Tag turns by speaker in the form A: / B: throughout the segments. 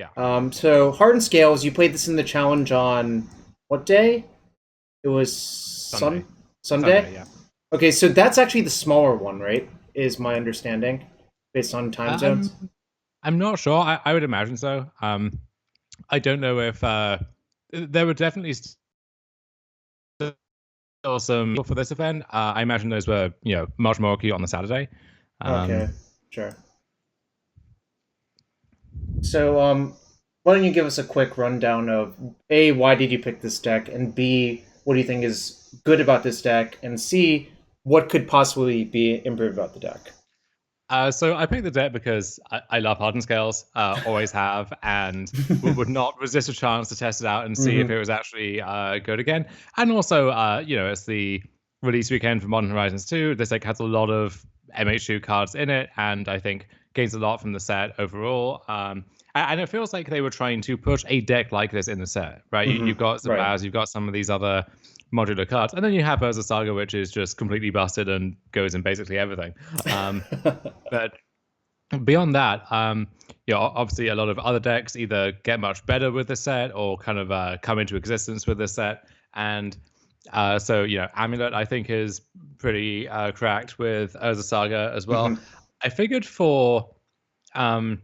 A: Yeah.
B: So Hardened Scales, you played this in the challenge on what day? It was
A: Sunday.
B: Sunday?
A: Sunday, yeah.
B: Okay, so that's actually the smaller one, right? Is my understanding based on time
A: I'm
B: zones.
A: I'm not sure. I would imagine so. I don't know if there were definitely still some for this event. I imagine those were much more acute on the Saturday.
B: Okay,
A: Um,
B: sure. So why don't you give us a quick rundown of A, why did you pick this deck, and B, what do you think is good about this deck, and C, what could possibly be improved about the deck?
A: so I picked the deck because I love Hardened Scales, always have, and would not resist a chance to test it out and see if
B: Hmm.
A: it was actually good again. And also, it's the release weekend for Modern Horizons 2. This deck has a lot of MH2 cards in it, and I think gains a lot from the set overall. And it feels like they were trying to push a deck like this in the set, right?
B: Hmm.
A: You've got
B: Right.
A: Zabaz, you've got some of these other modular cards, and then you have Urza Saga, which is just completely busted and goes in basically everything. Um, but beyond that, obviously a lot of other decks either get much better with the set or kind of come into existence with the set. And Amulet, I think, is pretty cracked with Urza Saga as well.
B: Hmm.
A: I figured um,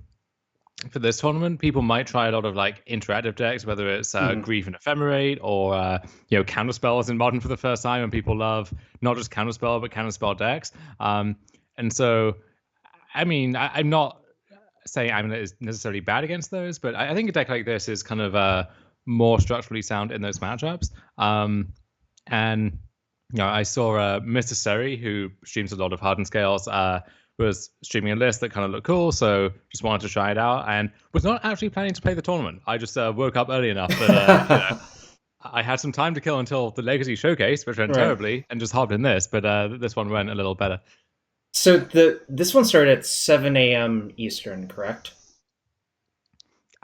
A: for this tournament, people might try a lot of like interactive decks, whether it's
B: Hmm.
A: Grief and Ephemerate or counterspells in Modern for the first time, and people love not just counterspell but counterspell decks. And so I mean, I'm not saying Amulet is necessarily bad against those, but I think a deck like this is kind of more structurally sound in those matchups. And I saw Mr. Seri, who streams a lot of Hardened Scales, was streaming a list that kind of looked cool, so just wanted to try it out, and was not actually planning to play the tournament. I just woke up early enough that I had some time to kill until the Legacy Showcase, which went
B: Right.
A: terribly, and just hopped in this. But this one went a little better.
B: So this one started at 7 a.m. Eastern, correct?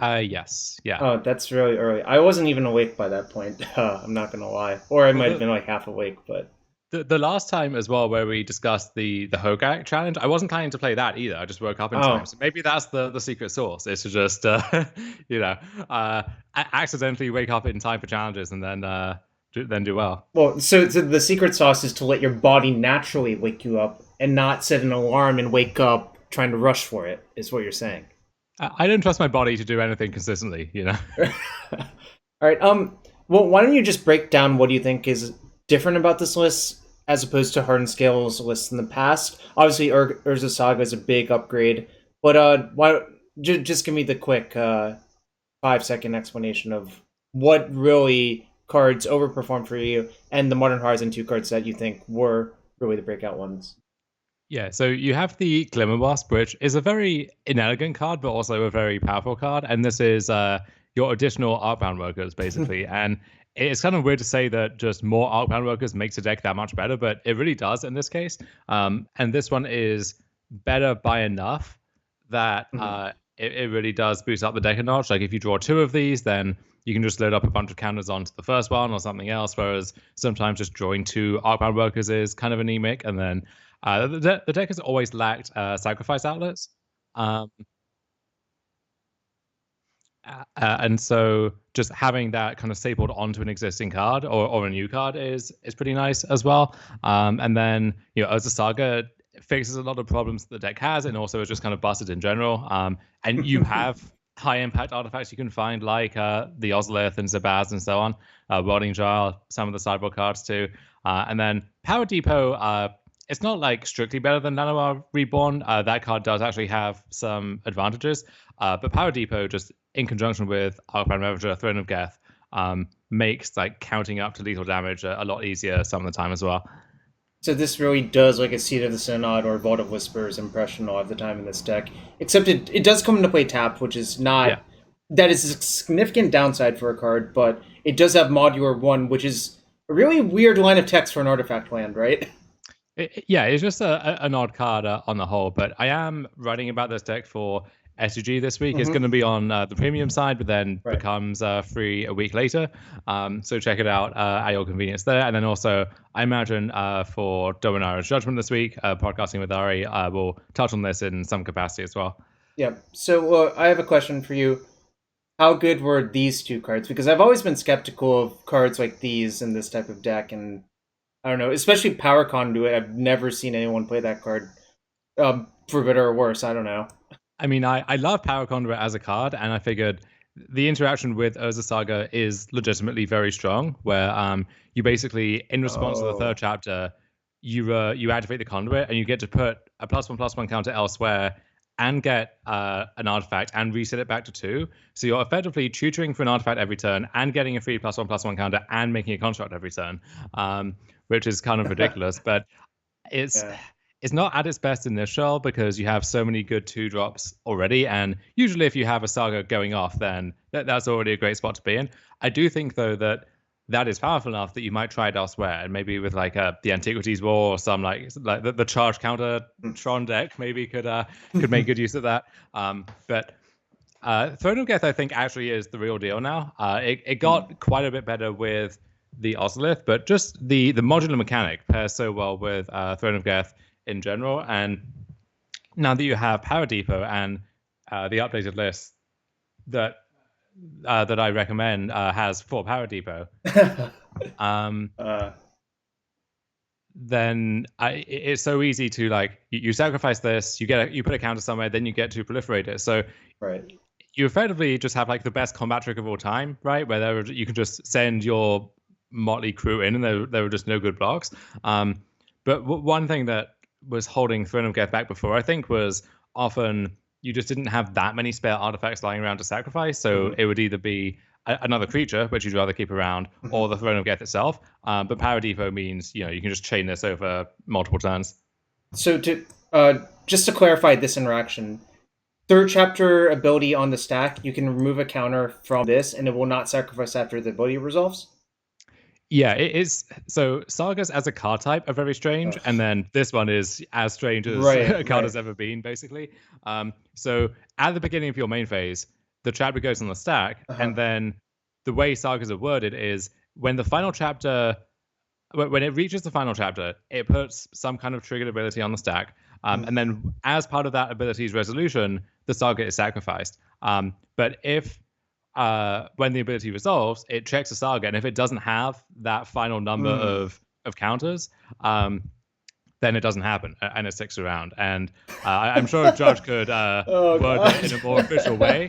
A: Yes, yeah.
B: Oh, that's really early. I wasn't even awake by that point. I'm not gonna lie, or I
A: Well,
B: might have been like half awake. But
A: the last time as well, where we discussed the Hogak challenge, I wasn't planning to play that either. I just woke up in time,
B: oh,
A: so maybe that's the secret sauce is to just accidentally wake up in time for challenges and then do well.
B: well, so the secret sauce is to let your body naturally wake you up and not set an alarm and wake up trying to rush for it. Is what you're saying?
A: I don't trust my body to do anything consistently.
B: All right. Well, why don't you just break down what you think is different about this list as opposed to Hardened Scales lists in the past? Obviously, Urza Saga is a big upgrade, but why? Just give me the quick 5 second explanation of what really cards overperformed for you and the Modern Horizon 2 cards that you think were really the breakout ones.
A: Yeah, so you have the Glimmerwasp, which is a very inelegant card, but also a very powerful card. And this is your additional Arcbound workers, basically. And it's kind of weird to say that just more Arcbound workers makes a deck that much better, but it really does in this case. And this one is better by enough that
B: Mhm.
A: it really does boost up the deck a notch. Like if you draw two of these, then you can just load up a bunch of counters onto the first one or something else. Whereas sometimes just drawing two Arcbound workers is kind of anemic. And then the deck has always lacked sacrifice outlets. Um, and so just having that kind of stapled onto an existing card or a new card is pretty nice as well. And then Urza Saga fixes a lot of problems that the deck has, and also is just kind of busted in general. And you have high impact artifacts you can find like the Ozolith and Zabaz and so on, Welding Jar, some of the sideboard cards too. And then Power Depot, it's not like strictly better than Nanoa Reborn. That card does actually have some advantages, but Power Depot just in conjunction with Arcbound Ravager, Throne of Geth, makes like counting up to lethal damage a lot easier some of the time as well.
B: So this really does like a Seed of the Synod or Vault of Whispers impression all of the time in this deck. Except it does come into play tapped, which is
A: Yeah,
B: not that is a significant downside for a card, but it does have modular one, which is a really weird line of text for an artifact land, right?
A: yeah, it's just an odd card on the whole. But I am writing about this deck for SUG this week. It's going to
B: Hmm.
A: be on the premium side, but then
B: Right.
A: becomes free a week later. So check it out at your convenience there. And then also, I imagine for Dominara's Judgment this week, podcasting with Ari, we'll touch on this in some capacity as well.
B: Yeah. So I have a question for you. how good were these two cards? Because I've always been skeptical of cards like these in this type of deck, and I don't know, especially Power Conduit. I've never seen anyone play that card, for better or worse. I don't know.
A: I mean, I love Power Conduit as a card, and I figured the interaction with Urza Saga is legitimately very strong, where you basically, in response to the third chapter, you activate the conduit and you get to put a +1/+1 counter elsewhere and get an artifact and reset it back to 2. So you're effectively tutoring for an artifact every turn and getting a free +1/+1 counter and making a construct every turn, which is kind of ridiculous. But it's
B: Yeah.
A: it's not at its best initial because you have so many good 2-drops already, and usually if you have a Saga going off, then that's already a great spot to be in. I do think though that is powerful enough that you might try it elsewhere, and maybe with like the Antiquities War or some like the charge counter Tron deck maybe could make good use of that. But Throne of Geth, I think, actually is the real deal now. It got quite a bit better with the Ozolith, but just the modular mechanic pairs so well with Throne of Geth in general. And now that you have Power Depot and the updated list that I recommend has 4 Power Depot, then it's so easy to like you sacrifice this, you put a counter somewhere, then you get to proliferate it. So
B: Right.
A: you effectively just have like the best combat trick of all time, right? Where you can just send your motley crew in, and there were just no good blocks. But one thing that was holding Throne of Geth back before, I think, was often you just didn't have that many spare artifacts lying around to sacrifice. So it would either be another creature, which you'd rather keep around, or the Throne of Geth itself. But Power Depot means you can just chain this over multiple turns.
B: So to just to clarify this interaction, third chapter ability on the stack, you can remove a counter from this, and it will not sacrifice after the ability resolves.
A: Yeah, it is. So Sagas as a card type are very strange, and then this one is as strange as a card has ever been, basically. So at the beginning of your main phase, the chapter goes on the stack, and then the way Sagas are worded is when the final chapter, when it reaches the final chapter, it puts some kind of triggered ability on the stack, and then as part of that ability's resolution, the Saga is sacrificed. But if when the ability resolves, it checks the Saga, and if it doesn't have that final number of counters, then it doesn't happen, and it sticks around. And I'm sure a judge could word it in a more official way.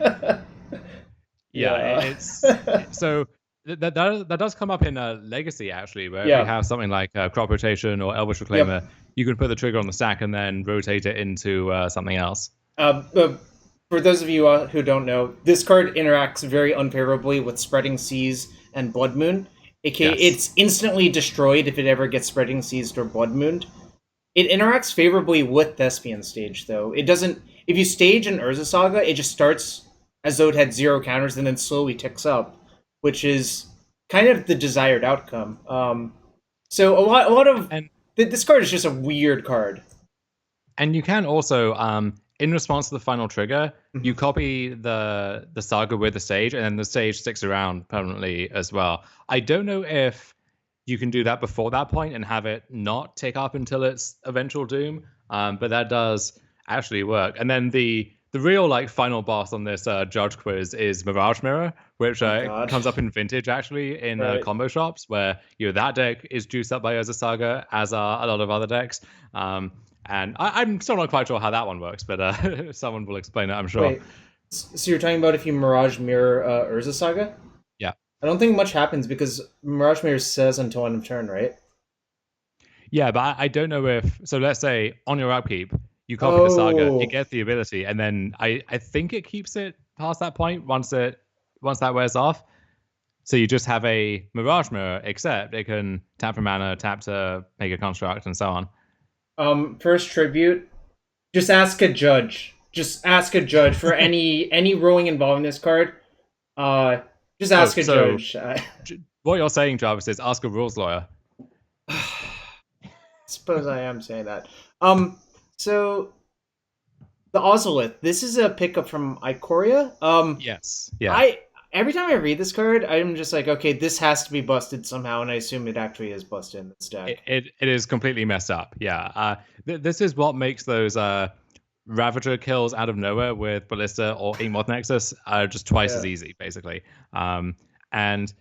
A: It's so that does come up in Legacy, actually, where if you have something like Crop Rotation or Elvish Reclaimer, you can put the trigger on the stack and then rotate it into something else.
B: For those of you who don't know, this card interacts very unfavorably with Spreading Seas and Blood Moon. It's instantly destroyed if it ever gets Spreading Seas or Blood Moon. It interacts favorably with Thespian Stage, though. It doesn't. If you stage an Urza Saga, it just starts as though it had 0 counters and then slowly ticks up, which is kind of the desired outcome. So a lot of this card is just a weird card.
A: And you can also, in response to the final trigger, you copy the Saga with the stage, and then the stage sticks around permanently as well. I don't know if you can do that before that point and have it not tick up until its eventual doom, but that does actually work. And then the real like final boss on this judge quiz is Mirage Mirror, which comes up in Vintage actually in combo shops, where that deck is juiced up by Urza Saga, as are a lot of other decks. And I'm still not quite sure how that one works, but someone will explain it, I'm sure.
B: Wait, so you're talking about if you Mirage Mirror Urza Saga?
A: Yeah.
B: I don't think much happens because Mirage Mirror says until end of turn, right?
A: Yeah, but I don't know if... So let's say on your upkeep, you copy the Saga, it gets the ability, and then I think it keeps it past that point once that wears off. So you just have a Mirage Mirror, except it can tap for mana, tap to make a construct, and so on.
B: First tribute, just ask a judge. Just ask a judge for any ruling involving this card. Just ask a judge.
A: What you're saying, Jarvis, is ask a rules lawyer.
B: Suppose I am saying that. So the Ozolith, this is a pickup from Ikoria.
A: Yes. Yeah.
B: Every time I read this card, I'm just like, okay, this has to be busted somehow, and I assume it actually is busted in this deck.
A: It is completely messed up. Yeah. This is what makes those Ravager kills out of nowhere with Ballista or Inkmoth Nexus are just twice as
B: Yeah.
A: easy, basically. And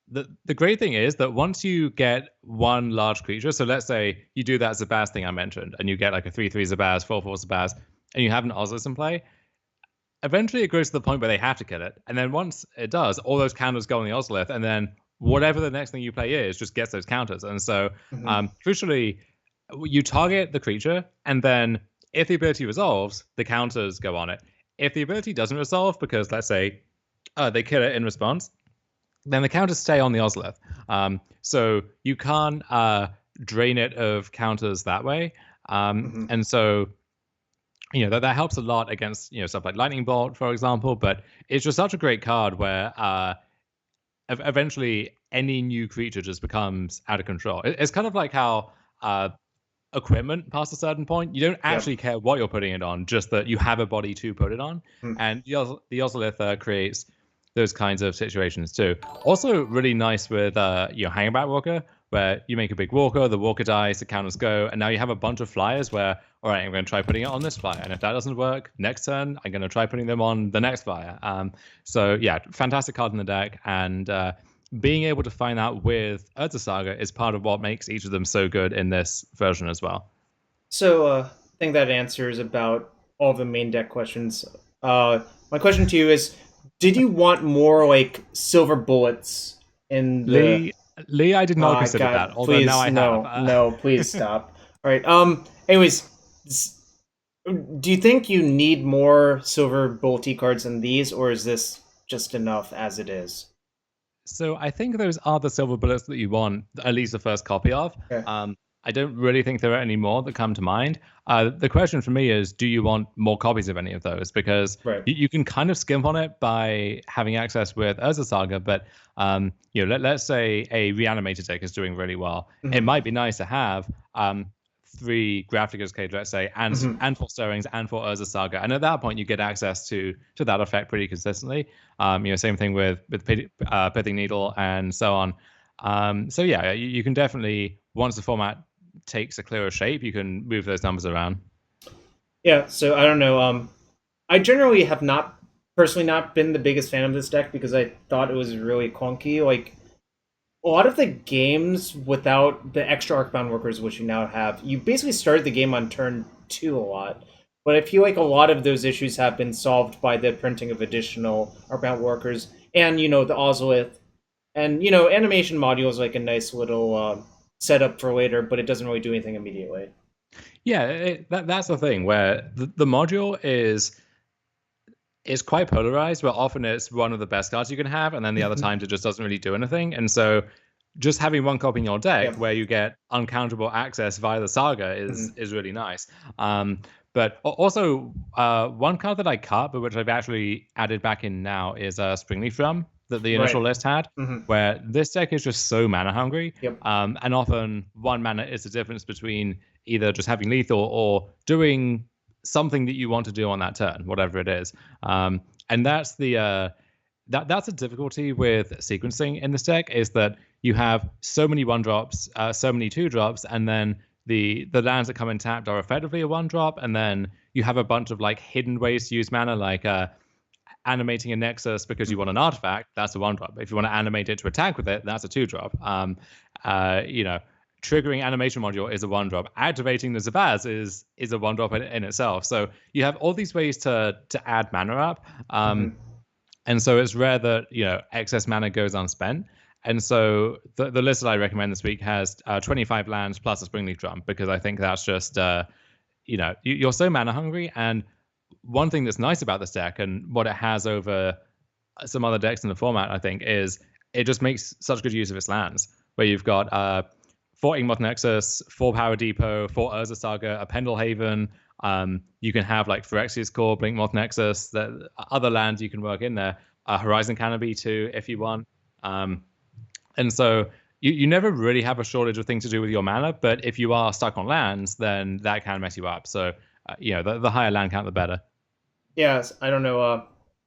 A: the great thing is that once you get one large creature, so let's say you do that Zabaz thing I mentioned, and you get like a 3/3 Zabaz, 4/4 Zabaz, and you have an Ozolith in play, eventually it grows to the point where they have to kill it. And then once it does, all those counters go on the Ozolith, and then whatever the next thing you play is just gets those counters. And so, crucially, you target the creature, and then if the ability resolves, the counters go on it. If the ability doesn't resolve, because let's say they kill it in response, then the counters stay on the Ozolith. So you can't drain it of counters that way. And so that helps a lot against stuff like Lightning Bolt, for example. But it's just such a great card where eventually any new creature just becomes out of control. It's kind of like how equipment past a certain point, you don't actually care what you're putting it on, just that you have a body to put it on. And the Ozolith creates those kinds of situations too. Also really nice with Hangback Walker, where you make a big walker, the walker dies, the counters go, and now you have a bunch of flyers where, all right, I'm going to try putting it on this flyer, and if that doesn't work, next turn, I'm going to try putting them on the next flyer. So yeah, fantastic card in the deck, and being able to find out with Urza Saga is part of what makes each of them so good in this version as well.
B: So I think that answers about all the main deck questions. My question to you is, did you want more like silver bullets in the...
A: Lee, I did not consider that. Although
B: please,
A: now I have.
B: No, please stop. All right. Anyways, do you think you need more silver bolty cards than these, or is this just enough as it is?
A: So I think those are the silver bullets that you want, at least the first copy of.
B: Okay.
A: I don't really think there are any more that come to mind. The question for me is, do you want more copies of any of those? Because you can kind of skimp on it by having access with Urza Saga, but let's say a reanimated deck is doing really well. It might be nice to have 3 Graphic Cage, let's say, and 4 Stirrings and 4 Urza Saga, and at that point you get access to that effect pretty consistently. Same thing with Pithing Needle and so on. So yeah, you can definitely, once the format takes a clearer shape, you can move those numbers around.
B: Yeah, so I don't know. I generally have personally not been the biggest fan of this deck because I thought it was really clunky. Like, a lot of the games without the extra Arcbound workers, which you now have, you basically started the game on turn 2 a lot. But I feel like a lot of those issues have been solved by the printing of additional Arcbound workers and, the Ozolith. And, animation module is like a nice little setup for later, but it doesn't really do anything immediately.
A: Yeah, that's the thing, where the module is quite polarized, where often it's one of the best cards you can have, and then the other times it just doesn't really do anything. And so just having one copy in your deck where you get uncountable access via the Saga is really nice. But also, one card that I cut, but which I've actually added back in now, is Springleaf Drum that the initial list had, where this deck is just so mana hungry. And often 1 mana is the difference between either just having lethal or doing something that you want to do on that turn, whatever it is. And that's the that's a difficulty with sequencing in this deck, is that you have so many 1-drops, so many 2-drops, and then the lands that come in tapped are effectively a 1-drop, and then you have a bunch of like hidden ways to use mana, like animating a Nexus because you want an artifact, that's a 1-drop. If you want to animate it to attack with it, that's a 2-drop. Triggering animation module is a 1-drop. Activating the Zabaz is a 1-drop in itself. So you have all these ways to add mana up. And so it's rare that excess mana goes unspent. And so the list that I recommend this week has 25 lands plus a Springleaf Drum, because I think that's just you're so mana hungry. And one thing that's nice about this deck, and what it has over some other decks in the format, I think, is it just makes such good use of its lands, where you've got 4 Inkmoth Nexus, 4 Power Depot, 4 Urza Saga, a Pendelhaven. You can have like Phyrexia's Core, Blinkmoth Nexus, the other lands you can work in there. Horizon Canopy too, if you want. And so you never really have a shortage of things to do with your mana, but if you are stuck on lands, then that can mess you up. So the higher land count, the better.
B: Yes, I don't know.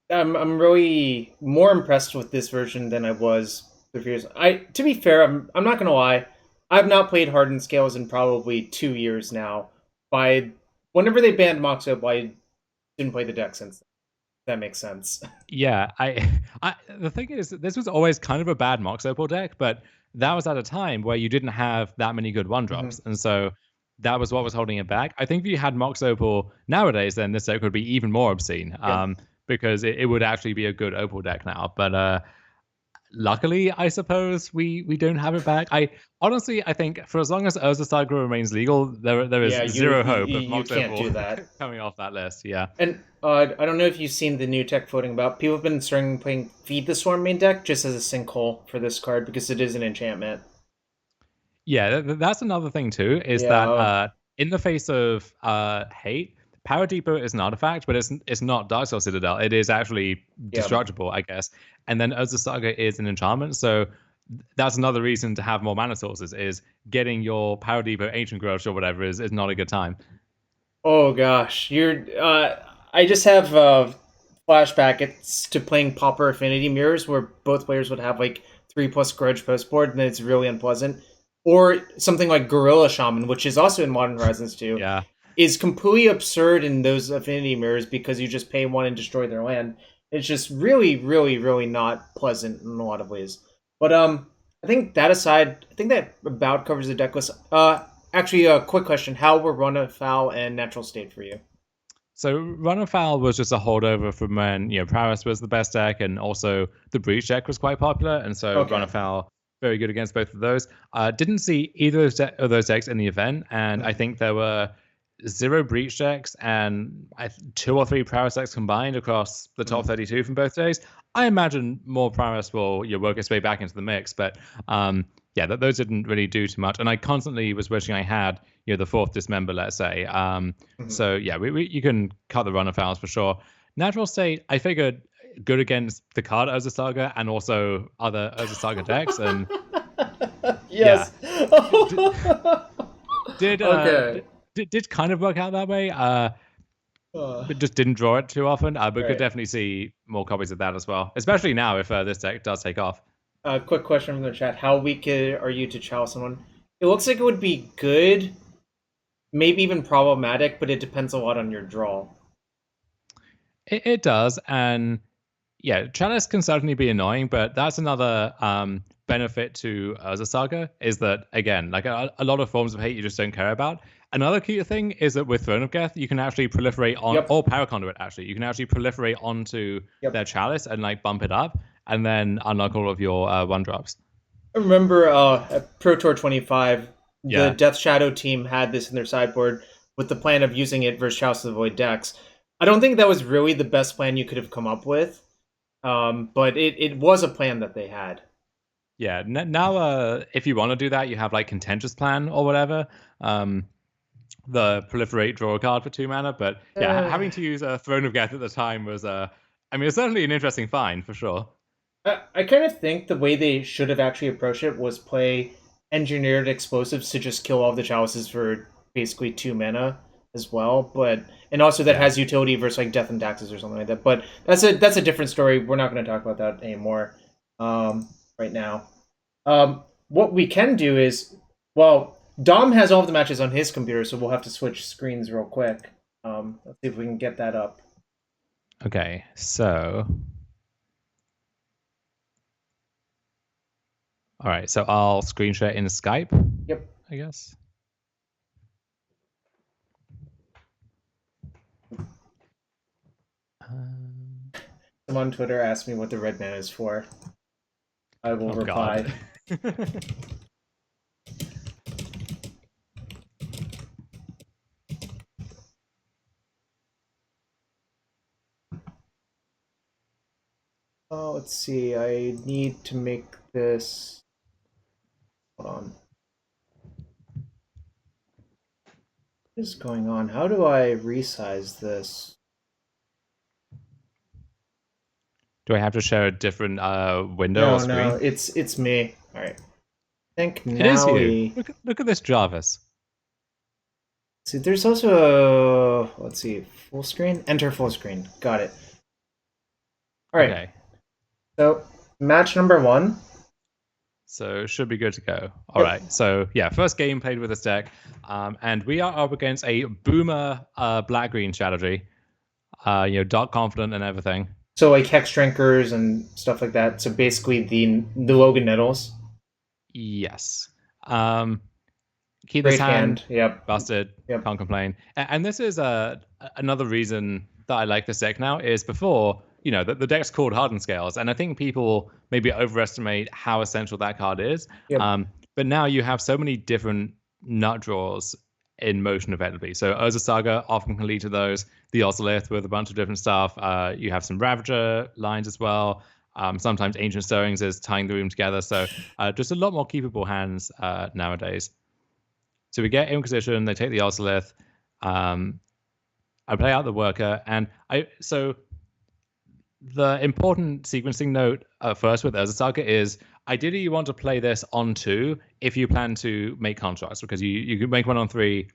B: I'm really more impressed with this version than I was the previous. To be fair, I'm not gonna lie. I've not played Hardened Scales in probably 2 years now. By whenever they banned Mox Opal, I didn't play the deck since then. That makes sense.
A: Yeah, the thing is, this was always kind of a bad Mox Opal deck, but that was at a time where you didn't have that many good one drops, and so that was what was holding it back. I think if you had Mox Opal nowadays, then this deck would be even more obscene,
B: Yeah.
A: because it would actually be a good Opal deck now. But luckily, I suppose we don't have it back. I honestly, I think for as long as Urza Saga remains legal, there is
B: Yeah,
A: zero hope of
B: you
A: Mox
B: can't
A: Opal
B: do that.
A: coming off that list. Yeah.
B: And I don't know if you've seen the new tech floating about. People have been starting playing Feed the Swarm main deck just as a sinkhole for this card because it is an enchantment.
A: Yeah, that's another thing too, is that
B: Yeah,
A: in the face of hate, Power Depot is an artifact, but it's not Dark Soul Citadel. It is actually
B: yeah.
A: destructible, I guess. And then Urza Saga is an enchantment, so that's another reason to have more mana sources, is getting your Power Depot Ancient Growth or whatever is not a good time.
B: Oh gosh, you're. I just have a flashback. It's to playing Pauper Affinity Mirrors, where both players would have like 3+ Grudge post board, and it's really unpleasant. Or something like Gorilla Shaman, which is also in Modern Horizons 2,
A: Yeah.
B: is completely absurd in those Affinity Mirrors because you just pay one and destroy their land. It's just really, really, really not pleasant in a lot of ways. But I think that aside, I think that about covers the deck list. Actually, a quick question: how were Run Afoul and Natural State for you?
A: So Run of Foul was just a holdover from when Prowess was the best deck, and also the Breach deck was quite popular, and so
B: Okay.
A: Run of Foul very good against both of those. Didn't see either of those decks in the event, and I think there were 0 Breach decks and 2 or 3 Prowess decks combined across the top 32 from both days. I imagine more Prowess will work its way back into the mix, but yeah, those didn't really do too much, and I constantly was wishing I had the 4th Dismember, let's say. So yeah, you can cut the runner fouls for sure. Natural State, I figured good against the card Urza Saga and also other Urza Saga decks, and
B: Yes.
A: did
B: Okay.
A: did kind of work out that way. But just didn't draw it too often. But could definitely see more copies of that as well, especially now if this deck does take off.
B: Quick question from the chat: how weak are you to chow someone? It looks like it would be good, maybe even problematic, but it depends a lot on your draw.
A: It does, and yeah, Chalice can certainly be annoying, but that's another benefit to Urza Saga, is that, again, like a lot of forms of hate you just don't care about. Another cute thing is that with Throne of Geth, you can actually proliferate on, or Power Conduit, actually, you can actually proliferate onto their Chalice and like bump it up, and then unlock all of your one drops.
B: I remember at Pro Tour 25, the Death Shadow team had this in their sideboard with the plan of using it versus Chalice of the Void decks. I don't think that was really the best plan you could have come up with, but it was a plan that they had.
A: Yeah, now if you want to do that, you have like Contentious Plan or whatever. The proliferate, draw a card for 2 mana, but yeah, having to use a Throne of Geth at the time was I mean, it's certainly an interesting find for sure.
B: I kind of think the way they should have actually approached it was play engineered explosives to just kill all the chalices for basically 2 mana as well, and also that has utility versus like Death and Taxes or something like that. But that's a different story. We're not going to talk about that anymore right now. What we can do is, well, Dom has all of the matches on his computer, so we'll have to switch screens real quick. Let's see if we can get that up.
A: Okay, so all right, so I'll screen share in Skype.
B: Yep.
A: I guess.
B: Someone on Twitter asked me what the red man is for. I will reply. Oh, let's see. I need to make this. Hold on. What is going on? How do I resize this?
A: Do I have to share a different window or screen?
B: No, it's me. All right. I think now
A: it is you. Look at this Jarvis.
B: See, there's also a, let's see, full screen. Enter full screen. Got it. All right. Okay. So match number 1.
A: So should be good to go. All
B: Yep.
A: right. So yeah, first game played with this deck, and we are up against a boomer black green strategy. Dark confident and everything.
B: So like hex drinkers and stuff like that. So basically the Logan Nettles.
A: Yes. Keep
B: Great
A: this hand.
B: Yep.
A: Busted.
B: Yep.
A: Can't complain. And this is another reason that I like this deck now is before, the deck's called Hardened Scales, and I think people maybe overestimate how essential that card is.
B: Yep.
A: But now you have so many different nut draws in motion effectively. So Urza Saga often can lead to those. The Ozolith with a bunch of different stuff. You have some Ravager lines as well. Sometimes Ancient Stirrings is tying the room together. So just a lot more keepable hands nowadays. So we get Inquisition, they take the Ozolith. I play out the Worker, and so the important sequencing note first with Urza Saga is ideally you want to play this on 2 if you plan to make constructs, because you can make one on 3,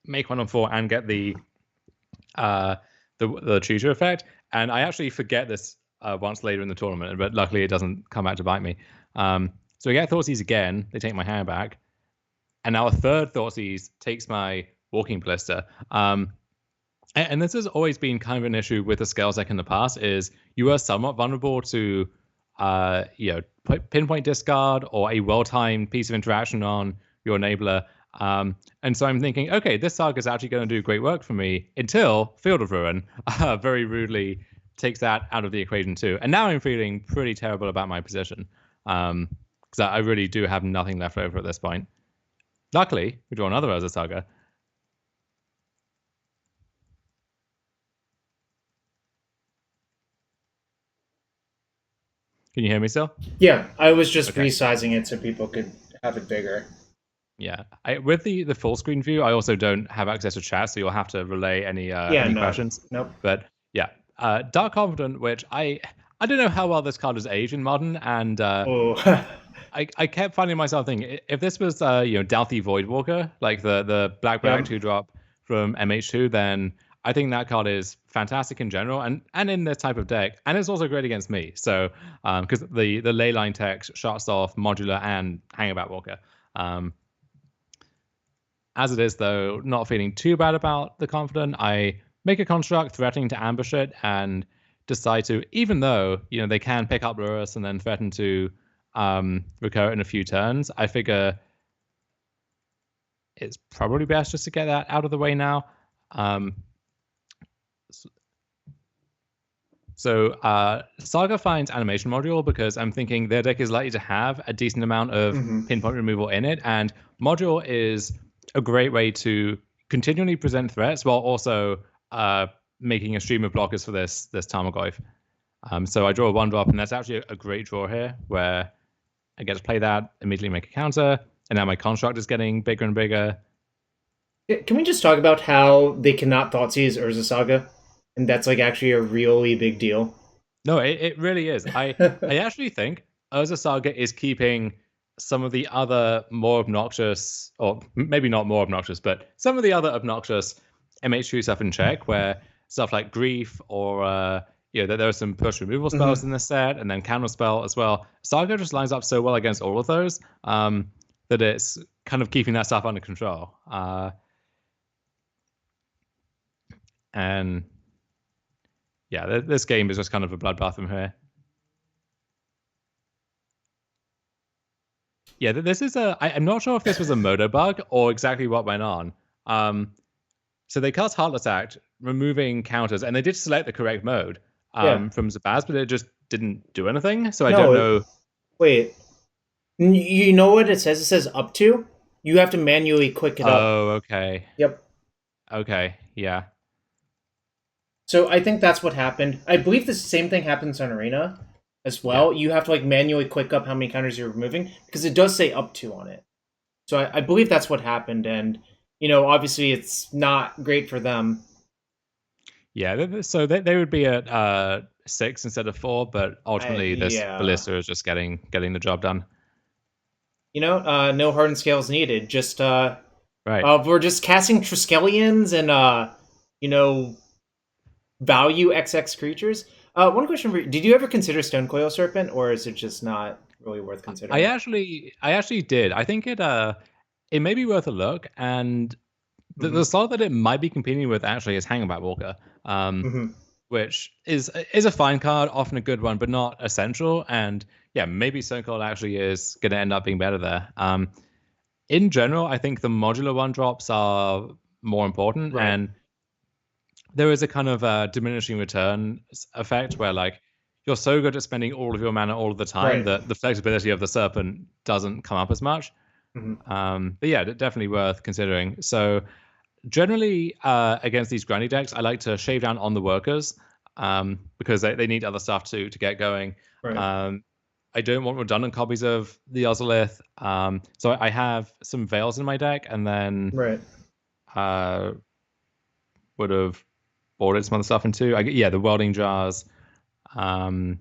A: make one on 4, and get the Chooser effect. And I actually forget this once later in the tournament, but luckily it doesn't come back to bite me. So we get Thoughtseize again, they take my hand back. And now a third Thoughtseize takes my Walking Ballista. And this has always been kind of an issue with the Scales deck in the past, is you are somewhat vulnerable to pinpoint discard or a well-timed piece of interaction on your enabler. And so I'm thinking, okay, this Saga is actually going to do great work for me until Field of Ruin very rudely takes that out of the equation too. And now I'm feeling pretty terrible about my position, because I really do have nothing left over at this point. Luckily, we draw another Urza Saga. Can you hear me still?
B: Yeah, I was just resizing it so people could have it bigger.
A: Yeah, with the full screen view, I also don't have access to chat, so you'll have to relay any questions.
B: Nope.
A: But yeah, Dark Confident, which I don't know how well this card is aged in Modern, and I kept finding myself thinking, if this was Dalthy Voidwalker, like the black 2-drop from MH2, then I think that card is fantastic in general, and in this type of deck, and it's also great against me. So because the leyline text shuts off Modular and Hangabout Walker. As it is, though, not feeling too bad about the Confident, I make a construct threatening to ambush it and decide to, even though they can pick up Lurus and then threaten to recur it in a few turns, I figure it's probably best just to get that out of the way now. So Saga finds Animation Module because I'm thinking their deck is likely to have a decent amount of pinpoint removal in it, and Module is a great way to continually present threats while also making a stream of blockers for this Tarmogoyf. So I draw a 1-drop, and that's actually a great draw here, where I get to play that, immediately make a counter, and now my construct is getting bigger and bigger.
B: Can we just talk about how they cannot Thoughtseize Urza Saga? And that's like actually a really big deal.
A: No, it really is. I actually think Urza Saga is keeping some of the other more obnoxious, or maybe not more obnoxious, but some of the other obnoxious MH2 stuff in check, where stuff like Grief or there are some push removal spells in this set, and then counter spell as well. Saga just lines up so well against all of those that it's kind of keeping that stuff under control. And yeah, this game is just kind of a bloodbath from here. Yeah, this is I'm not sure if this was a Modo bug or exactly what went on. So they cast Heartless Act, removing counters, and they did select the correct mode from Zabaz, but it just didn't do anything. So I don't know.
B: Wait, you know what it says? It says up to. You have to manually click it up.
A: Oh, okay.
B: Yep.
A: Okay, yeah.
B: So I think that's what happened. I believe the same thing happens on Arena as well. Yeah. You have to like manually click up how many counters you're removing, because it does say up to on it. So I believe that's what happened, and obviously it's not great for them.
A: Yeah, so they would be at 6 instead of 4, but ultimately this Ballista is just getting the job done.
B: No Hardened Scales needed. Just
A: right.
B: We're just casting Triskelions and value XX creatures. One question for you: did you ever consider Stonecoil Serpent, or is it just not? really worth
A: I
B: considering.
A: actually did. I think it may be worth a look, and the
B: Mm-hmm.
A: slot that it might be competing with actually is Hangback Walker,
B: Mm-hmm.
A: which is a fine card, often a good one, but not essential. And yeah, maybe Stone Cold actually is going to end up being better there. In general, I think the modular one drops are more important,
B: Right.
A: and there is a kind of diminishing return effect where like you're so good at spending all of your mana all of the time
B: Right.
A: that the flexibility of the serpent doesn't come up as much.
B: Mm-hmm.
A: But yeah, definitely worth considering. So generally, against these granny decks, I like to shave down on the workers because they need other stuff to get going.
B: Right.
A: Um, I don't want redundant copies of the Ozolith. So I have some Veils in my deck, and then
B: Right.
A: uh, would have ordered some other stuff into. Yeah, the welding jars. Um,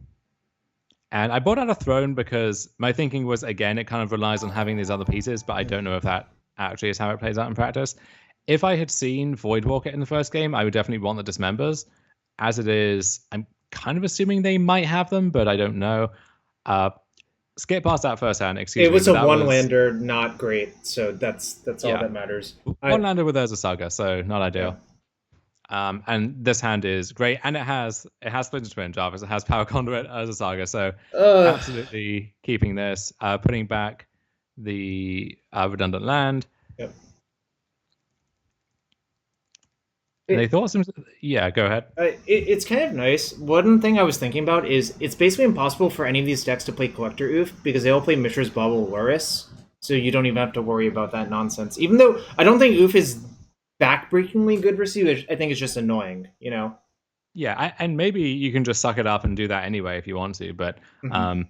A: and I bought out a throne because my thinking was, again, it kind of relies on having these other pieces, but I don't know if that actually is how it plays out in practice. If I had seen Voidwalker in the first game, I would definitely want the Dismembers. As it is, I'm kind of assuming they might have them, but I don't know. Uh, Skip past that first hand, excuse
B: It
A: me,
B: was
A: but
B: a
A: that
B: one
A: was,
B: lander, not great. So that's all
A: yeah,
B: that matters.
A: one lander with Urza Saga, so not
B: Yeah.
A: ideal. And this hand is great, and it has Splinter Twin Jarvis, it has Power Conduit as a Saga, so
B: Uh,
A: absolutely keeping this, putting back the redundant land.
B: yep.
A: And they thought some, yeah, go ahead.
B: It's kind of nice. One thing I was thinking about is it's basically impossible for any of these decks to play Collector Oof because they all play Mishra's Bubble Loris, so you don't even have to worry about that nonsense. Even though I don't think Oof is backbreakingly good versus you, I think it's just annoying, you know?
A: Yeah, and maybe you can just suck it up and do that anyway if you want to, but
B: Mm-hmm.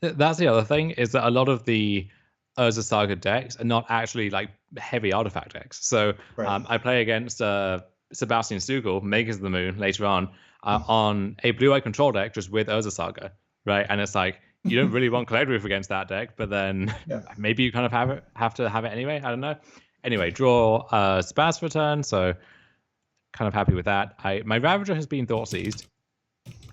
A: that's the other thing is that a lot of the Urza Saga decks are not actually like heavy artifact decks. So
B: Right.
A: I play against Sebastian Stugel, Makers of the Moon, later on a blue-eye control deck just with Urza Saga, right? And it's like you don't really want Collector Roof against that deck, but then
B: Yeah.
A: maybe you kind of have to have it anyway. I don't know. Anyway, draw Spaz for turn, so kind of happy with that. My Ravager has been Thought Seized.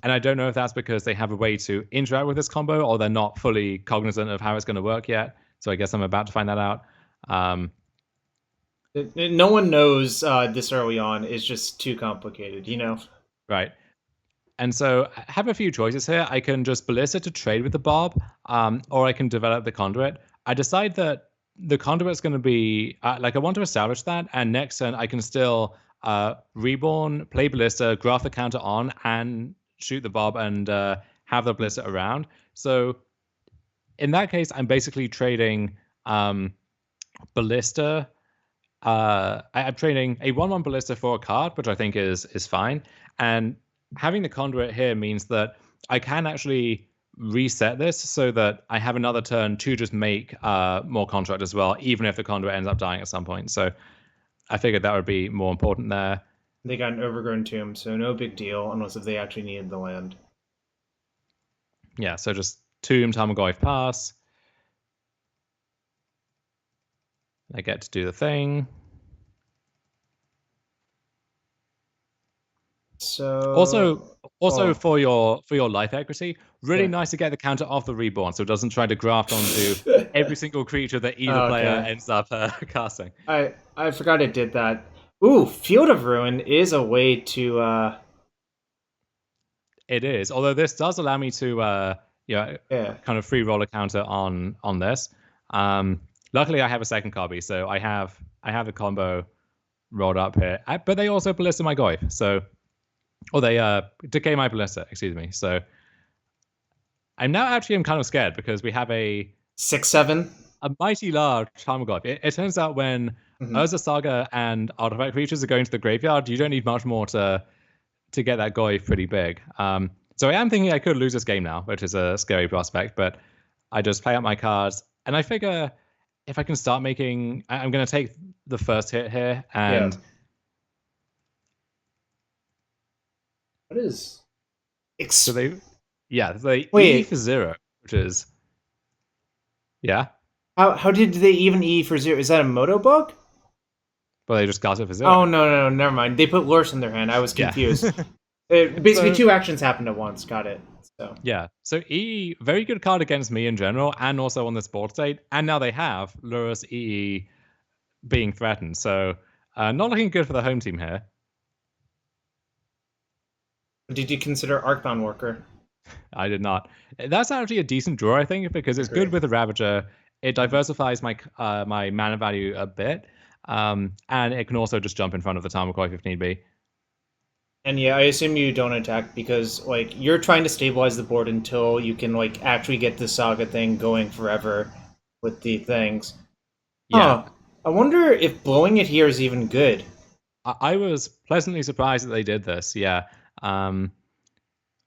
A: And I don't know if that's because they have a way to interact with this combo or they're not fully cognizant of how it's going to work yet. So I guess I'm about to find that out.
B: No one knows this early on. It's just too complicated, you know?
A: Right. And so I have a few choices here. I can just Ballista to trade with the Bob, or I can develop the Conduit. I decide that the Conduit's going to be, like I want to establish that, and next turn I can still Reborn, play Ballista, graph the counter on, and shoot the Bob and have the Ballista around. So in that case, I'm basically trading Ballista. I'm trading a 1/1 Ballista for a card, which I think is fine. And having the Conduit here means that I can actually reset this so that I have another turn to just make more Contract as well, even if the Conduit ends up dying at some point. So I figured that would be more important there.
B: They got an overgrown tomb, so no big deal unless if they actually needed the land.
A: Yeah, so just Tomb, Tarmogoyf pass. I get to do the thing.
B: So
A: Also for your life equity, really nice to get the counter off the Reborn, so it doesn't try to graft onto every single creature that either player ends up casting.
B: I forgot it did that. Ooh, Field of Ruin is a way to.
A: It is, although this does allow me to kind of free roll a counter on this. Luckily, I have a second copy, so I have the combo rolled up here. But they also Ballista my Goyf, so. Or they decay my Ballista, excuse me. So I'm kind of scared because we have a
B: 6/7,
A: a mighty large Tarmogoyf. It turns out when Urza Saga and artifact creatures are going to the graveyard, you don't need much more to get that Goyf pretty big. So I am thinking I could lose this game now, which is a scary prospect, but I just play out my cards, and I figure if I can start making... I'm going to take the first hit here, and...
B: What is...
A: So they
B: Wait.
A: E for 0, which is... Yeah?
B: How did they even E for 0? Is that a Moto bug?
A: But they just got it for 0.
B: Oh, no, never mind. They put Lurse in their hand. I was confused. Basically, two actions happened at once. Got it. So
A: Yeah. So EE, very good card against me in general, and also on this board state. And now they have Lurrus EE being threatened. So not looking good for the home team here.
B: did you consider Arcbound Worker?
A: I did not. That's actually a decent draw, I think, because it's good with the Ravager. It diversifies my my mana value a bit, and it can also just jump in front of the Tarmogoyf if need be.
B: And yeah, I assume you don't attack because like you're trying to stabilize the board until you can like actually get the Saga thing going forever with the things.
A: Yeah.
B: Huh. I wonder if blowing it here is even good.
A: I was pleasantly surprised that they did this. Yeah.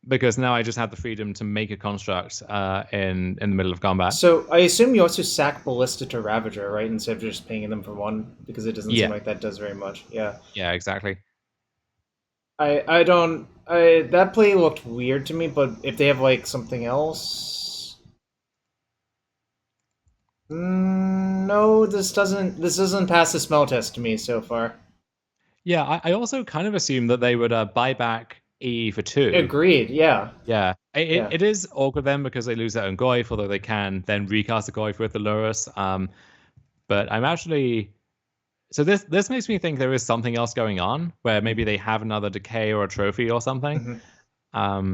A: Because now I just have the freedom to make a construct in the middle of combat.
B: So I assume you also sack Ballista to Ravager, right? Instead of just paying them for one, because it doesn't seem like that does very much. Yeah.
A: Yeah, exactly.
B: I don't that play looked weird to me, but if they have like something else, no, this doesn't pass the smell test to me so far.
A: Yeah, I also kind of assumed that they would buy back E for 2.
B: Agreed. Yeah.
A: Yeah. It is awkward then because they lose their own Goyf, although they can then recast the Goyf with the Lurrus. But I'm actually so this makes me think there is something else going on where maybe they have another decay or a trophy or something.
B: Mm-hmm.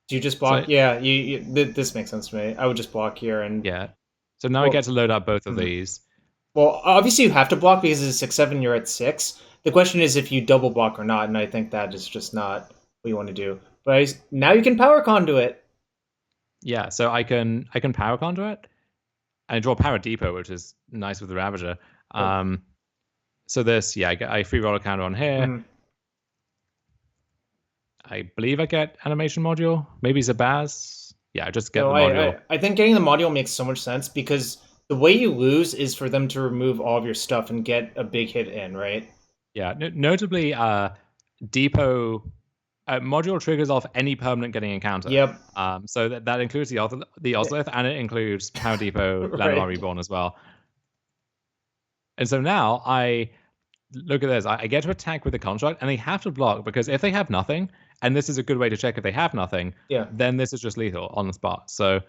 B: Do you just block? So, yeah, this makes sense to me. I would just block here and
A: yeah. So now I get to load up both of these.
B: Well, obviously you have to block because it's 6/7. You're at 6. The question is if you double block or not, and I think that is just not what you want to do. But now you can power conduit.
A: Yeah, so I can power conduit. I draw Power Depot, which is nice with the Ravager. So this, yeah, I free roll a counter on here. I believe I get animation module. Maybe Zabaz. Yeah, I just get the module.
B: I think getting the module makes so much sense because the way you lose is for them to remove all of your stuff and get a big hit in, right?
A: Yeah, notably, Depot module triggers off any permanent getting encounter.
B: Yep.
A: So that includes the Ozolith, and it includes Power Depot, Landmark Reborn as well. And so now I look at this. I get to attack with the construct, and they have to block because if they have nothing, and this is a good way to check if they have nothing, then this is just lethal on the spot. So,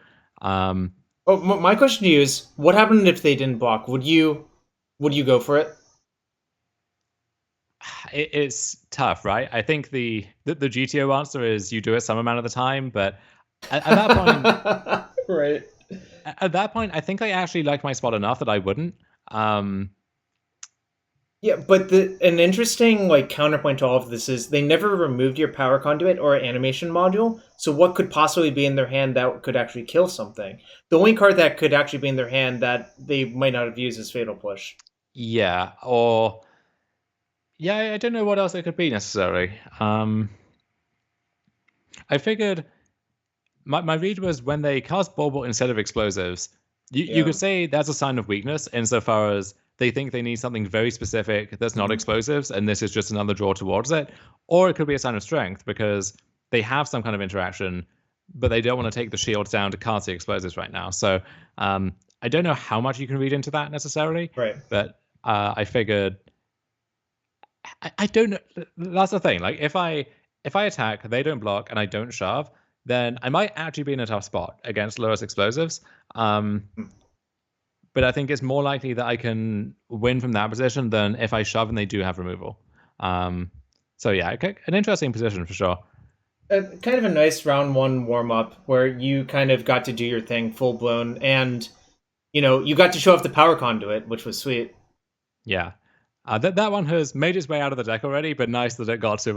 B: my question to you is, what happened if they didn't block? Would you go for it?
A: It's tough, right? I think the GTO answer is you do it some amount of the time, but at that point,
B: right?
A: At that point, I think I actually like my spot enough that I wouldn't.
B: Yeah, but an interesting like counterpoint to all of this is they never removed your power conduit or animation module. So what could possibly be in their hand that could actually kill something? The only card that could actually be in their hand that they might not have used is Fatal Push.
A: Yeah, or I don't know what else it could be necessarily. I figured my read was when they cast Bauble instead of explosives, you could say that's a sign of weakness insofar as they think they need something very specific that's not explosives, and this is just another draw towards it. Or it could be a sign of strength because they have some kind of interaction, but they don't want to take the shields down to cast the explosives right now. So I don't know how much you can read into that necessarily.
B: Right.
A: But I figured I don't know. That's the thing. Like if I attack, they don't block, and I don't shove, then I might actually be in a tough spot against Lurrus explosives. But I think it's more likely that I can win from that position than if I shove and they do have removal. So yeah, an interesting position for sure.
B: Kind of a nice round one warm up where you kind of got to do your thing full blown, and you got to show off the power conduit, which was sweet.
A: Yeah. That one has made its way out of the deck already, but nice that it got to.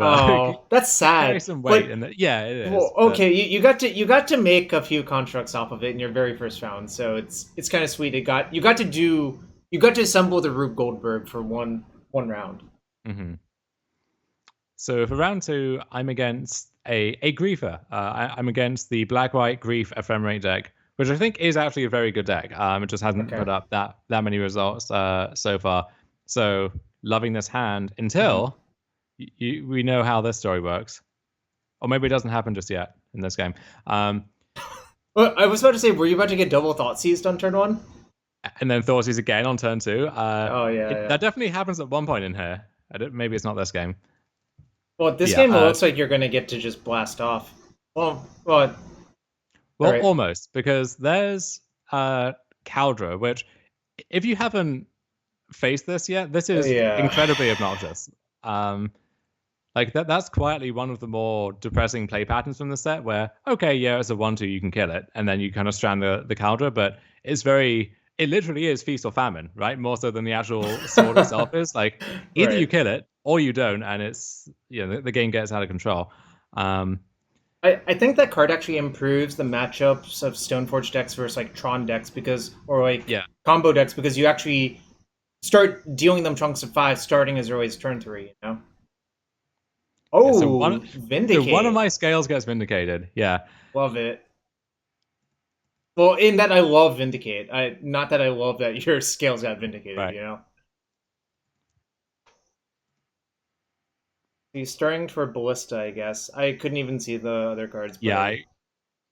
B: That's sad.
A: Carry some weight in it. Yeah, it is.
B: Well, okay, you got to make a few constructs off of it in your very first round, so it's kind of sweet. You got to assemble the Rube Goldberg for one round.
A: Mm-hmm. So for round 2, I'm against a Griefer. I'm against the black-white Grief Ephemerate deck, which I think is actually a very good deck. It just hasn't put up that many results so far. So loving this hand until we know how this story works, or maybe it doesn't happen just yet in this game.
B: Well, I was about to say, were you about to get double Thought Seized on turn 1?
A: And then Thought Seized again on turn 2.
B: That
A: definitely happens at one point in here. Maybe it's not this game.
B: Well, this
A: Yeah.
B: game looks like you're gonna get to just blast off. Well, all
A: Well,
B: right.
A: almost, because there's Caldra, which if you haven't faced this yet, this is
B: Yeah.
A: incredibly obnoxious. Um, like that's quietly one of the more depressing play patterns from the set, where okay, yeah, it's a 1-2, you can kill it, and then you kind of strand the Caldra, but it literally is feast or famine, right? More so than the actual sword itself is. Like either you
B: Right.
A: kill it or you don't, and it's the game gets out of control. Um,
B: I think that card actually improves the matchups of Stoneforge decks versus like Tron decks or like
A: yeah,
B: combo decks because you actually start dealing them chunks of 5 starting as early as turn 3, you know?
A: yeah.
B: Oh,
A: So one of
B: Vindicate.
A: my scales gets vindicated. Yeah,
B: Love it. Well, in that I love Vindicate. Not that I love that your scales got vindicated,
A: right.
B: you know? He's starting for Ballista, I guess. I couldn't even see the other cards,
A: Yeah,
B: but
A: I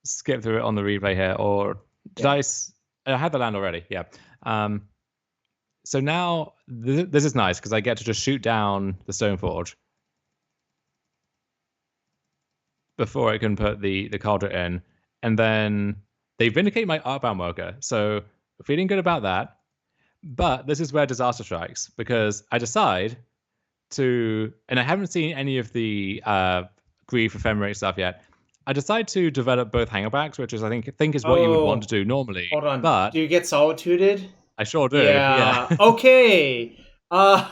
A: skipped through it on the replay here, or did
B: yeah.
A: I had the land already. Yeah. So now this is nice because I get to just shoot down the Stoneforge before it can put the Cauldron in, and then they vindicate my Artbound Worker. So feeling good about that. But this is where disaster strikes because I decide and I haven't seen any of the grief ephemerate stuff yet. I decide to develop both hangerbacks, which is I think is what you would want to
B: Oh,
A: do normally,
B: hold on.
A: but
B: Do you get solituded?
A: I sure do. Yeah.
B: Yeah. Okay. Uh,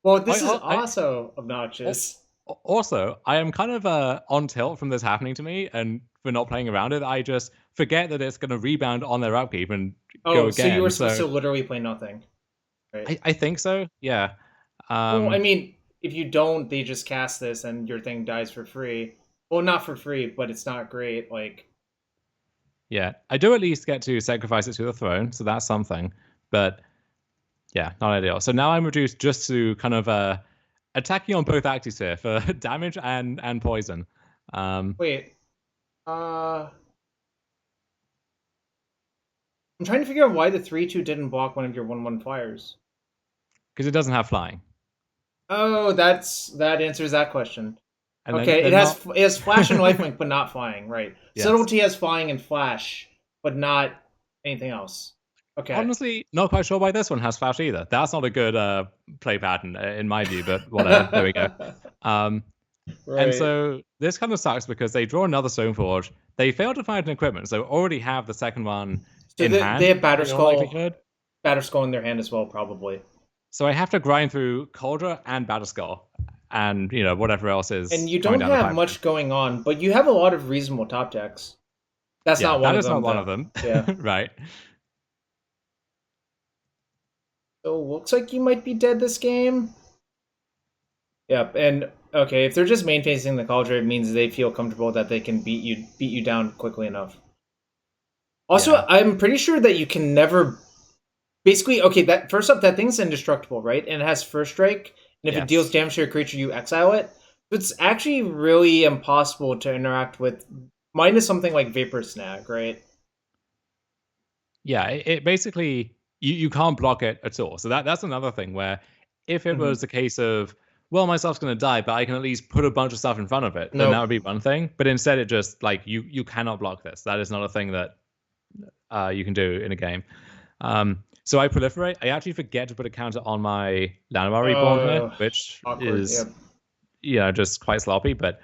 B: well, this is
A: I
B: also obnoxious.
A: also I am kind of on tilt from this happening to me, and for not playing around it, I just forget that it's going to rebound on their upkeep and go
B: Oh, so you were
A: again.
B: supposed
A: So
B: to literally play nothing, right?
A: I think so. Yeah.
B: Well, I
A: Um,
B: mean, if you don't, they just cast this and your thing dies for free. Well, not for free, but it's not great. Like,
A: yeah. I do at least get to sacrifice it to the throne, so that's something. But yeah, not ideal. So now I'm reduced just to kind of attacking on both axes here for damage and poison. Um,
B: wait. Uh, I'm trying to figure out why the 3/2 didn't block one of your 1/1 fires.
A: because it doesn't have flying.
B: Oh, that answers that question.
A: And then
B: Okay,
A: they're not
B: it has flash and lifelink, but not flying. Right.
A: yes.
B: Subtlety has flying and flash, but not anything else. Okay.
A: Honestly, not quite sure why this one has flash either. That's not a good play pattern in my view, but whatever. There we go. Um, and
B: Right.
A: so this kind of sucks because they draw another Stoneforge. They fail to find an equipment, so already have the second one
B: So
A: in
B: they
A: hand
B: have
A: in all likelihood.
B: Batter Skull in their hand as well, probably.
A: So I have to grind through Cauldra and Batterskull and whatever else
B: And
A: is
B: you
A: coming
B: don't
A: down the
B: have
A: pipeline.
B: much going on, but you have a lot of reasonable top decks. That's
A: Yeah,
B: not one
A: that
B: of
A: is not
B: them,
A: one
B: though.
A: of them.
B: Yeah.
A: Right.
B: So looks like you might be dead this game. Yep. And okay, if they're just main facing the Cauldron, it means they feel comfortable that they can beat you down quickly enough. Also,
A: Yeah.
B: I'm pretty sure that you can never basically okay, that first up that thing's indestructible, right? And it has first strike, and if it deals
A: Yes.
B: damage to your creature, you exile it. So it's actually really impossible to interact with minus something like Vapor Snag, right?
A: Yeah. It basically you can't block it at all. So that's another thing where if it
B: Mm-hmm.
A: was a case of well, my stuff's gonna die, but I can at least put a bunch of stuff in front of it, then that
B: Nope.
A: would be one thing. But instead, it just like you cannot block this. That is not a thing that you can do in a game. So I proliferate. I actually forget to put a counter on my Llanowar Reborn here, which
B: Awkward.
A: is
B: Yep.
A: just quite sloppy. But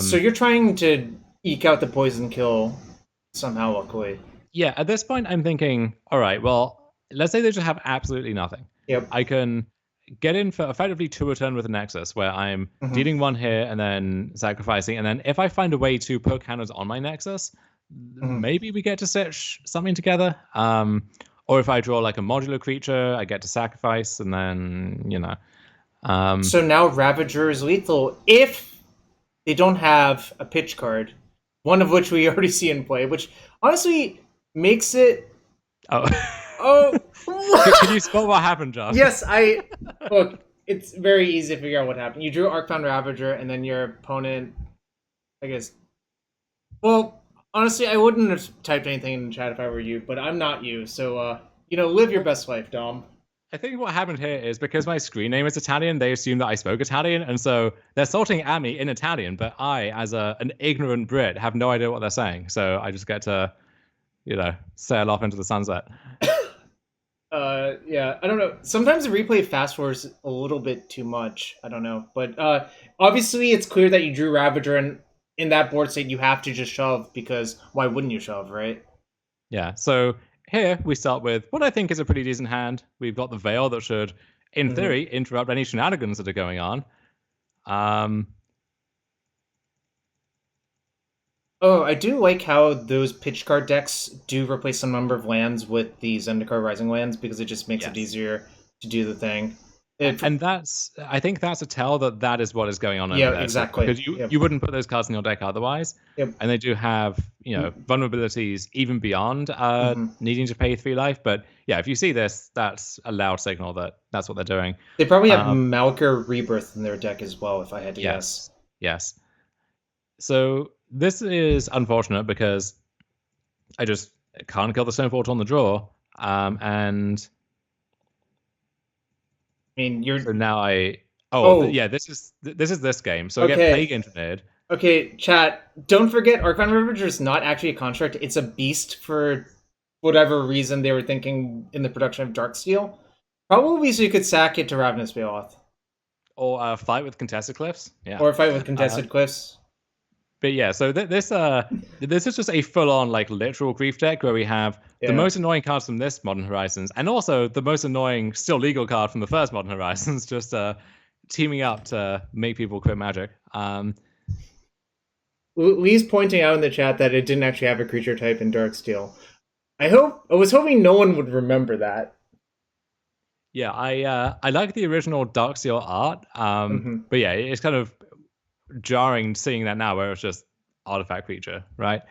B: So you're trying to eke out the poison kill somehow, luckily.
A: yeah, at this point, I'm thinking, all right, well, let's say they just have absolutely nothing.
B: Yep.
A: I can get in for effectively 2 a turn with a Nexus, where I'm
B: Mm-hmm.
A: dealing 1 here and then sacrificing, and then if I find a way to put counters on my Nexus,
B: Mm-hmm.
A: maybe we get to stitch something together. Or if I draw like a modular creature, I get to sacrifice, and then.
B: So now Ravager is lethal if they don't have a pitch card, one of which we already see in play, which honestly makes it.
A: Oh,
B: Oh,
A: can you spell what happened, Josh?
B: yes, I look. It's very easy to figure out what happened. You drew Arcbound Ravager, and then your opponent, I guess. Well, honestly, I wouldn't have typed anything in the chat if I were you, but I'm not you, so live your best life, Dom.
A: I think what happened here is because my screen name is Italian, they assume that I spoke Italian, and so they're salting at me in Italian, but I, as an ignorant Brit, have no idea what they're saying. So I just get to, sail off into the sunset.
B: Yeah, I don't know. Sometimes the replay fast forwards a little bit too much. I don't know, but obviously it's clear that you drew Ravager, and in that board state you have to just shove because why wouldn't you shove, right?
A: Yeah. So here we start with what I think is a pretty decent hand. We've got the Veil that should, in theory, interrupt any shenanigans that are going on.
B: Oh, I do like how those pitch card decks do replace some number of lands with the Zendikar Rising lands because it just makes it easier to do the thing.
A: And I think that's a tell that is what is going on over there.
B: Exactly.
A: Because you wouldn't put those cards in your deck otherwise.
B: Yep.
A: And they do have, vulnerabilities even beyond needing to pay 3 life. But yeah, if you see this, that's a loud signal that that's what they're doing.
B: They probably have Malker Rebirth in their deck as well, if I had to guess.
A: Yes. So this is unfortunate because I just can't kill the Stonefort on the draw. And
B: I mean, you're.
A: So now this is this game. So I get Plague Engineered.
B: Okay, chat. Don't forget, Archon Ravager is not actually a construct. It's a beast for whatever reason they were thinking in the production of Darksteel. Probably so you could sack it to Ravenous Baloth.
A: Or fight with Contested Cliffs. Yeah.
B: Or fight with Contested Cliffs.
A: But yeah, so this is just a full-on literal grief deck where we have the most annoying cards from this Modern Horizons, and also the most annoying still legal card from the first Modern Horizons, just teaming up to make people quit Magic.
B: Lee's pointing out in the chat that it didn't actually have a creature type in Darksteel. I was hoping no one would remember that.
A: Yeah, I like the original Darksteel art, but yeah, it's kind of jarring seeing that now where it's just artifact creature, right?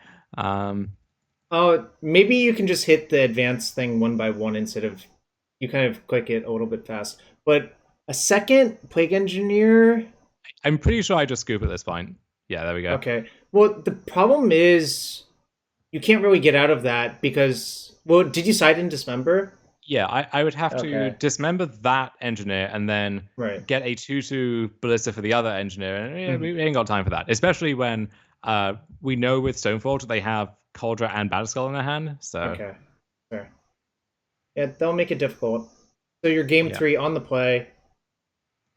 B: Maybe you can just hit the advanced thing one by one instead of you kind of click it a little bit fast. But a second Plague Engineer,
A: I'm pretty sure I just scoop at this point. Yeah, there we go.
B: Okay. Well, the problem is you can't really get out of that because did you side in Dismember?
A: Yeah, I would have to dismember that engineer and then get a 2/2 ballista for the other engineer. And we ain't got time for that. Especially when we know with Stoneforge they have Cauldron and Batterskull in their hand. So
B: okay. Fair. Yeah, they'll make it difficult. So your game 3 on the play.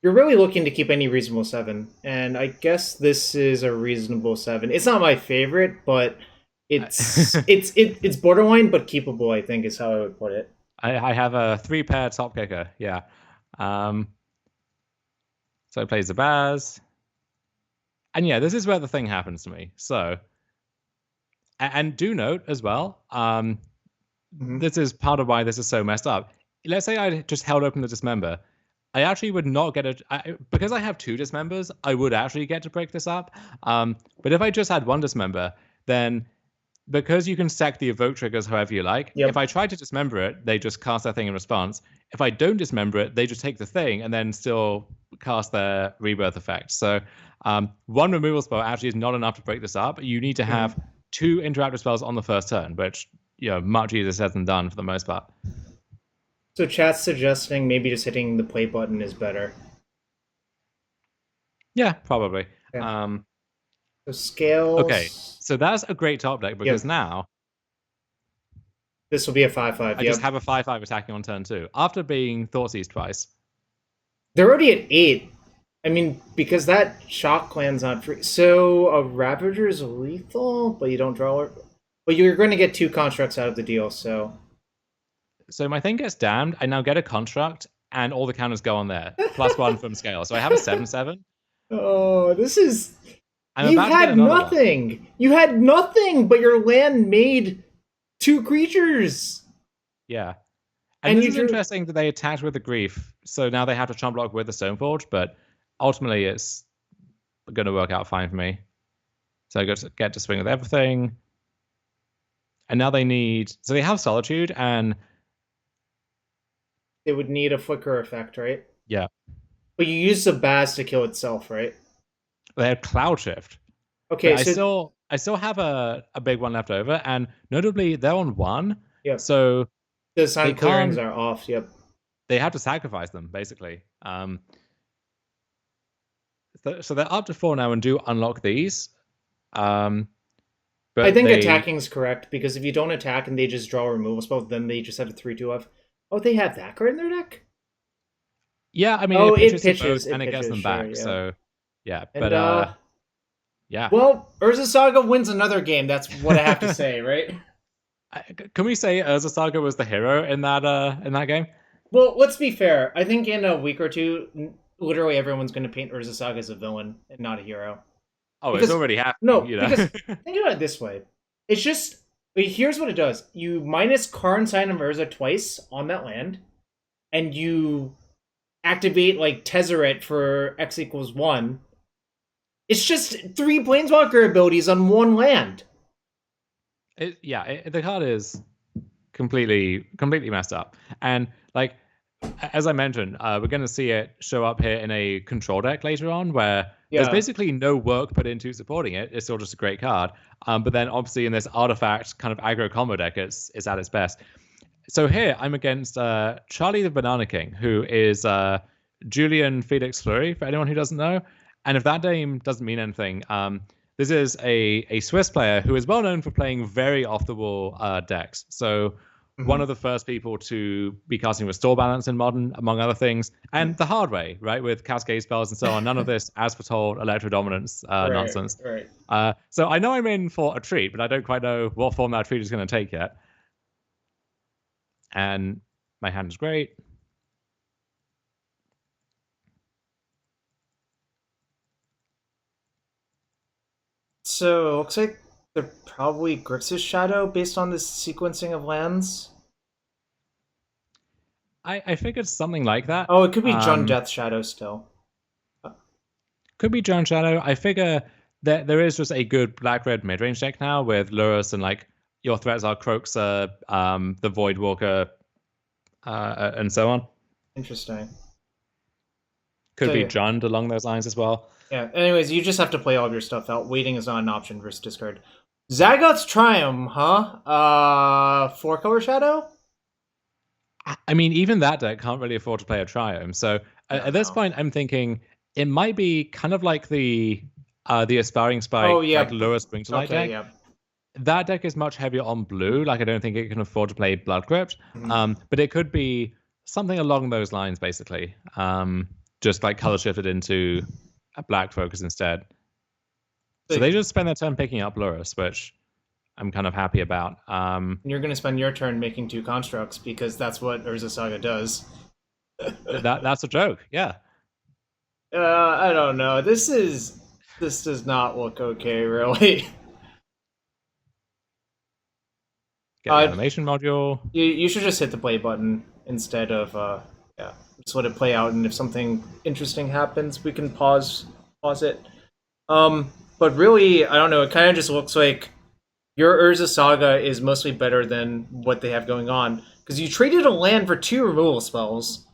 B: You're really looking to keep any reasonable 7. And I guess this is a reasonable 7. It's not my favorite, but it's it's borderline but keepable, I think is how I would put it.
A: I have a 3-pair top kicker, yeah. So I play Zabaz. And yeah, this is where the thing happens to me. So, and do note as well, this is part of why this is so messed up. Let's say I just held open the Dismember. I actually would not get because I have 2 Dismembers, I would actually get to break this up. But if I just had 1 Dismember, then because you can stack the evoke triggers however you like, if I try to dismember it, they just cast that thing in response. If I don't dismember it, they just take the thing and then still cast their rebirth effect. So 1 removal spell actually is not enough to break this up. You need to have 2 interactive spells on the first turn, which much easier said than done for the most part.
B: So chat's suggesting maybe just hitting the play button is better.
A: Yeah, probably.
B: Okay. So Scales.
A: Okay, so that's a great top deck because now
B: this will be a 5/5.
A: I just have a 5/5 attacking on turn 2 after being Thoughtseize twice.
B: They're already at 8. I mean, because that shock land's not free. So a Ravager is lethal, but you don't draw it. But you're going to get 2 constructs out of the deal. So
A: my thing gets damned. I now get a construct, and all the counters go on there. +1 from Scale. So I have a 7/7.
B: Oh, this is. You had nothing. You had nothing, but your land made 2 creatures.
A: Yeah. And this is interesting that they attacked with the Grief, so now they have to chump block with the Stoneforge, but ultimately it's going to work out fine for me. So I get to swing with everything. And now they need... So they have Solitude, and...
B: They would need a Flicker effect, right?
A: Yeah.
B: But you use the Zabaz to kill itself, right?
A: They have Cloud Shift.
B: Okay,
A: so I still have a big one left over, and notably they're on 1.
B: Yep.
A: So
B: the sign clearings are off. Yep.
A: they have to sacrifice them basically. So they're up to 4 now and do unlock these. But
B: I think attacking's correct, because if you don't attack and they just draw a removal spell, then they just have a 3/2 of. Oh, they have that card in their deck?
A: Yeah, I mean, it pitches and it gets them back. Sure, yeah. So, yeah, but yeah.
B: Well, Urza Saga wins another game. That's what I have to say, right?
A: Can we say Urza Saga was the hero in that game?
B: Well, let's be fair. I think in a week or two, literally everyone's going to paint Urza Saga as a villain and not a hero.
A: Oh, because, it's already happened.
B: No, because think about it this way. It's just, here's what it does. You minus Karn Sign of Urza twice on that land, and you activate like Tezzeret for X = 1. It's just 3 Planeswalker abilities on 1 land.
A: The card is completely messed up. And like, as I mentioned, we're going to see it show up here in a control deck later on, where there's basically no work put into supporting it. It's still just a great card. But then obviously in this artifact kind of aggro combo deck, it's at its best. So here I'm against Charlie the Banana King, who is Julian Felix Fleury, for anyone who doesn't know. And if that name doesn't mean anything, this is a Swiss player who is well known for playing very off-the-wall decks. So one of the first people to be casting Restore Balance in Modern, among other things, and the hard way, right, with Cascade spells and so on. None of this as foretold Electro Dominance nonsense.
B: Right.
A: So I know I'm in for a treat, but I don't quite know what form that treat is going to take yet. And my hand is great.
B: So it looks like they're probably Grixis Shadow based on this sequencing of lands.
A: I figured something like that.
B: Oh, it could be John Death Shadow still.
A: Could be John Shadow. I figure that there is just a good black-red mid-range deck now with Lurrus, and like your threats are Croxa, the Voidwalker, and so on.
B: Interesting.
A: Could be Jund along those lines as well.
B: Yeah, anyways, you just have to play all of your stuff out. Waiting is not an option versus discard. Zagoth's Triumph, huh? 4-color Shadow?
A: I mean, even that deck can't really afford to play a Triumph. So at this point, I'm thinking it might be kind of like the Aspiring Spike, like Lurrus Bring to Light deck. Yeah. That deck is much heavier on blue. Like, I don't think it can afford to play Blood Crypt. But it could be something along those lines, basically. Just like color shifted into a black focus instead. So they just spend their turn picking up Lurrus, which I'm kind of happy about.
B: You're going to spend your turn making 2 constructs, because that's what Urza Saga does.
A: That's a joke, yeah.
B: I don't know. This does not look okay, really.
A: Get the animation module.
B: You should just hit the play button instead of just let it play out, and if something interesting happens, we can pause it. But really, I don't know, it kind of just looks like your Urza Saga is mostly better than what they have going on, because you traded a land for 2 removal spells.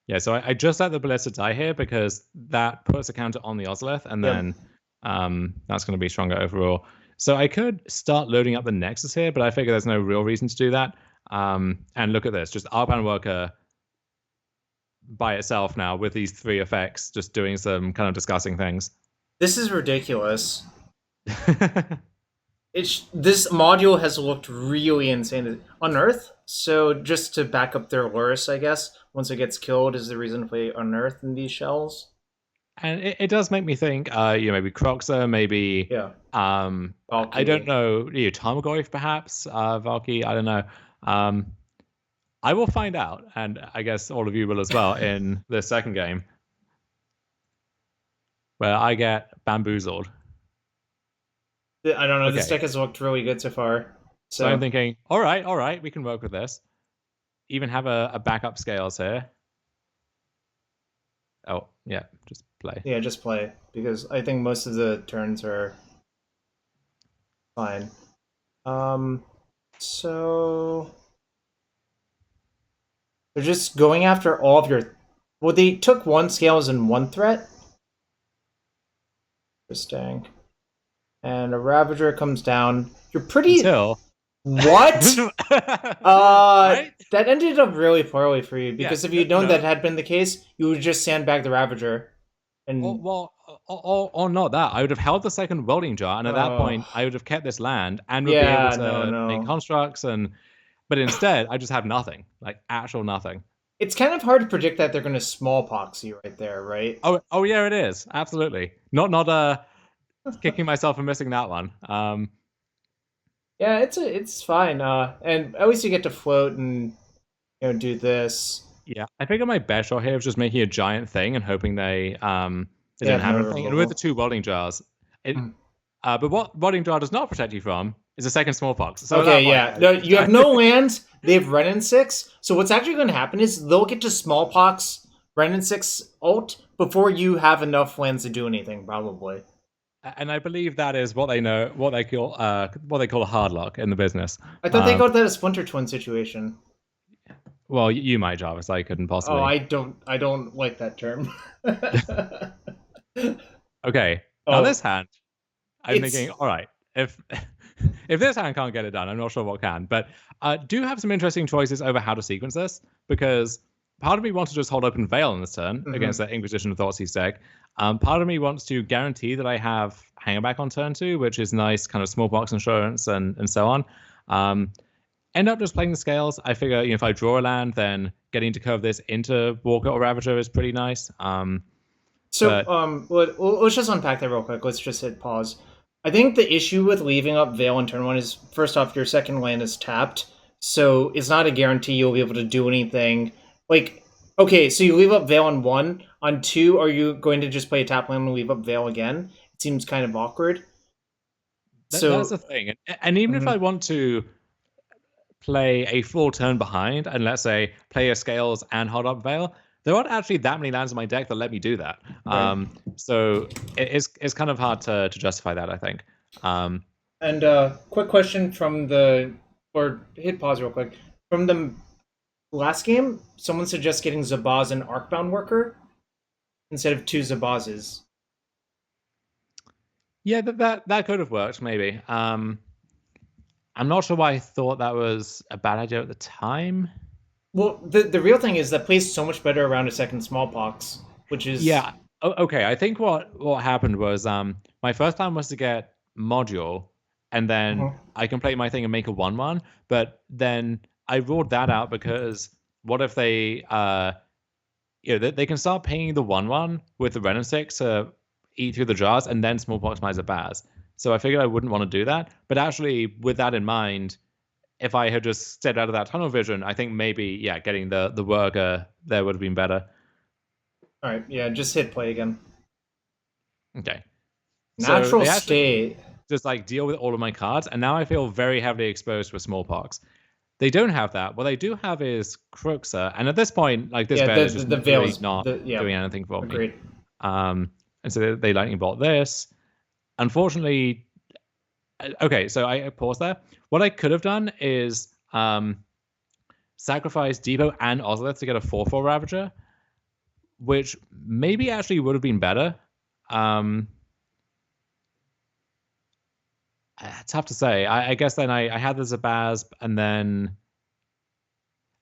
A: Yeah, so I just let the Ballista die here because that puts a counter on the Ozolith, and then that's going to be stronger overall. So I could start loading up the Nexus here, but I figure there's no real reason to do that. And look at this, just Arcbound Worker by itself now with these 3 effects, just doing some kind of disgusting things.
B: This is ridiculous. This module has looked really insane. Unearth? So just to back up their Lurrus, I guess, once it gets killed is the reason to play Unearth in these shells. And
A: it does make me think, maybe Croxa, maybe I don't know, Tarmogoyf perhaps, Valky, I don't know. I will find out, and I guess all of you will as well in the second game, where I get bamboozled.
B: I don't know, okay. This deck has looked really good so far.
A: So I'm thinking, all right, we can work with this. Even have a backup scales here. Oh, yeah, just play.
B: Yeah, just play, because I think most of the turns are fine. So they're just going after all of your... Well, they took 1 scales and 1 threat. Interesting. And a Ravager comes down. You're pretty... What?
A: Right?
B: That ended up really poorly for you because if you'd known
A: no.
B: that had been the case, you would just sandbag the Ravager. And
A: Or not that. I would have held the second welding jar, and at that point, I would have kept this land and would be able
B: yeah,
A: to make
B: no.
A: constructs. But instead, I just have nothing, like actual nothing.
B: It's kind of hard to predict that they're going to smallpox you right there, right?
A: Oh yeah, it is absolutely not kicking myself for missing that one.
B: Yeah, it's fine. And at least you get to float and do this.
A: Yeah, I figure my best shot here is just making a giant thing and hoping they
B: They
A: don't
B: have
A: have
B: no
A: anything. And
B: removal.
A: with the two welding jars, but what welding jar does not protect you from is a second smallpox. So
B: Okay, yeah. No, you have no lands. They have Renin 6. So what's actually going to happen is they'll get to smallpox Renin 6 ult before you have enough lands to do anything, probably.
A: And I believe that is what they call a hard lock in the business.
B: I thought they called that a Splinter Twin situation.
A: Well, you might, Jarvis. I couldn't possibly.
B: Oh, I don't like that term.
A: Okay. Now this hand, I'm thinking, all right, if this hand can't get it done, I'm not sure what can. But do have some interesting choices over how to sequence this, because part of me wants to just hold open Veil on this turn against that Inquisition of Thoughtseize deck. Part of me wants to guarantee that I have Hangerback on turn 2, which is nice, kind of smallpox insurance and so on. End up just playing the scales. I figure if I draw a land, then getting to curve this into Walker or Ravager is pretty nice.
B: Let's just unpack that real quick. Let's just hit pause. I think the issue with leaving up Veil on turn 1 is, first off, your second land is tapped, so it's not a guarantee you'll be able to do anything. Like, okay, so you leave up Veil on 1. On 2, are you going to just play a tap land and leave up Veil again? It seems kind of awkward.
A: That's the thing. And even if I want to play a full turn behind and let's say play a Scales and hold up Veil, there aren't actually that many lands in my deck that let me do that. Right. So it's kind of hard to justify that, I think.
B: And quick question hit pause real quick. From the last game, someone suggests getting Zabaz and Arcbound Worker instead of 2 Zabazes.
A: Yeah, that could have worked, maybe. I'm not sure why I thought that was a bad idea at the time.
B: Well, the real thing is that plays so much better around a second smallpox, which is...
A: Yeah, okay. I think what happened was my first plan was to get Module, and then I can play my thing and make a 1/1, but then I ruled that out because what if they... they can start paying the 1/1 with the Renin 6 to eat through the jars and then smallpox my Zabaz. So I figured I wouldn't want to do that. But actually, with that in mind, if I had just stepped out of that tunnel vision, I think maybe, getting the worker there would have been better.
B: All right, yeah, just hit play again.
A: Okay.
B: Natural state.
A: Just deal with all of my cards, and now I feel very heavily exposed with smallpox. They don't have that. What they do have is Cruxer, and at this point, this Veil is just really not doing anything for me. And so they lightning bolt this. Unfortunately, okay, so I pause there. What I could have done is sacrifice Depot and Ozolith to get a 4/4 Ravager, which maybe actually would have been better. It's tough to say. I guess then I had the Zabaz, and then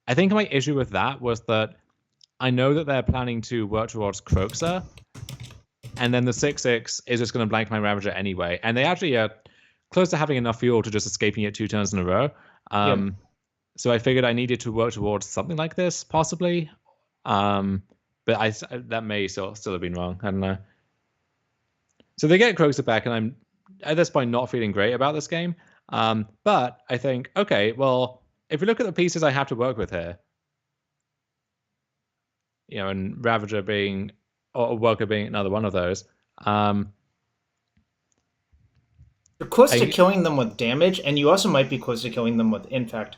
A: I think my issue with that was that I know that they're planning to work towards Croxer, and then the 6/6 is just going to blank my Ravager anyway. And they actually are close to having enough fuel to just escaping it 2 turns in a row. So I figured I needed to work towards something like this, possibly. But that may still have been wrong. I don't know. So they get Croxer back, and I'm at this point not feeling great about this game. But I think, okay, well, if we look at the pieces I have to work with here, and Ravager being, or Worker being another one of those.
B: You're close to killing them with damage, and you also might be close to killing them with Infect.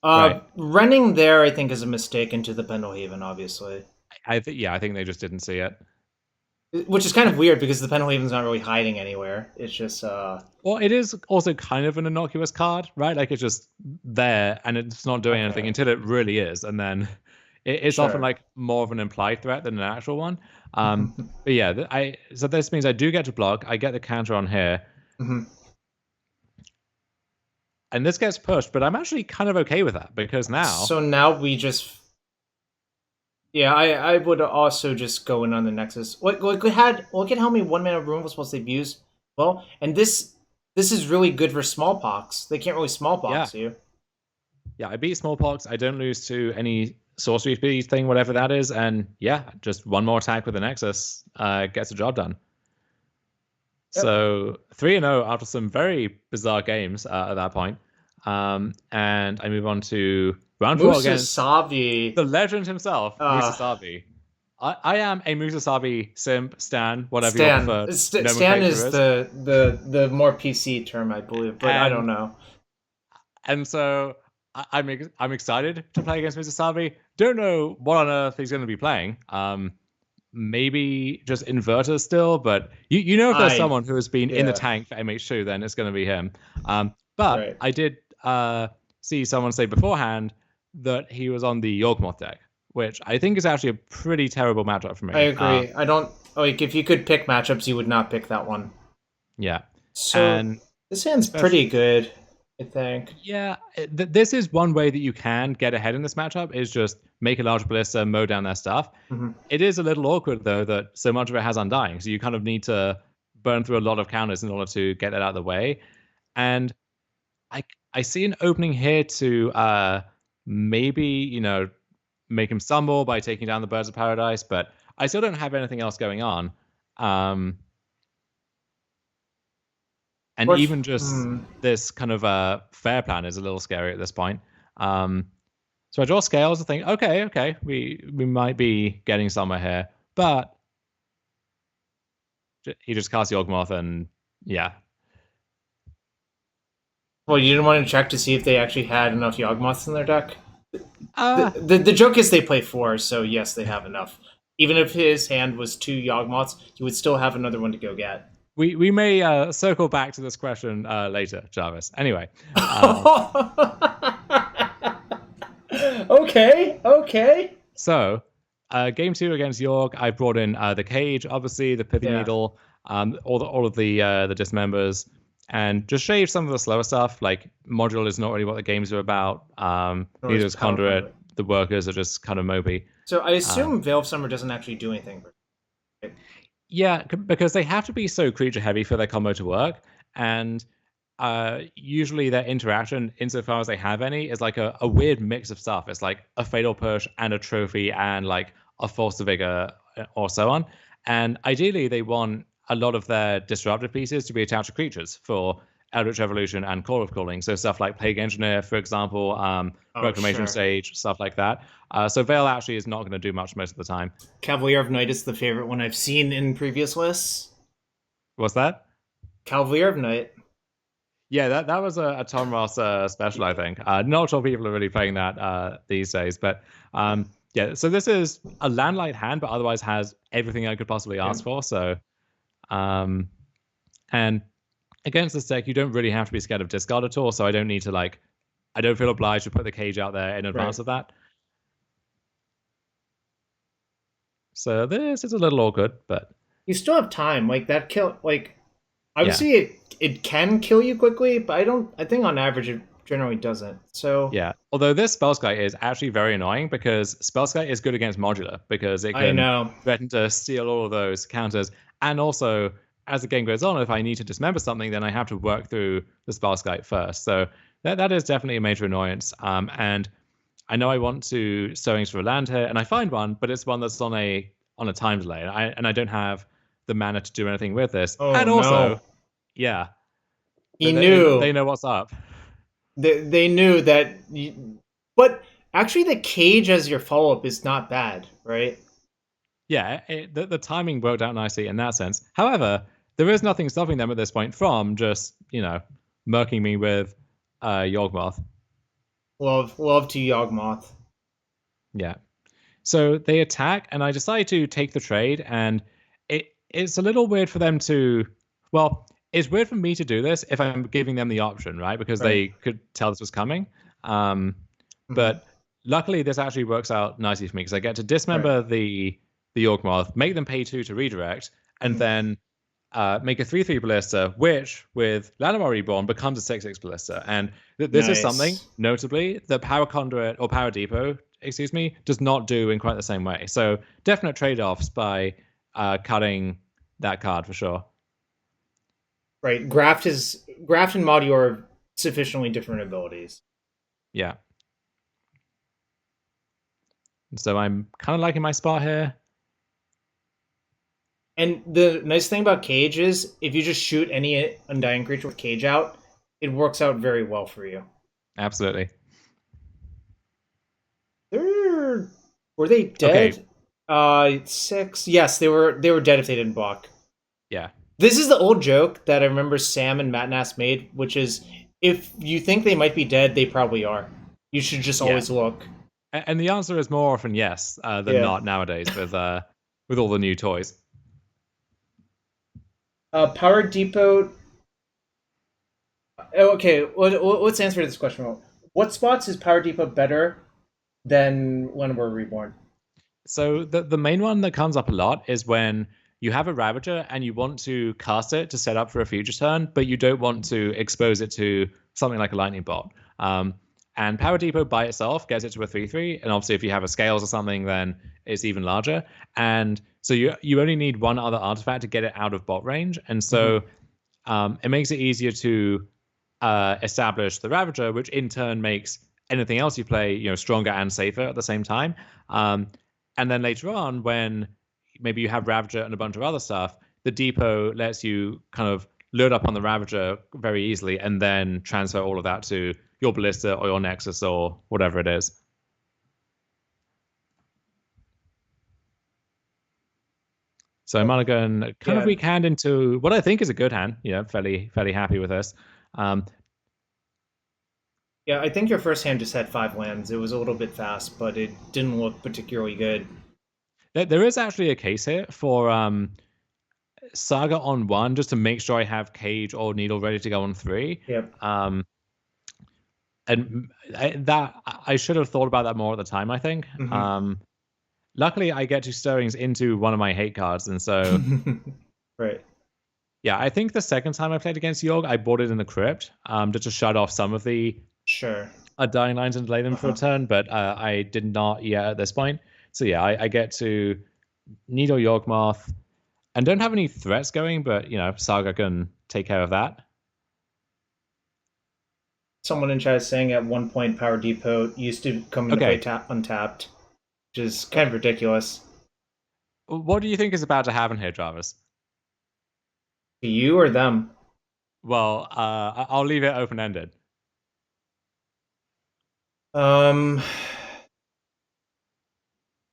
B: Running there, I think, is a mistake into the Pendelhaven, obviously.
A: I think they just didn't see it.
B: Which is kind of weird, because the Pendelhaven's not really hiding anywhere. It's just...
A: Well, it is also kind of an innocuous card, right? It's just there, and it's not doing anything until it really is, and then... It's often more of an implied threat than an actual one. But yeah, so this means I do get to block. I get the counter on here. And and this gets pushed, but I'm actually kind of okay with that because now.
B: So now we just. Yeah, I would also just go in on the Nexus. Look at how many 1-mana removal spells they've used. Well, and this is really good for smallpox. They can't really smallpox you.
A: Yeah, I beat smallpox. I don't lose to any sorcery speed thing, whatever that is, and yeah, just one more attack with the Nexus gets the job done. Yep. So 3-0 after some very bizarre games at that point. And I move on to round 4 against the legend himself, Musasabi. I am a Musasabi simp, stan, whatever you prefer.
B: Stan is the more PC term, I believe, but I don't know.
A: And so I'm excited to play against Musasabi. Don't know what on earth he's going to be playing. Maybe just inverters still, but you know if there's someone who has been in the tank for MH2, then it's going to be him. But I did see someone say beforehand that he was on the Yawgmoth deck, which I think is actually a pretty terrible matchup for me.
B: I agree. I don't like if you could pick matchups, you would not pick that one.
A: Yeah.
B: So this hand's pretty good, I think.
A: Yeah, this is one way that you can get ahead in this matchup is just make a large ballista, mow down their stuff.
B: Mm-hmm.
A: It is a little awkward though that so much of it has Undying, so you kind of need to burn through a lot of counters in order to get that out of the way. And I see an opening here to maybe make him stumble by taking down the Birds of Paradise, but I still don't have anything else going on. And even just this kind of fair plan is a little scary at this point. So I draw Scales and think, okay, we might be getting somewhere here. But he just casts Yawgmoth and yeah.
B: Well, you didn't want to check to see if they actually had enough Yawgmoths in their deck? The joke is they play 4, so yes, they have enough. Even if his hand was 2 Yawgmoths, you would still have another one to go get.
A: We may circle back to this question later, Jarvis. Anyway.
B: Okay.
A: So, game 2 against York, I brought in the Cage, obviously, the Pithy Needle, all of the dismembers, and just shaved some of the slower stuff. Like, Module is not really what the games are about. Neither is Conduit. The workers are just kind of mopey.
B: So I assume Veil of Summer doesn't actually do anything. Right?
A: Yeah, because they have to be so creature heavy for their combo to work, and usually their interaction, insofar as they have any, is like a weird mix of stuff. It's like a Fatal Push and a Trophy and like a Force of Vigor or so on. And ideally, they want a lot of their disruptive pieces to be attached to creatures for Eldritch Evolution and Call of Calling. So stuff like Plague Engineer, for example, Reclamation Stage, stuff like that. So Veil actually is not going to do much most of the time.
B: Cavalier of Night is the favorite one I've seen in previous lists.
A: What's that?
B: Cavalier of Night.
A: Yeah, that was a Tom Ross special, I think. Not sure people are really playing that these days, but yeah. So this is a landlight hand, but otherwise has everything I could possibly ask for. So, and against this deck, you don't really have to be scared of discard at all. So I don't need to I don't feel obliged to put the Cage out there in advance of that. So this is a little awkward, but
B: you still have time. Like that kill. Like obviously it can kill you quickly, but I think on average it generally doesn't. So
A: yeah. Although this Spellskite is actually very annoying because Spellskite is good against modular because it can threaten to steal all of those counters, and also as the game goes on, if I need to dismember something, then I have to work through the Spellskite first. So that is definitely a major annoyance. And I know I want to Stirrings for a land here, and I find one, but it's one that's on a time delay, and I don't have the mana to do anything with this.
B: Oh,
A: and also,
B: he knew
A: they know what's up.
B: They knew that, but actually, the Cage as your follow up is not bad, right?
A: Yeah, the timing worked out nicely in that sense. However, there is nothing stopping them at this point from just murking me with Yawgmoth.
B: Love to Yawgmoth.
A: Yeah. So they attack, and I decide to take the trade, and it's a little weird for them to... Well, it's weird for me to do this if I'm giving them the option, right? Because they could tell this was coming. But luckily, this actually works out nicely for me, because I get to dismember the Yawgmoth, make them pay 2 to redirect, and then make a 3/3 ballista, which with Llanowar Reborn becomes a 6/6 ballista. And this is something, notably, that Power Conduit or Power Depot, excuse me, does not do in quite the same way. So definite trade-offs by cutting that card for sure.
B: Right, Graft and Modu are sufficiently different abilities.
A: Yeah. So I'm kind of liking my spot here.
B: And the nice thing about Cage is, if you just shoot any Undying creature with Cage out, it works out very well for you.
A: Absolutely.
B: Were they dead? Okay. 6. Yes, they were dead if they didn't block.
A: Yeah.
B: This is the old joke that I remember Sam and Matt Nass made, which is, if you think they might be dead, they probably are. You should just always look.
A: And the answer is more often yes than not nowadays with all the new toys.
B: Power Depot. Okay, let's answer this question. What spots is Power Depot better than when we're reborn?
A: So the main one that comes up a lot is when you have a Ravager and you want to cast it to set up for a future turn, but you don't want to expose it to something like a lightning bolt. And Power Depot by itself gets it to a 3/3, and obviously if you have a Scales or something, then it's even larger. And so you only need one other artifact to get it out of bot range, and so it makes it easier to establish the Ravager, which in turn makes anything else you play, stronger and safer at the same time. And then later on, when maybe you have Ravager and a bunch of other stuff, the Depot lets you kind of load up on the Ravager very easily and then transfer all of that to your Ballista or your Nexus or whatever it is. So Mulligan kind of weak hand into what I think is a good hand. Fairly happy with this.
B: Yeah, I think your first hand just had 5 lands. It was a little bit fast, but it didn't look particularly good.
A: There is actually a case here for Saga on 1, just to make sure I have Cage or Needle ready to go on 3.
B: Yep.
A: And I should have thought about that more at the time, I think. Luckily, I get 2 Stirrings into one of my hate cards, and so...
B: Right.
A: Yeah, I think the second time I played against York, I bought it in the Crypt, just to shut off some of the Dying Lines and delay them for a turn, but I did not yet at this point. So yeah, I get to Needle Yawgmoth, and don't have any threats going, but Saga can take care of that.
B: Someone in chat is saying at one point Power Depot used to come into play untapped, which is kind of ridiculous.
A: What do you think is about to happen here, Travis?
B: To you or them?
A: Well, I'll leave it open-ended.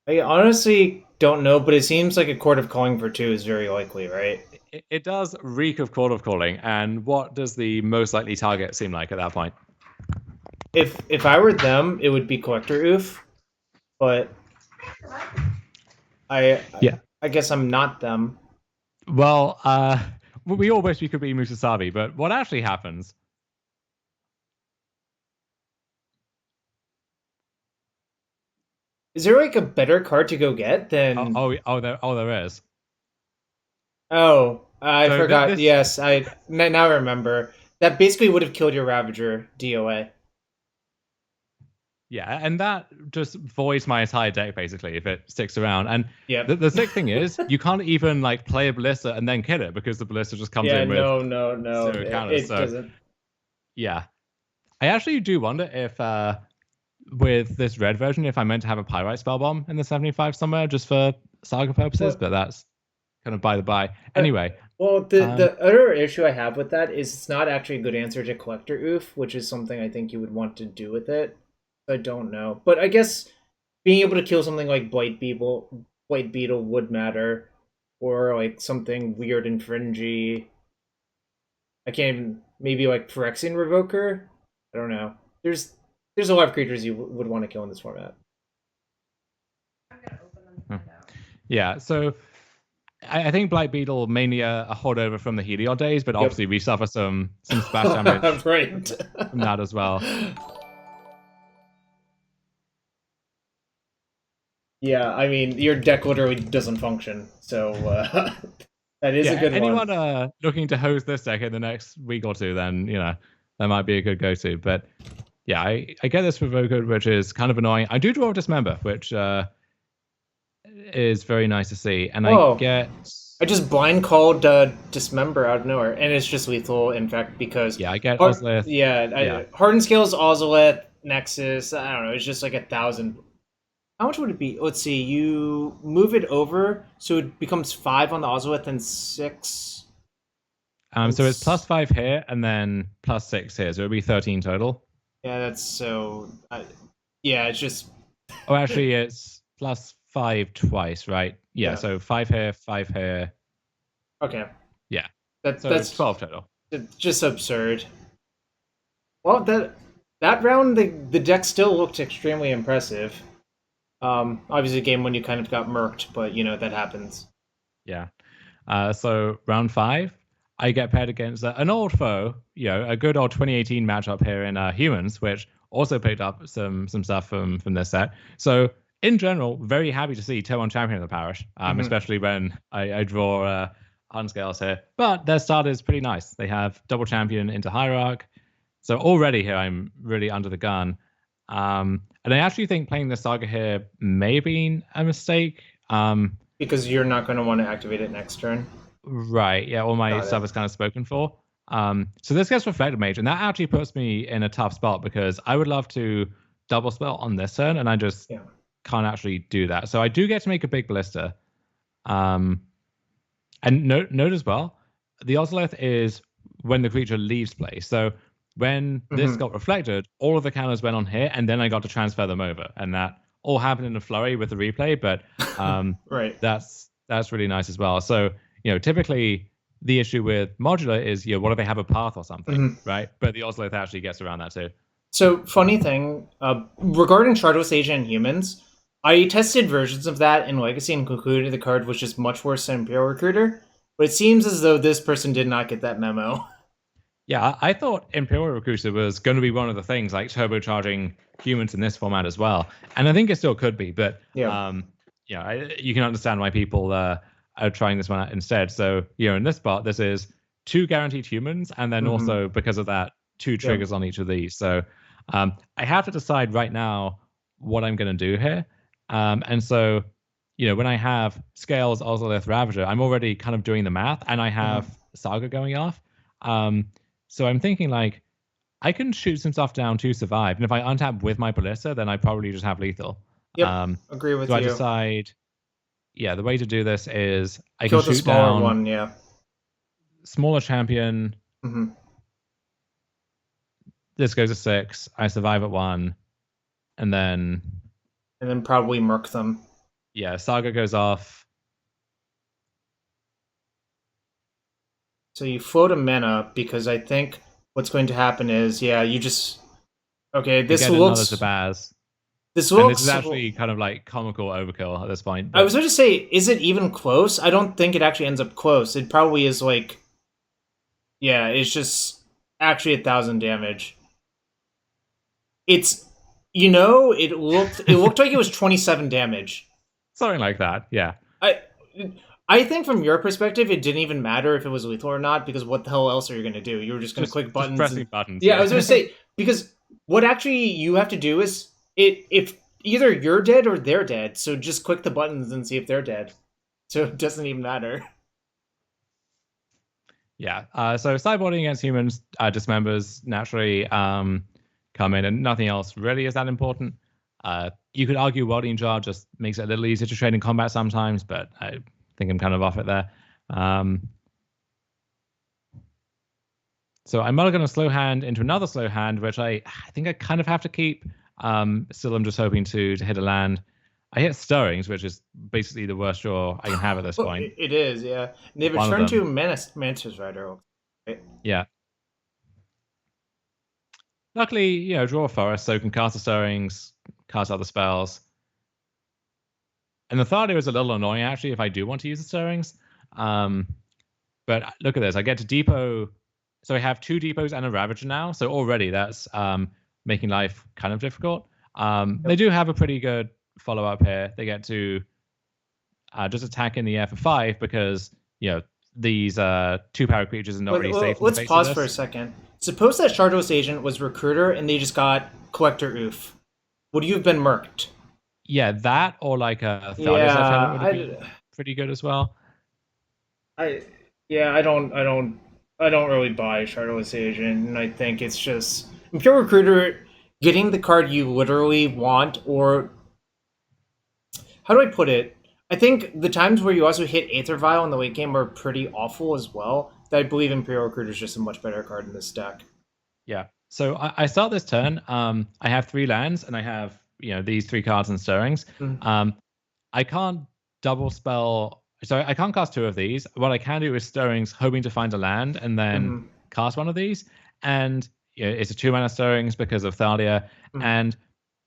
B: I honestly don't know, but it seems like a Court of Calling for 2 is very likely, right?
A: It does reek of Court of Calling, and what does the most likely target seem like at that point?
B: If I were them, it would be Collector Oof, but I guess I'm not them.
A: Well, we all wish we could be Musasabi, but what actually happens?
B: Is there like a better card to go get than?
A: There is.
B: Oh, I forgot. Yes, I now remember. That basically would have killed your Ravager DOA.
A: Yeah, and that just voids my entire deck basically if it sticks around. And the sick thing is, you can't even play a Ballista and then kill it because the Ballista just comes in with
B: no.
A: Counters.
B: It doesn't.
A: Yeah, I actually do wonder if with this red version, if I meant to have a Pyrite Spellbomb in the 75 somewhere just for Saga purposes, but that's kind of by the by. Anyway.
B: Well, the other issue I have with that is it's not actually a good answer to Collector Oof, which is something I think you would want to do with it. I don't know. But I guess being able to kill something like Blight Beetle would matter. Or something weird and fringy. I can't even... Maybe Phyrexian Revoker? I don't know. There's a lot of creatures you would want to kill in this format.
A: Yeah, so I think Blight Beetle mainly a holdover from the Heliod days, but obviously we suffer some splash damage from that as well.
B: Yeah, I mean, your deck literally doesn't function, so That is a good
A: anyone
B: one.
A: looking to host this deck in the next week or two, then that might be a good go-to. But yeah, I get this for Vocal, which is kind of annoying. I do draw Dismember, which is very nice to see, and
B: Whoa.
A: I
B: I just blind called Dismember out of nowhere, and it's just lethal, in fact, because
A: I get Ozlith.
B: Hardened Scales, Ozolith, Nexus. I don't know. It's just like 1,000. How much would it be? Let's see. You move it over, so it becomes 5 on the Ozolith and 6.
A: So it's +5 here and then +6 here, so it'll be 13 total.
B: Yeah, that's so. Yeah, it's just.
A: Oh, actually, it's +5 twice, right? Yeah, so 5 here, 5 here.
B: Okay.
A: Yeah.
B: That's
A: 12 total.
B: It's just absurd. Well, that round the deck still looked extremely impressive. Obviously, a game when you kind of got murked, but that happens.
A: Yeah. So round 5, I get paired against an old foe, a good old 2018 matchup here in Humans, which also picked up some stuff from this set. So in general, very happy to see Tier 1 champion of the parish, especially when I draw Hardened Scales here. But their start is pretty nice. They have double champion into Hierarch. So already here, I'm really under the gun. And I actually think playing the Saga here may have been a mistake.
B: Because you're not going to want to activate it next turn.
A: Right, yeah, all my stuff is kind of spoken for. So this gets Reflected Mage, and that actually puts me in a tough spot because I would love to double spell on this turn, and I just can't actually do that. So I do get to make a big Ballista. And note as well, the Ozolith is when the creature leaves play. So when this got reflected, all of the counters went on here, and then I got to transfer them over, and that all happened in a flurry with the replay. But
B: right,
A: that's really nice as well. So typically the issue with modular is what if they have a path or something, right? But the Ozolith actually gets around that too.
B: So funny thing regarding Shardless Agent and Humans, I tested versions of that in Legacy and concluded the card was just much worse than Imperial Recruiter. But it seems as though this person did not get that memo.
A: Yeah, I thought Imperial Recruiter was going to be one of the things, like turbocharging Humans in this format as well. And I think it still could be, but you can understand why people are trying this one out instead. So, in this spot, this is 2 guaranteed Humans, and then also, because of that, 2 triggers on each of these. So I have to decide right now what I'm going to do here. And so, when I have Scales, Ozolith, Ravager, I'm already kind of doing the math, and I have Saga going off. So I'm thinking, I can shoot some stuff down to survive. And if I untap with my Ballista, then I probably just have lethal.
B: Yep, agree with you.
A: So I decide, the way to do this is I
B: Kill
A: can
B: the
A: shoot down
B: one,
A: smaller champion. This goes to 6. I survive at 1. And then
B: probably murk them.
A: Yeah, Saga goes off.
B: So you float a mana because I think what's going to happen is, you just... Okay, this looks...
A: Zabaz.
B: This looks...
A: And this is actually kind of like comical overkill at this point.
B: But... I was going to say, is it even close? I don't think it actually ends up close. It probably is like... Yeah, it's just actually 1,000 damage. It's... it looked like it was 27 damage.
A: Something like that, yeah.
B: I think from your perspective, it didn't even matter if it was lethal or not, because what the hell else are you going to do? You were just going to click buttons.
A: Just pressing buttons.
B: Yeah, I was going to say, because what actually you have to do is, if either you're dead or they're dead, so just click the buttons and see if they're dead. So it doesn't even matter.
A: Yeah, so sideboarding against Humans, Dismembers naturally come in, and nothing else really is that important. You could argue Welding Jar just makes it a little easier to trade in combat sometimes, but I think I'm kind of off it there. So I'm mulligan a slow hand into another slow hand, which I think I kind of have to keep. Still, I'm just hoping to hit a land. I hit Stirrings, which is basically the worst draw I can have at this point.
B: It is, yeah. And they've returned to Mantis Rider. Right?
A: Yeah. Luckily, draw a forest, so can cast the Stirrings, cast other spells. And the third is a little annoying, actually, if I do want to use the Stirrings. But look at this. I get to depot. So I have 2 depots and a Ravager now. So already that's making life kind of difficult. They do have a pretty good follow-up here. They get to just attack in the air for 5 because, these 2-power creatures are not really safe.
B: Let's pause for a second. Suppose that Shardos Agent was Recruiter and they just got Collector Oof. Would you have been murked?
A: Yeah, that or like a Thaddeus
B: Yeah,
A: would have been pretty good as well.
B: I don't really buy Shardos Agent, and I think it's just Imperial Recruiter getting the card you literally want, or how do I put it? I think the times where you also hit Aether Vial in the late game are pretty awful as well. That I believe Imperial Recruiter is just a much better card in this deck.
A: Yeah. So I start this turn. I have 3 lands, and I have these 3 cards and stirrings. I can't double spell. So I can't cast 2 of these. What I can do is stirrings, hoping to find a land, and then cast one of these. And it's a 2-mana stirrings because of Thalia. And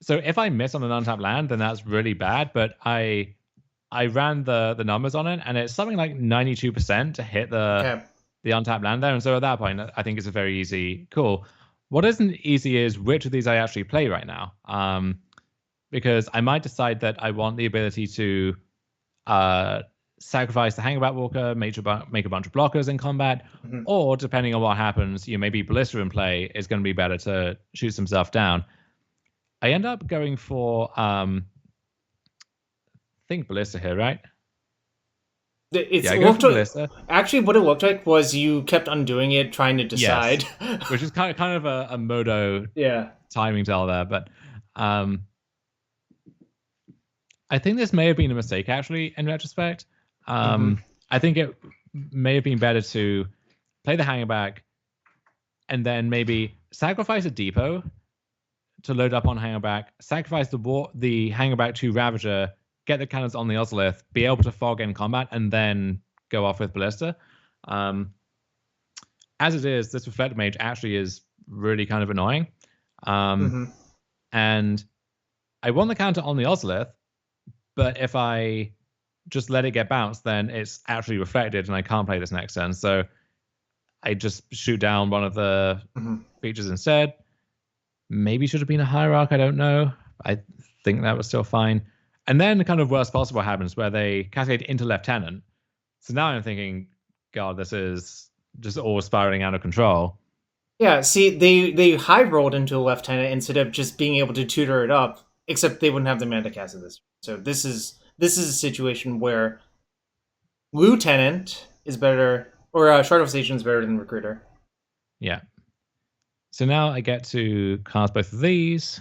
A: so if I miss on an untapped land, then that's really bad. But I ran the numbers on it, and it's something like 92% to hit the untapped land there. And so at that point, I think it's a very easy call. What isn't easy is which of these I actually play right now. Because I might decide that I want the ability to sacrifice the Hangback Walker, make a bunch of blockers in combat, or depending on what happens, maybe Ballista in play is going to be better to shoot some stuff down. I end up going for I think Ballista here, right?
B: Ballista. Actually, what it looked like was you kept undoing it, trying to decide.
A: Yes. Which is kind of a Modo timing tell there, but I think this may have been a mistake, actually, in retrospect. I think it may have been better to play the Hangback and then maybe sacrifice a Depot to load up on Hangback, sacrifice the Hangback to Ravager, get the cannons on the Ozolith, be able to fog in combat, and then go off with Ballista. As it is, this Reflector Mage actually is really kind of annoying. And I want the counter on the Ozolith, but if I just let it get bounced, then it's actually reflected, and I can't play this next turn. So I just shoot down one of the creatures instead. Maybe should have been a Hierarch, I don't know. I think that was still fine. And then the kind of worst possible happens where they cascade into Lieutenant. So now I'm thinking, God, this is just all spiraling out of control.
B: Yeah, see, they high rolled into a Lieutenant instead of just being able to tutor it up, except they wouldn't have the mana to cast it this. So this is a situation where Lieutenant is better, or Shard of Station is better than Recruiter.
A: Yeah. So now I get to cast both of these.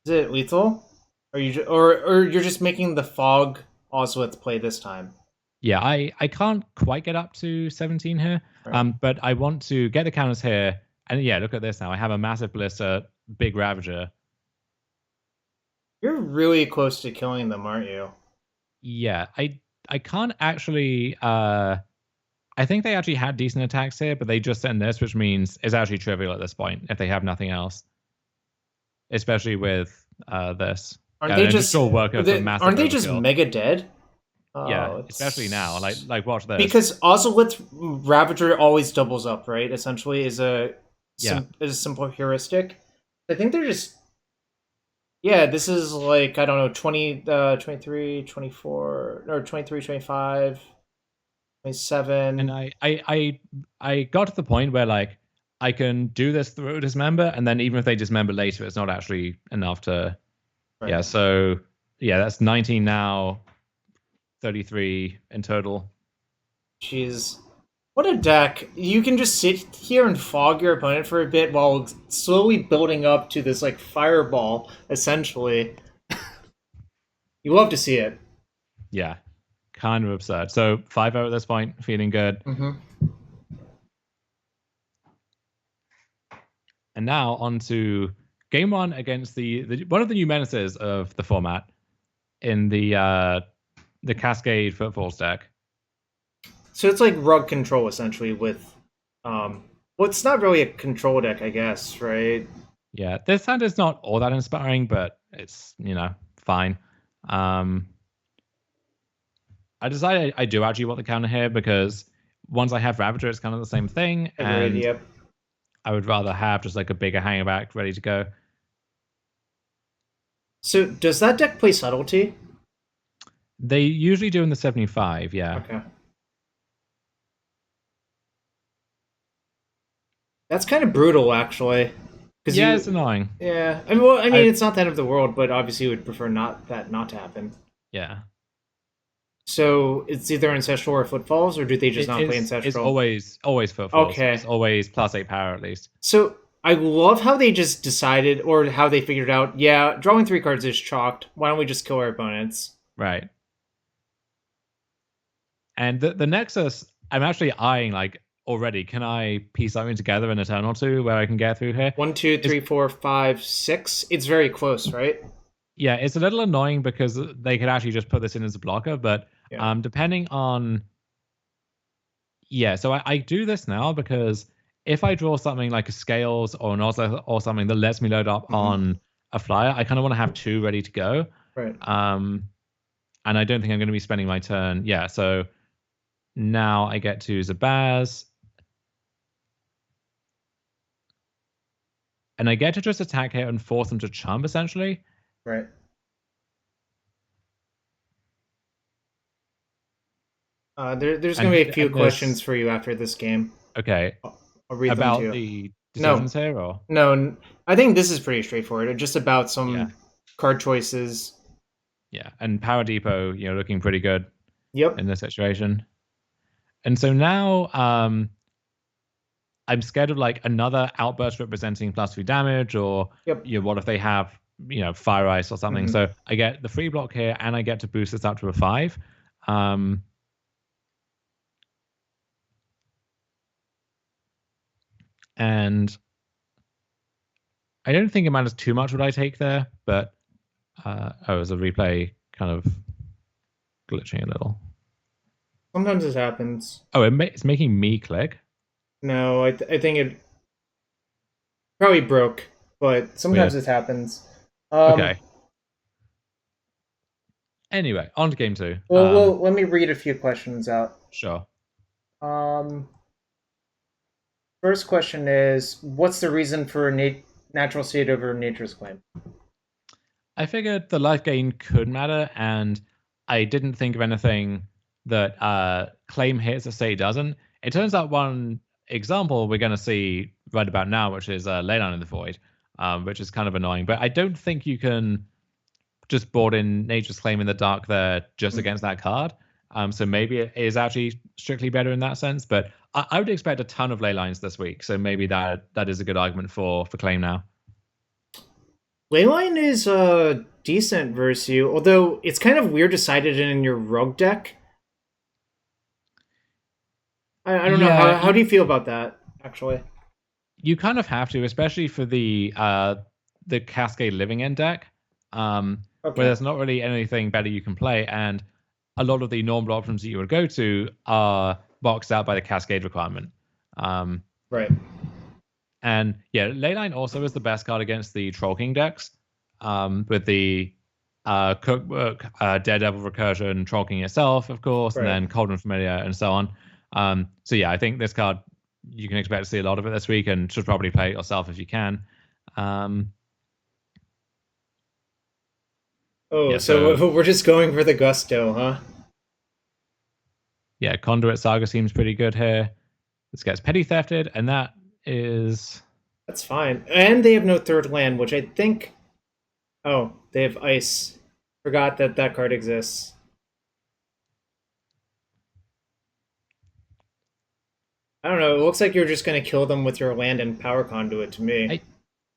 B: Is it lethal? Or you're just making the Fog Ozolith play this time?
A: Yeah, I can't quite get up to 17 here, right. But I want to get the counters here. And yeah, look at this now. I have a massive Ballista, big Ravager.
B: You're really close to killing them, aren't you?
A: Yeah, I can't actually... I think they actually had decent attacks here, but they just sent this, which means it's actually trivial at this point if they have nothing else. Especially with this.
B: Aren't they just
A: overkill.
B: mega dead?
A: Yeah, especially now. Like watch this.
B: Because Ozolith Ravager always doubles up, right? Essentially, is a simple heuristic. I think they're just... Yeah, this is like, I don't know, 23, 24, or 23, 25, 27.
A: And I got to the point where, like, I can do this through Dismember, and then even if they Dismember later, it's not actually enough to... Right. Yeah, so, yeah, that's 19 now, 33 in total.
B: Jeez. What a deck. You can just sit here and fog your opponent for a bit while slowly building up to this, like, fireball, essentially. You love to see it.
A: Yeah. Kind of absurd. So 5-0 at this point, feeling good. And now on to game 1 against the one of the new menaces of the format in the Cascade Footfalls deck.
B: So it's like rug control, essentially, with... well, it's not really a control deck, I guess, right?
A: Yeah, this hand is not all that inspiring, but it's, fine. I decided I do actually want the counter here because once I have Ravager, it's kind of the same thing. And
B: yep.
A: I would rather have just like a bigger Hangback ready to go.
B: So does that deck play Subtlety?
A: They usually do in the 75, yeah.
B: Okay. That's kind of brutal, actually. Because
A: Yeah, it's annoying.
B: yeah. I mean, well, I mean,
A: I
B: it's not the end of the world, but obviously, you would prefer not to happen.
A: yeah.
B: So it's either ancestral or footfalls, or do they just
A: It
B: not play
A: is it's
B: ancestral?
A: always footfalls. It's
B: Okay.
A: always +8 power at least.
B: So I love how they just decided, or how they figured out. Yeah, drawing 3 cards is chalked. Why don't we just kill our opponents?
A: Right. And the Nexus, I'm actually eyeing like already. Can I piece something together in a turn or two where I can get through here?
B: 1, 2,
A: It's
B: 3, 4, 5, 6. It's very close, right?
A: yeah, it's a little annoying because they could actually just put this in as a blocker, but
B: Yeah.
A: depending on yeah, so I do this now because if I draw something like a Scales or an Urza or something that lets me load up on a flyer, I kind of want to have two ready to go.
B: Right.
A: Um, and I don't think I'm going to be spending my turn. Yeah, so now I get to Zabaz. And I get to just attack here and force them to chump, essentially.
B: Right. There's going to be a few
A: And
B: questions
A: this,
B: for you after this game.
A: okay,
B: I'll read them to
A: about
B: you.
A: the
B: No,
A: decisions here, or
B: no. I think this is pretty straightforward. Just about
A: yeah,
B: some card choices.
A: yeah, and Power Depot, looking pretty good
B: Yep.
A: in this situation. And so now, I'm scared of like another outburst representing +3 damage, or
B: Yep.
A: what if they have Fire Ice or something.
B: Mhm.
A: So I get the free block here, and I get to boost this up to a 5. And I don't think it matters too much what I take there, but is the replay kind of glitching a little?
B: Sometimes this happens.
A: Oh, it's making me click.
B: No, I think it probably broke, but sometimes
A: Weird.
B: this happens.
A: Okay. Anyway, on to game 2.
B: Well, let me read a few questions out.
A: Sure.
B: Um, First question is, what's the reason for natural state over nature's claim?
A: I figured the life gain could matter, and I didn't think of anything that claim hits a state doesn't. It turns out one example we're going to see right about now, which is Leyline in the Void, which is kind of annoying. But I don't think you can just board in Nature's Claim in the dark there just against that card. So maybe it is actually strictly better in that sense. But I would expect a ton of Leylines this week, so maybe that is a good argument for claim now.
B: Leyline is decent versus you, although it's kind of weird to side it in your rogue deck. I don't know. How do you feel about that, actually?
A: You kind of have to, especially for the Cascade Living End deck, where there's not really anything better you can play, and a lot of the normal options that you would go to are boxed out by the Cascade requirement.
B: Right.
A: And yeah, Leyline also is the best card against the Troll King decks, with the Cookbook, Daredevil Recursion, Troll King itself, of course, and then Cauldron Familiar, and so on. So yeah, I think this card, you can expect to see a lot of it this week, and should probably play it yourself if you can.
B: So we're just going for the gusto, huh?
A: Yeah, Conduit Saga seems pretty good here. This gets Petty Thefted, and that's
B: fine. And they have no third land, which I think... Oh, they have ice. Forgot that card exists. I don't know. It looks like you're just going to kill them with your land and power conduit to me.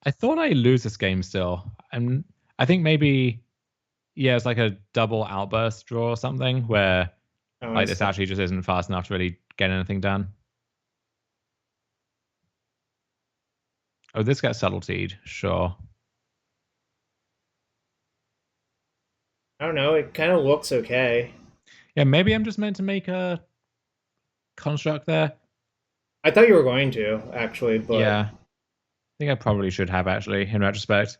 A: I thought I lose this game still. And I think maybe, it's like a double outburst draw or something where this actually just isn't fast enough to really get anything done. Oh, this gets subtletied. Sure.
B: I don't know. It kind of looks okay.
A: Yeah, maybe I'm just meant to make a construct there.
B: I thought you were going to, actually, but...
A: Yeah. I think I probably should have, actually, in retrospect.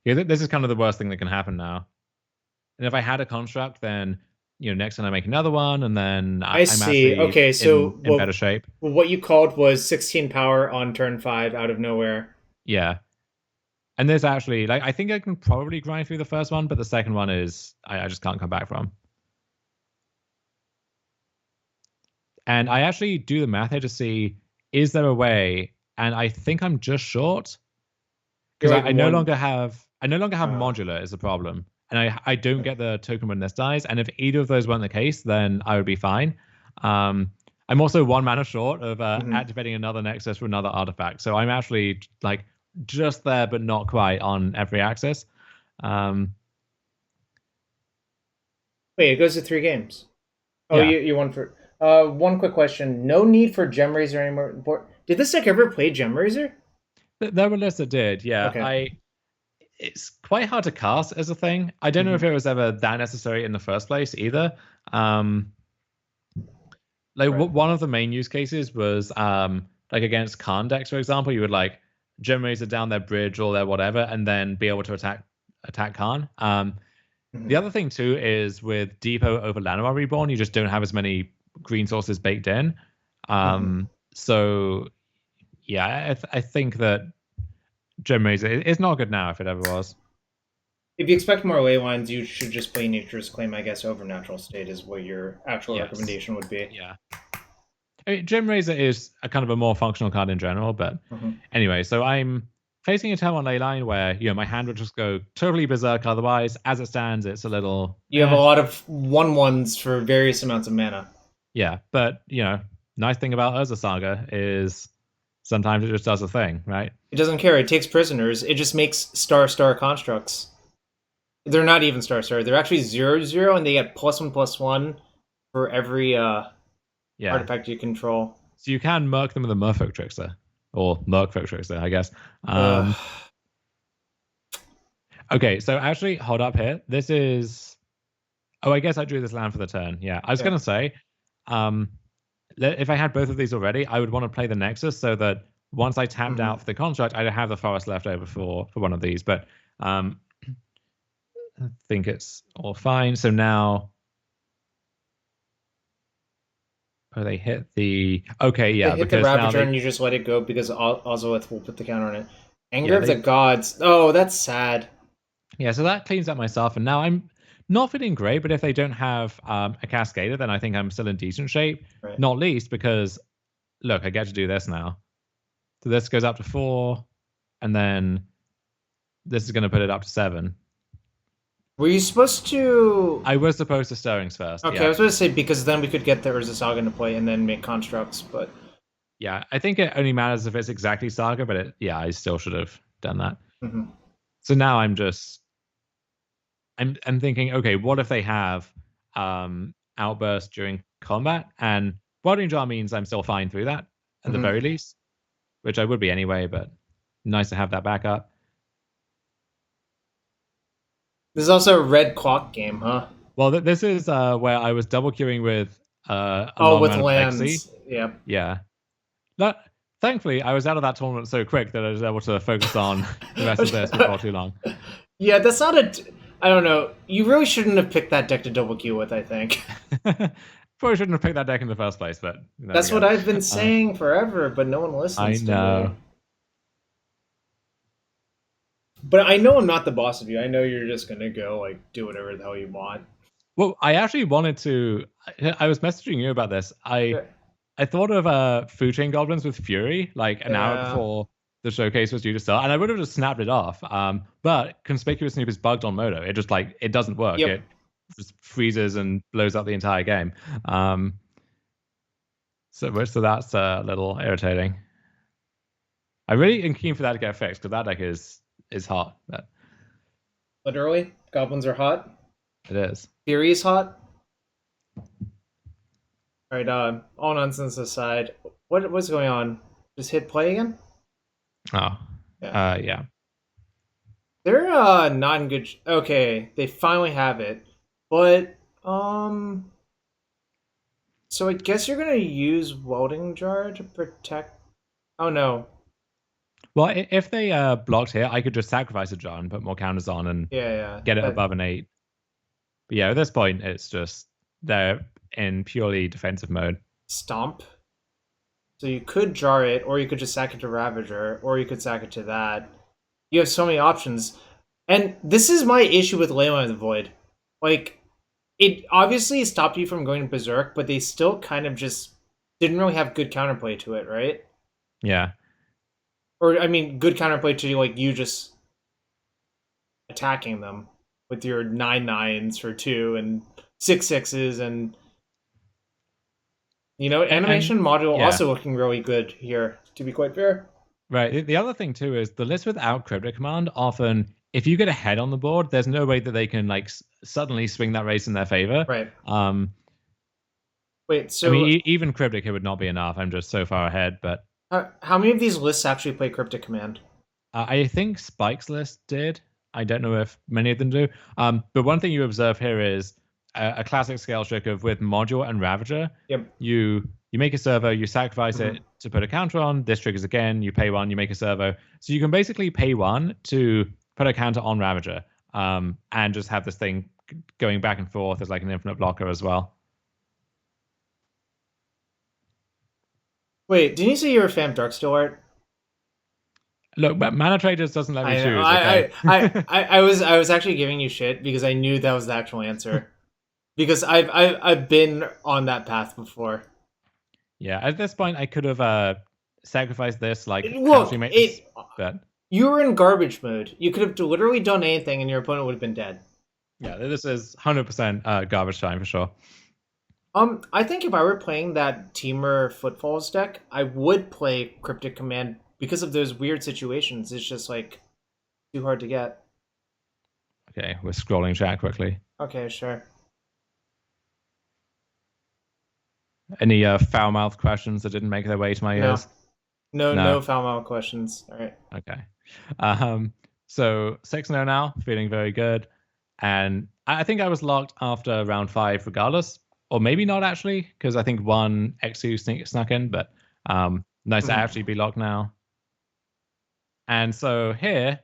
A: Yeah, this is kind of the worst thing that can happen now. And if I had a construct, then, next time I make another one, and then
B: I see. Okay, so
A: in better shape.
B: What you called was 16 power on turn 5 out of nowhere.
A: Yeah. And there's actually, I think I can probably grind through the first one, but the second one is, I just can't come back from. And I actually do the math here to see, is there a way and I think I'm just short because
B: You're like
A: I no
B: one.
A: longer have
B: Uh,
A: modular is the problem, and I don't get the token when this dies. And if either of those weren't the case, then I would be fine. I'm also 1 mana short of
B: mhm.
A: activating another Nexus for another artifact, so I'm actually like just there, but not quite on every axis. Um,
B: Wait, it goes to 3 games. Oh,
A: yeah,
B: you won for. One quick question. No need for Gem Razor anymore. Did this deck ever play Gem Razor?
A: there were lists that did. Yeah,
B: Okay.
A: it's quite hard to cast as a thing. I don't know if
B: Mhm.
A: it was ever that necessary in the first place either. Um, like
B: Right.
A: one of the main use cases was like against Khan decks, for example, you would like Gem Razor down their bridge or their whatever, and then be able to attack Khan. The
B: Mhm.
A: other thing too is with Depot over Llanowar Reborn, you just don't have as many green sources baked in.
B: Mhm.
A: So yeah, I think that Gem Razor is not good now if it ever was.
B: If you expect more ley lines, you should just play Nature's Claim, I guess, over Natural State is what your actual
A: Yes.
B: recommendation would be.
A: Yeah. I mean, Gem Razor is a kind of a more functional card in general, but
B: Mhm.
A: anyway, so I'm facing a turn on Leyline where my hand would just go totally berserk. Otherwise, as it stands, it's a little
B: You have a lot of 1/1s for various amounts of mana.
A: yeah. But nice thing about Urza Saga is sometimes it just does a thing, right?
B: It doesn't care. It takes prisoners. It just makes star constructs. They're not even star. They're actually 0/0, and they get +1/+1 for every
A: Yeah.
B: artifact you control.
A: So you can murk them with a Merfolk Trickster or Merfolk Trickster, I guess.
B: Ugh.
A: Okay, so actually, hold up here. This is. Oh, I guess I drew this land for the turn. Yeah, I was
B: Yeah.
A: gonna say, um, if I had both of these already, I would want to play the Nexus so that once I tapped
B: Mhm.
A: out for the construct, I'd have the forest left over for one of these. But I think it's all fine. So now, oh, they hit the okay,
B: They
A: yeah,
B: hit the
A: because now
B: Ravager
A: they
B: and you just let it go because Ozolith will put the counter on it. Anger
A: yeah
B: of the
A: they
B: Gods. Oh, that's sad.
A: yeah. So that cleans up my stuff, and now I'm not feeling great. But if they don't have a Cascader, then I think I'm still in decent shape.
B: Right.
A: Not least because look, I get to do this now. So this goes up to 4, and then this is going to put it up to 7.
B: Were you supposed to?
A: I was supposed to Stirrings first.
B: Okay, I
A: Yeah.
B: was going to say because then we could get the Urza Saga into play and then make constructs, but
A: Yeah. I think it only matters if it's exactly Saga, but yeah, I still should have done that.
B: mhm.
A: So now I'm thinking, okay, what if they have outburst during combat? And Welding Jar means I'm still fine through that at the
B: Mhm.
A: very least, which I would be anyway, but nice to have that backup.
B: This is also a red clock game, huh?
A: Well, this is where I was double queuing with a
B: Oh,
A: long
B: with
A: round of Lexi.
B: lands. Yep.
A: Yeah. That thankfully I was out of that tournament so quick that I was able to focus on the rest of this before too long.
B: Yeah, that's not a. I don't know. You really shouldn't have picked that deck to double queue with, I think.
A: Probably shouldn't have picked that deck in the first place, but there we
B: That's
A: go.
B: what I've been saying forever, but no one
A: I
B: listens to
A: know.
B: me. But I know I'm not the boss of you. I know you're just gonna go like do whatever the hell you want.
A: Well, I actually wanted to. I was messaging you about this.
B: Yeah.
A: I thought of Food Chain Goblins with Fury like an hour
B: Yeah.
A: before the showcase was due to start, and I would have just snapped it off. But Conspicuous Snoop is bugged on Moto. It just like it doesn't work.
B: Yep.
A: It just freezes and blows up the entire game. So that's a little irritating. I really am keen for that to get fixed because that deck is hot. But
B: Literally, goblins are hot.
A: it is.
B: Fury is hot. All right. All nonsense aside, what's going on? Just hit play again.
A: Oh,
B: Yeah.
A: yeah.
B: They're not in good. Okay, they finally have it, but So I guess you're gonna use welding jar to protect. Oh no.
A: Well, if they blocked here, I could just sacrifice a jar and put more counters on and
B: Yeah.
A: get it above an 8. But yeah, at this point, it's just they're in purely defensive mode.
B: Stomp. So you could jar it, or you could just sack it to Ravager, or you could sack it to that. You have so many options. And this is my issue with Leyline of the Void. Like, it obviously stopped you from going berserk, but they still kind of just didn't really have good counterplay to it, right?
A: Yeah.
B: or I mean, good counterplay to like you just attacking them with your 9/9s for 2 and 6/6s, and animation module
A: yeah.
B: also looking really good here. To be quite fair.
A: Right. The other thing too is the list without cryptic command often, if you get ahead on the board, there's no way that they can like suddenly swing that race in their favor.
B: Right.
A: Wait. So I mean, even cryptic it would not be enough. I'm just so far ahead. But
B: how many of these lists actually play cryptic command?
A: I think Spike's list did. I don't know if many of them do. But one thing you observe here is a classic scale trick of with module and Ravager.
B: Yep.
A: You make a servo, you sacrifice it to put a counter on. This triggers again. You pay 1, you make a servo. So you can basically pay 1 to put a counter on Ravager, and just have this thing going back and forth as like an infinite blocker as well.
B: Wait, didn't you say you were a fan of Darksteel art?
A: Look, Mana Traders doesn't let me choose.
B: Okay? I was actually giving you shit because I knew that was the actual answer. Because I've been on that path before.
A: Yeah, at this point I could have sacrificed this, like
B: but you were in garbage mode. You could have literally done anything and your opponent would have been dead.
A: Yeah, this is 100% garbage time for sure.
B: I think if I were playing that Teamer Footfalls deck, I would play Cryptic Command because of those weird situations. It's just like too hard to get.
A: Okay, we're scrolling chat quickly.
B: Okay, sure.
A: Any foul-mouthed questions that didn't make their way to my ears?
B: No foul-mouthed questions. All right.
A: Okay. So 6-0 now, feeling very good. And I think I was locked after round 5 regardless. Or maybe not actually, because I think 1 X2 snuck in, but nice to actually be locked now. And so here,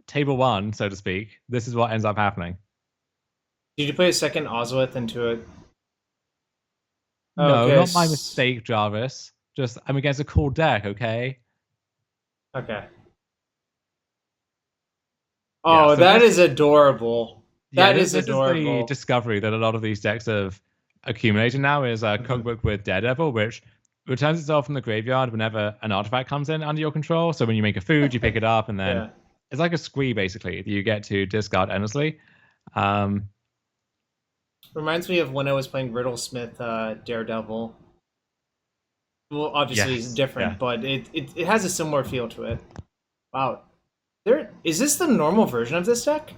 A: table 1, so to speak, this is what ends up happening.
B: Did you play a second Ozolith into it?
A: No, not my mistake, Jarvis. Just, I'm against a cool deck, okay?
B: Okay. Oh, yeah, so that is adorable. That is adorable.
A: This is the discovery that a lot of these decks have accumulated now is a cookbook with Daredevil, which returns itself from the graveyard whenever an artifact comes in under your control. So when you make a food, you pick it up, and then it's like a squee, basically, that you get to discard endlessly.
B: Reminds me of when I was playing Riddlesmith Daredevil. Well, obviously it's different, but it has a similar feel to it. Wow. Is this the normal version of this deck?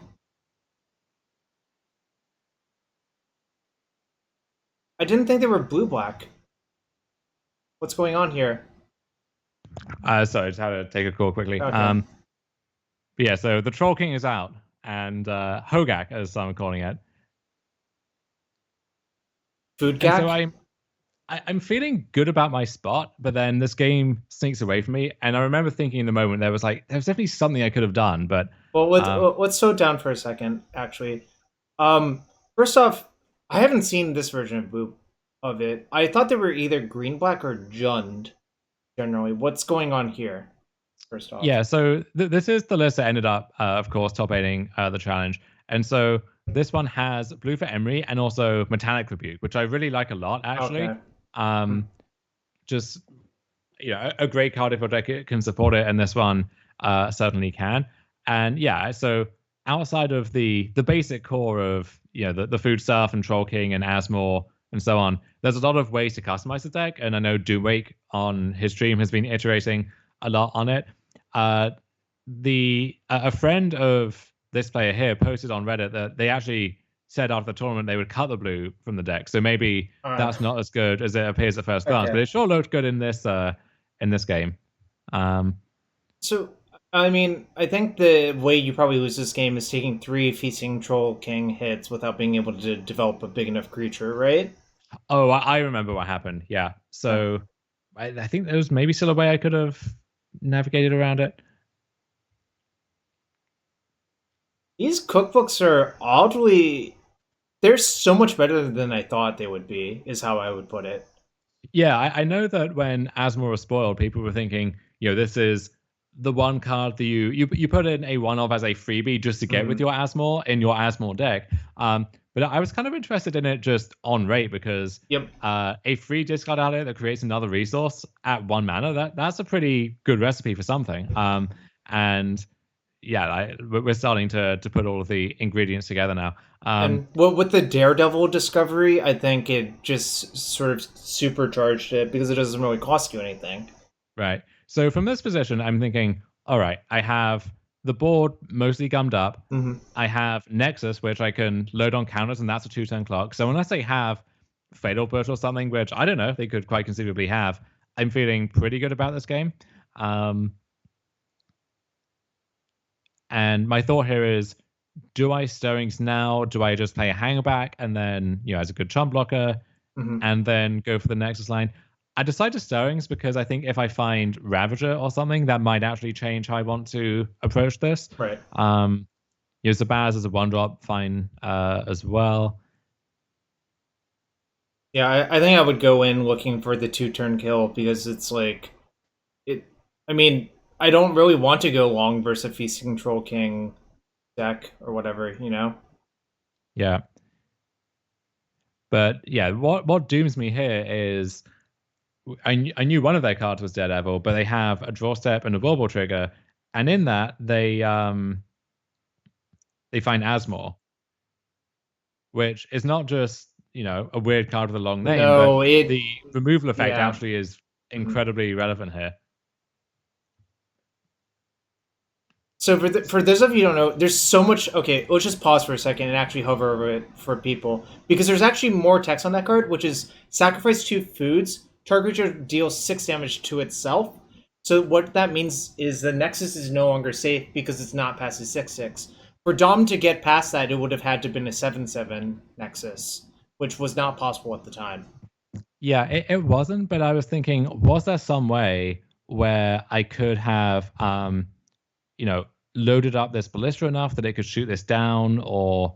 B: I didn't think they were blue-black. What's going on here?
A: Sorry, just had to take a call quickly.
B: Okay.
A: But yeah, so the Troll King is out, and Hogak, as some are calling it.
B: Food gag?
A: So I'm feeling good about my spot, but then this game sneaks away from me, and I remember thinking in the moment there was definitely something I could have done, but
B: well, let's slow down for a second. Actually, first off, I haven't seen this version of it. I thought they were either green black or Jund. Generally, what's going on here? First off,
A: yeah. So this is the list that ended up, of course, top 8ing the challenge, and so this one has blue for Emery and also Metallic Rebuke, which I really like a lot, actually. Okay. Just a great card if your deck can support it, and this one certainly can. And yeah, so outside of the basic core of the food stuff and Troll King and Asmore and so on, there's a lot of ways to customize the deck, and I know Doomwake on his stream has been iterating a lot on it. A friend of this player here posted on Reddit that they actually said after the tournament they would cut the blue from the deck, so maybe that's not as good as it appears at first glance, but it sure looked good in this game.
B: So I mean, I think the way you probably lose this game is taking 3 Feasting Troll King hits without being able to develop a big enough creature, right?
A: Oh, I remember what happened. Yeah. So I think there was maybe still a way I could have navigated around it.
B: These cookbooks are oddly... They're so much better than I thought they would be, is how I would put it.
A: Yeah, I know that when Asmore was spoiled, people were thinking, this is the one card that you put in a one-off as a freebie just to get with your Asmore in your Asmore deck. But But I was kind of interested in it just on rate because
B: Yep.
A: a free discard ally that creates another resource at 1 mana, that's a pretty good recipe for something. And yeah, we're starting to put all of the ingredients together now.
B: And well, with the Daredevil discovery, I think it just sort of supercharged it because it doesn't really cost you anything.
A: Right. So from this position, I'm thinking, all right, I have the board mostly gummed up.
B: Mm-hmm.
A: I have Nexus, which I can load on counters, and that's a 2-turn clock. So unless they have Fatal Push or something, which I don't know, they could quite conceivably have, I'm feeling pretty good about this game. And my thought here is, do I Stirrings now? Do I just play a Hangback and then, as a good chump blocker, and then go for the Nexus line? I decided to Stirrings because I think if I find Ravager or something, that might actually change how I want to approach this.
B: Right.
A: Zabaz as a 1-drop, fine as well.
B: Yeah, I think I would go in looking for the 2-turn kill because it's like I mean, I don't really want to go long versus a Feasting Troll King deck or whatever,
A: Yeah. But yeah, what dooms me here is I knew one of their cards was Daredevil, but they have a draw step and a verbal trigger, and in that they find Asmore, which is not just a weird card with a long name, but the removal effect actually is incredibly relevant here.
B: So for those of you who don't know, there's so much. Okay, let's just pause for a second and actually hover over it for people because there's actually more text on that card, which is sacrifice 2 foods. Target creature deals 6 damage to itself. So what that means is the Nexus is no longer safe because it's not past the 6/6. For Dom to get past that, it would have had to have been a 7/7 Nexus, which was not possible at the time.
A: Yeah, it wasn't, but I was thinking, was there some way where I could have, loaded up this ballista enough that it could shoot this down or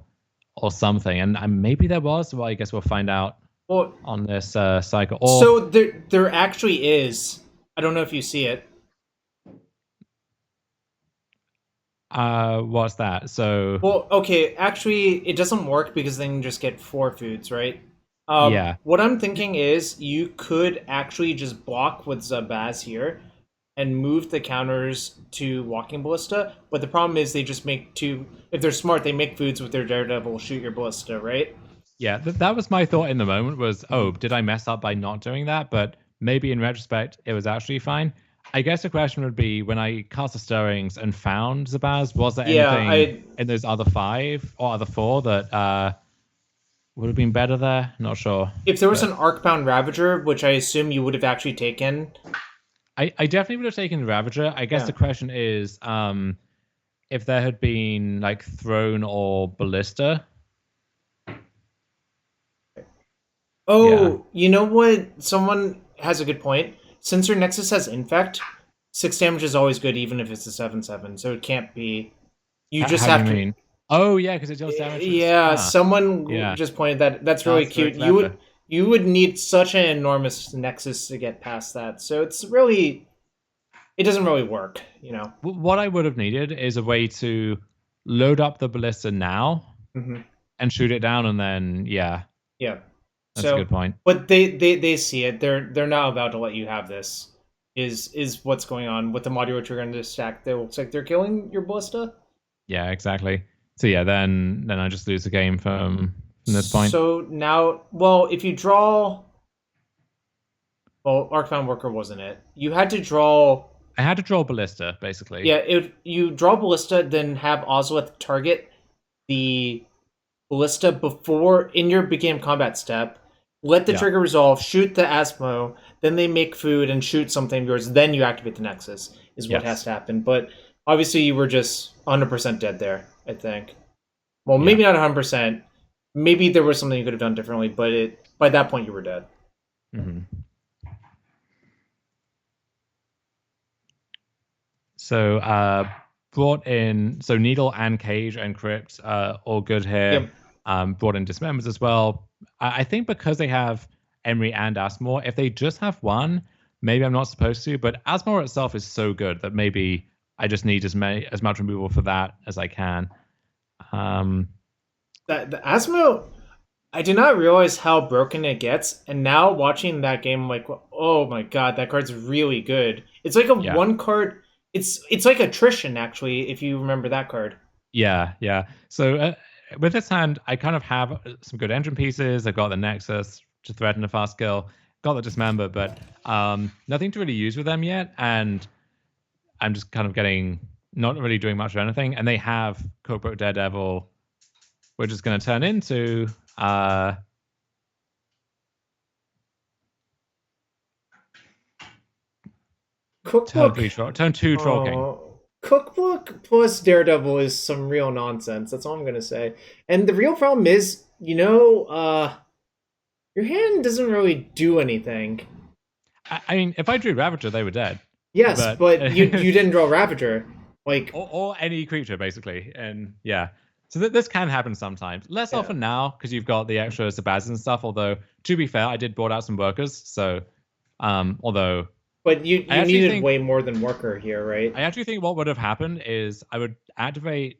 A: something? And maybe there was. Well, I guess we'll find out on this cycle.
B: So there actually is. I don't know if you see it.
A: What's that? So
B: well, okay, actually it doesn't work because then you just get 4 foods, right?
A: Yeah.
B: What I'm thinking is you could actually just block with Zabaz here and move the counters to Walking Ballista, but the problem is they just make 2. If they're smart, they make foods with their Daredevil, shoot your Ballista, right?
A: Yeah, that was my thought in the moment was, oh, did I mess up by not doing that? But maybe in retrospect, it was actually fine. I guess the question would be, when I cast the Stirrings and found Zabaz, was there anything in those other 5 or other 4 that would have been better there? Not sure.
B: If there was an Arcbound Ravager, which I assume you would have actually taken...
A: I definitely would have taken Ravager. I guess the question is, if there had been like Throne or Ballista.
B: Oh, you know what? Someone has a good point. Since your Nexus has Infect, 6 damage is always good, even if it's a 7/7. So it can't be. You just have to.
A: Mean? Oh yeah, because it deals damage.
B: Yeah, someone just pointed that. That's really cute. You would need such an enormous Nexus to get past that. So it doesn't really work.
A: What I would have needed is a way to load up the Ballista now and shoot it down, and then yeah. That's a good point.
B: But they see it. They're not about to let you have this. Is what's going on with the modular trigger in this stack? That looks like they're killing your Ballista.
A: Yeah, exactly. So yeah, then I just lose the game from this point.
B: So now, well, if you draw, Arcbound Worker wasn't it? You had to draw.
A: I had to draw Ballista, basically.
B: Yeah, if you draw Ballista, then have Ozolith target the Ballista before in your begin combat step. Let the trigger resolve, shoot the Asmo, then they make food and shoot something of yours, then you activate the Nexus, is what has to happen. But obviously you were just 100% dead there, I think. Well, maybe not 100%. Maybe there was something you could have done differently, but by that point you were dead.
A: Mm-hmm. So brought in, so Needle and Cage and Crypt, all good here. Yep. Brought in Dismembers as well. I think because they have Emery and Asmore, if they just have one, maybe I'm not supposed to, but Asmore itself is so good that maybe I just need as much removal for that as I can.
B: that the Asmo, I did not realize how broken it gets, and now watching that game, I'm like, oh my god, that card's really good. It's like a
A: Yeah.
B: one card. It's like attrition actually, if you remember that card.
A: Yeah, yeah. So with this hand, I kind of have some good engine pieces. I've got the Nexus to threaten a fast kill, got the Dismember, but nothing to really use with them yet. And I'm just kind of getting not really doing much of anything. And they have Cookbook Daredevil, which is going to turn into
B: Cookbook.
A: turn two Troll King.
B: Cookbook plus Daredevil is some real nonsense. That's all I'm gonna say. And the real problem is, your hand doesn't really do anything.
A: I mean, if I drew Ravager, they were dead.
B: Yes, but you didn't draw Ravager. Like
A: or any creature basically, and yeah. So this can happen sometimes. Less often now because you've got the extra Zabaz and stuff. Although to be fair, I did board out some workers. So although.
B: But you needed way more than worker here, right?
A: I actually think what would have happened is I would play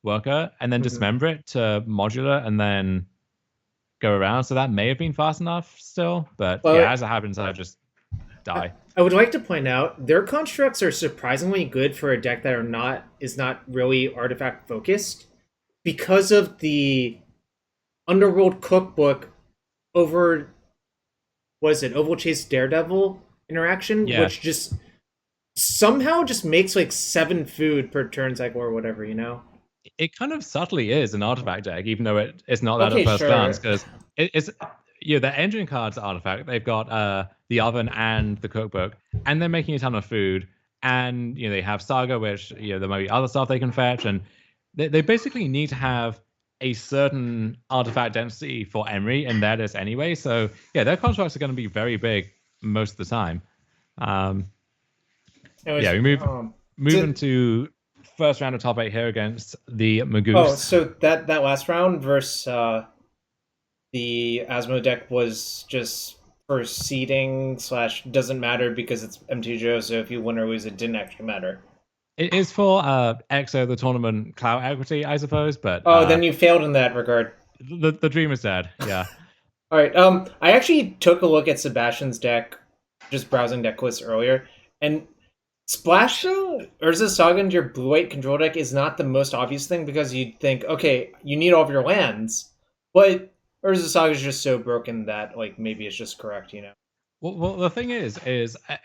A: worker and then dismember it to modular and then go around. So that may have been fast enough still, but yeah, as it happens, I just die.
B: I would like to point out their constructs are surprisingly good for a deck that is not really artifact focused because of the Underworld Cookbook over Oval Chase Daredevil interaction, which just somehow just makes like 7 food per turn cycle or whatever, you know?
A: It kind of subtly is an artifact deck, even though it's not that at first glance, because it's the engine cards are artifact. They've got the oven and the cookbook, and they're making a ton of food. And they have Saga, which there might be other stuff they can fetch, and they basically need to have a certain artifact density for Emery in their list anyway. So yeah, their constructs are going to be very big most of the time. We move into first round of top 8 here against the Magoose.
B: Oh, so that last round versus the Asmo deck was just for seeding / doesn't matter because it's MTGO, so if you win or lose, it didn't actually matter.
A: It is for EXO, the tournament clout equity, I suppose, but...
B: then you failed in that regard.
A: The dream is dead, yeah.
B: All right, I actually took a look at Sebastian's deck, just browsing deck lists earlier, and splashing Urza Saga into your blue-white control deck is not the most obvious thing because you'd think, okay, you need all of your lands, but Urza Saga is just so broken that like maybe it's just correct,
A: Well, the thing is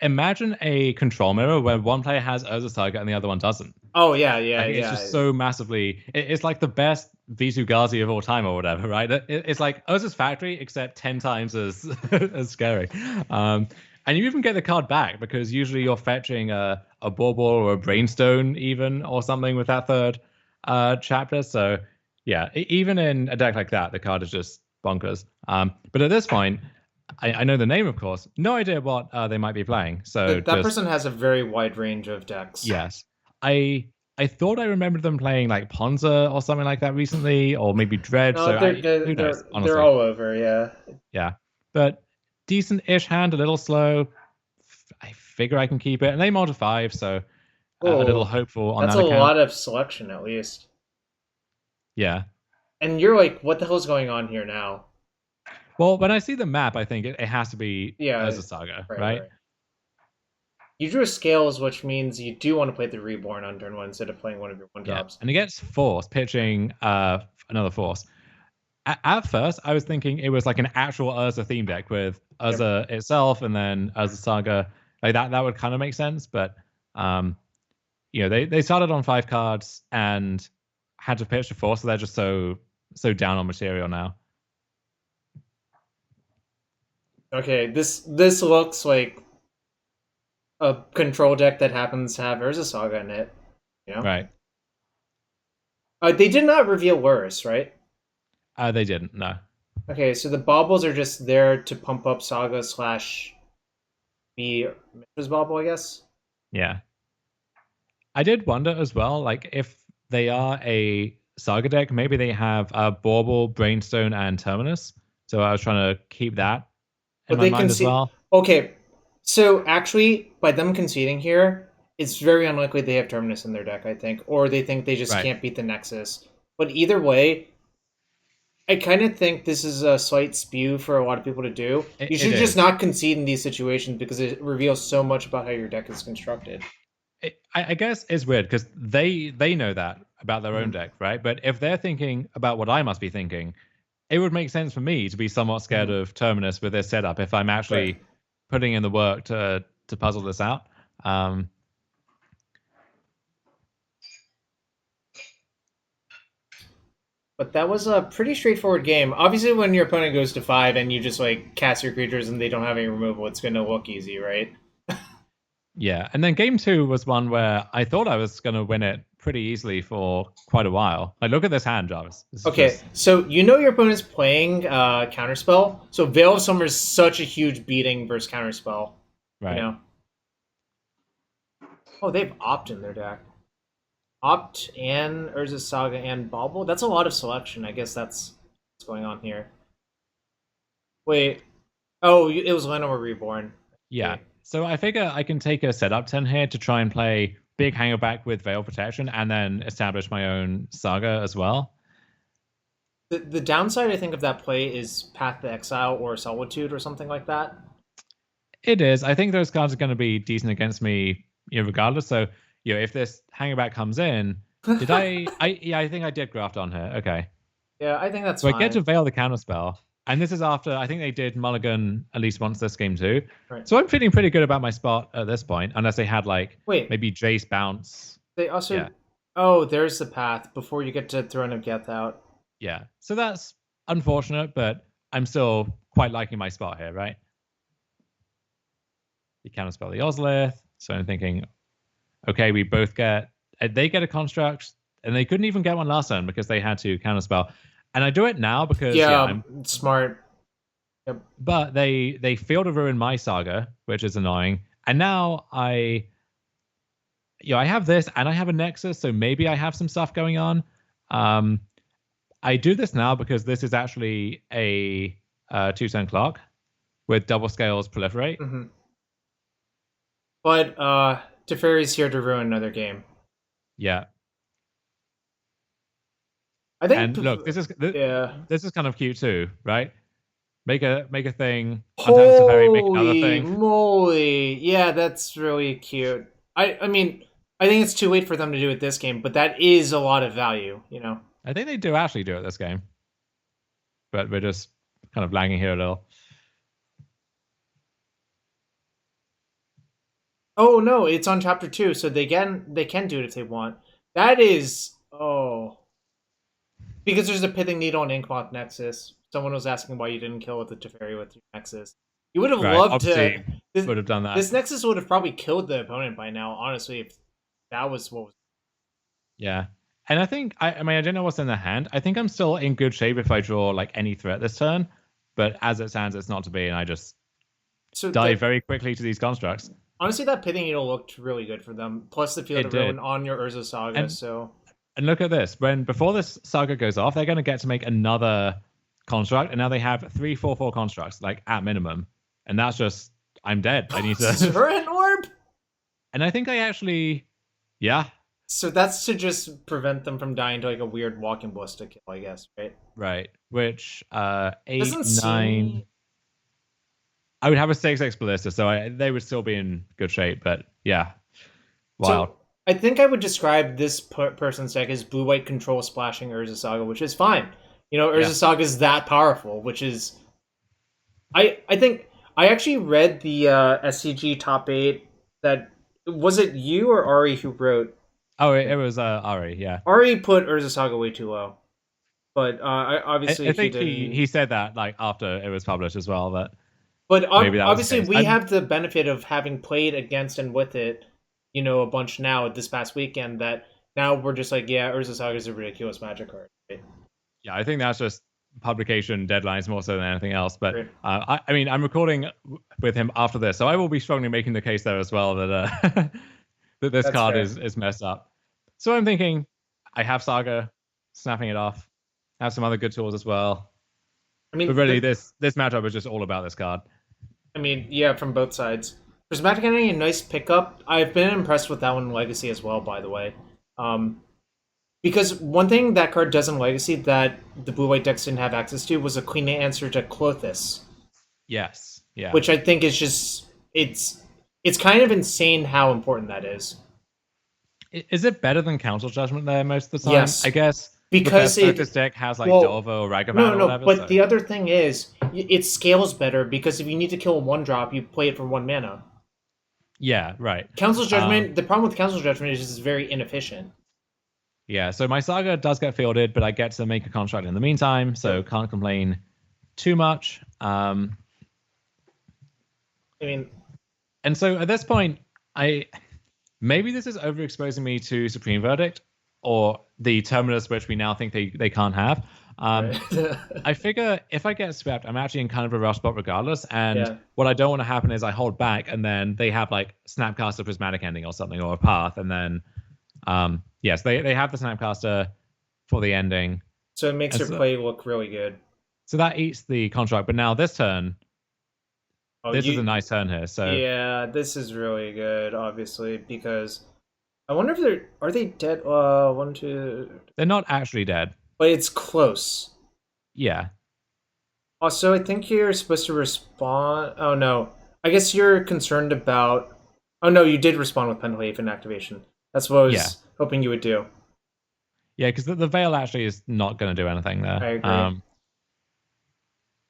A: imagine a control mirror where one player has Urza Saga and the other one doesn't.
B: Oh, yeah.
A: It's just so massively... It's like the best V2 Ghazi of all time or whatever, right? It's like Urza's Factory, except 10 times as as scary. And you even get the card back because usually you're fetching a Bauble or a Brainstone even or something with that third chapter. So yeah, even in a deck like that, the card is just bonkers. But at this point... I know the name, of course. No idea what they might be playing. So
B: that person has a very wide range of decks.
A: Yes, I thought I remembered them playing like Ponza or something like that recently, or maybe Dread.
B: No,
A: who knows? Honestly,
B: they're all over. Yeah.
A: Yeah, but decent-ish hand, a little slow. I figure I can keep it, and they mod to 5, so a little hopeful on that account.
B: That's a lot of selection, at least.
A: Yeah.
B: And you're like, what the hell's going on here now?
A: Well, when I see the map, I think it has to be Urza Saga, right?
B: You drew Scales, which means you do want to play the Reborn on turn 1 instead of playing one of your 1-drops.
A: And it gets Force, pitching another Force. At first, I was thinking it was like an actual Urza theme deck with Urza itself and then Urza Saga. Like that would kind of make sense, but they started on 5 cards and had to pitch to Force, so they're just so down on material now.
B: Okay, this looks like a control deck that happens to have Urza Saga in it.
A: Right.
B: They did not reveal Lurrus, right?
A: They didn't, no.
B: Okay, so the baubles are just there to pump up Saga / be Mishra's Bauble, I guess?
A: Yeah. I did wonder as well, like, if they are a Saga deck, maybe they have Bauble, Brainstone, and Terminus. So I was trying to keep that in my mind as well.
B: Okay, so actually, by them conceding here, it's very unlikely they have Terminus in their deck, I think. Or they think they just can't beat the Nexus. But either way, I kind of think this is a slight spew for a lot of people to do. You
A: It
B: should just
A: is.
B: not concede in these situations because it reveals so much about how your deck is constructed.
A: I guess it's weird because they know that about their own
B: Mhm.
A: deck, right? But if they're thinking about what I must be thinking, it would make sense for me to be somewhat scared
B: Mhm.
A: of Terminus with this setup if I'm
B: Right.
A: actually putting in the work to puzzle this out.
B: But that was a pretty straightforward game. Obviously, when your opponent goes to 5 and you just like cast your creatures and they don't have any removal, it's going to look easy, right?
A: Yeah, and then game two was one where I thought I was going to win it pretty easily for quite a while. Like, look at this hand, Jarvis. This is
B: Okay,
A: just
B: so you know your opponent's playing Counterspell. So Veil of Summer is such a huge beating versus Counterspell. You
A: right.
B: know? Oh, they have Opt in their deck. Opt and Urza Saga and Bauble. That's a lot of selection. I guess that's what's going on here. Wait. Oh, it was Llanowar Reborn.
A: Yeah.
B: Okay.
A: So I figure I can take a setup turn here to try and play big hangerback with Veil Protection and then establish my own Saga as well.
B: The downside, I think, of that play is Path to Exile or Solitude or something like that.
A: It is. I think those cards are going to be decent against me, regardless. So, if this hangerback comes in, did I think I did graft on her. Okay.
B: Yeah, I think that's
A: So I get to
B: fine.
A: Veil the counterspell, and this is after I think they did Mulligan at least once this game too.
B: Right.
A: So I'm feeling pretty good about my spot at this point, unless they had like
B: Wait,
A: maybe Jace bounce.
B: they also.
A: Yeah,
B: Oh, there's the path before you get to Throne of Geth out.
A: yeah. So that's unfortunate, but I'm still quite liking my spot here, right? You counterspell the Ozlith, so I'm thinking, okay, we both get they get a construct, and they couldn't even get one last turn because they had to counterspell. And I do it now because
B: Yeah,
A: I'm
B: smart. Yep.
A: but they fail to ruin my Saga, which is annoying. And now I have this and I have a Nexus, so maybe I have some stuff going on. Um, I do this now because this is actually a 2-turn clock with double scales proliferate.
B: Mm-hmm. But Teferi's here to ruin another game.
A: Yeah.
B: I think.
A: And look,
B: Yeah.
A: this is kind of cute too, right? Make a thing, untap the Teferi, make another
B: Holy
A: thing.
B: moly! Yeah, that's really cute. I mean, I think it's too late for them to do it this game, but that is a lot of value, you know.
A: I think they do actually do it this game, but we're just kind of lagging here a little.
B: Oh no, it's on chapter 2, so they can do it if they want. That is because there's a pithing needle on Inkmoth Nexus. Someone was asking why you didn't kill with the Teferi with your Nexus. You would have
A: Right,
B: loved to.
A: obviously would have done that.
B: This Nexus would have probably killed the opponent by now. Honestly, if that was what was.
A: Yeah. And I think I mean I don't know what's in their hand. I think I'm still in good shape if I draw like any threat this turn, but as it stands, it's not to be, and I just
B: So
A: die very quickly to these constructs.
B: honestly, that pithing needle looked really good for them. Plus the Field
A: It
B: of
A: did.
B: Ruin on your Urza Saga.
A: And
B: So
A: and look at this. Before this saga goes off, they're going to get to make another construct, and now they have 3/4/4 constructs, like at minimum, and that's just I'm dead. I need to.
B: Current Orb.
A: And I think I actually, yeah,
B: So that's to just prevent them from dying to like a weird walking ballista kill, I guess, right?
A: right. Which 8,
B: Doesn't
A: 9.
B: seem.
A: I would have a 6/6 ballista, so they would still be in good shape. But yeah, wild.
B: So I think I would describe this person's deck as blue-white control splashing Urza Saga, which is fine. You know, Urza
A: Yeah.
B: Saga is that powerful, which is. I think I actually read the SCG top 8. That was it. You or Ari who wrote?
A: Oh, it was Ari, yeah.
B: Ari put Urza Saga way too low, but obviously
A: I think
B: he didn't.
A: he said that like after it was published as well.
B: But
A: Maybe that was the
B: obviously
A: case.
B: we have the benefit of having played against and with it, you know, a bunch now this past weekend. That now we're just like, yeah, Urza Saga is a ridiculous Magic card. Right?
A: Yeah, I think that's just publication deadlines more so than anything else. But
B: Right.
A: I mean, I'm recording with him after this, so I will be strongly making the case there as well that that this
B: That's
A: card
B: fair.
A: is messed up. So I'm thinking, I have Saga, snapping it off. I have some other good tools as well.
B: I mean,
A: But really, this matchup is just all about this card.
B: I mean, yeah, from both sides. Prismatic Entity, a nice pickup. I've been impressed with that one in Legacy as well, by the way. Because one thing that card does in Legacy that the blue-white decks didn't have access to was a clean answer to Clothis,
A: Yes. Yeah.
B: which I think is just it's kind of insane how important that is.
A: Is it better than Council Judgment there most of the time?
B: Yes,
A: I guess
B: because
A: this deck has like
B: well,
A: Delver or Ragavan
B: no,
A: or
B: no.
A: whatever.
B: But
A: So.
B: the other thing is, it scales better because if you need to kill a 1-drop, you play it for 1 mana.
A: Yeah, right.
B: Council's Judgment. The problem with Council's Judgment is it's very inefficient.
A: Yeah, so my Saga does get fielded, but I get to make a contract in the meantime, so can't complain too much.
B: I mean,
A: and so at this point, maybe this is overexposing me to Supreme Verdict or the Terminus, which we now think they can't have.
B: right.
A: I figure if I get swept, I'm actually in kind of a rough spot regardless. And what I don't want to happen is I hold back, and then they have like Snapcaster Prismatic Ending or something, or a Path, and then yes, they have the Snapcaster for the ending.
B: So it makes your play look really good.
A: So that eats the contract. But now this turn, this is a nice turn here. So
B: yeah, this is really good, obviously, because I wonder if are they dead? 1, 2.
A: They're not actually dead,
B: but it's close.
A: Yeah.
B: Also, I think you're supposed to respond. Oh no, I guess you're concerned about. Oh no, you did respond with Pendelhaven activation. That's what I was hoping you would do.
A: Yeah, because the Veil actually is not going to do anything there.
B: I agree.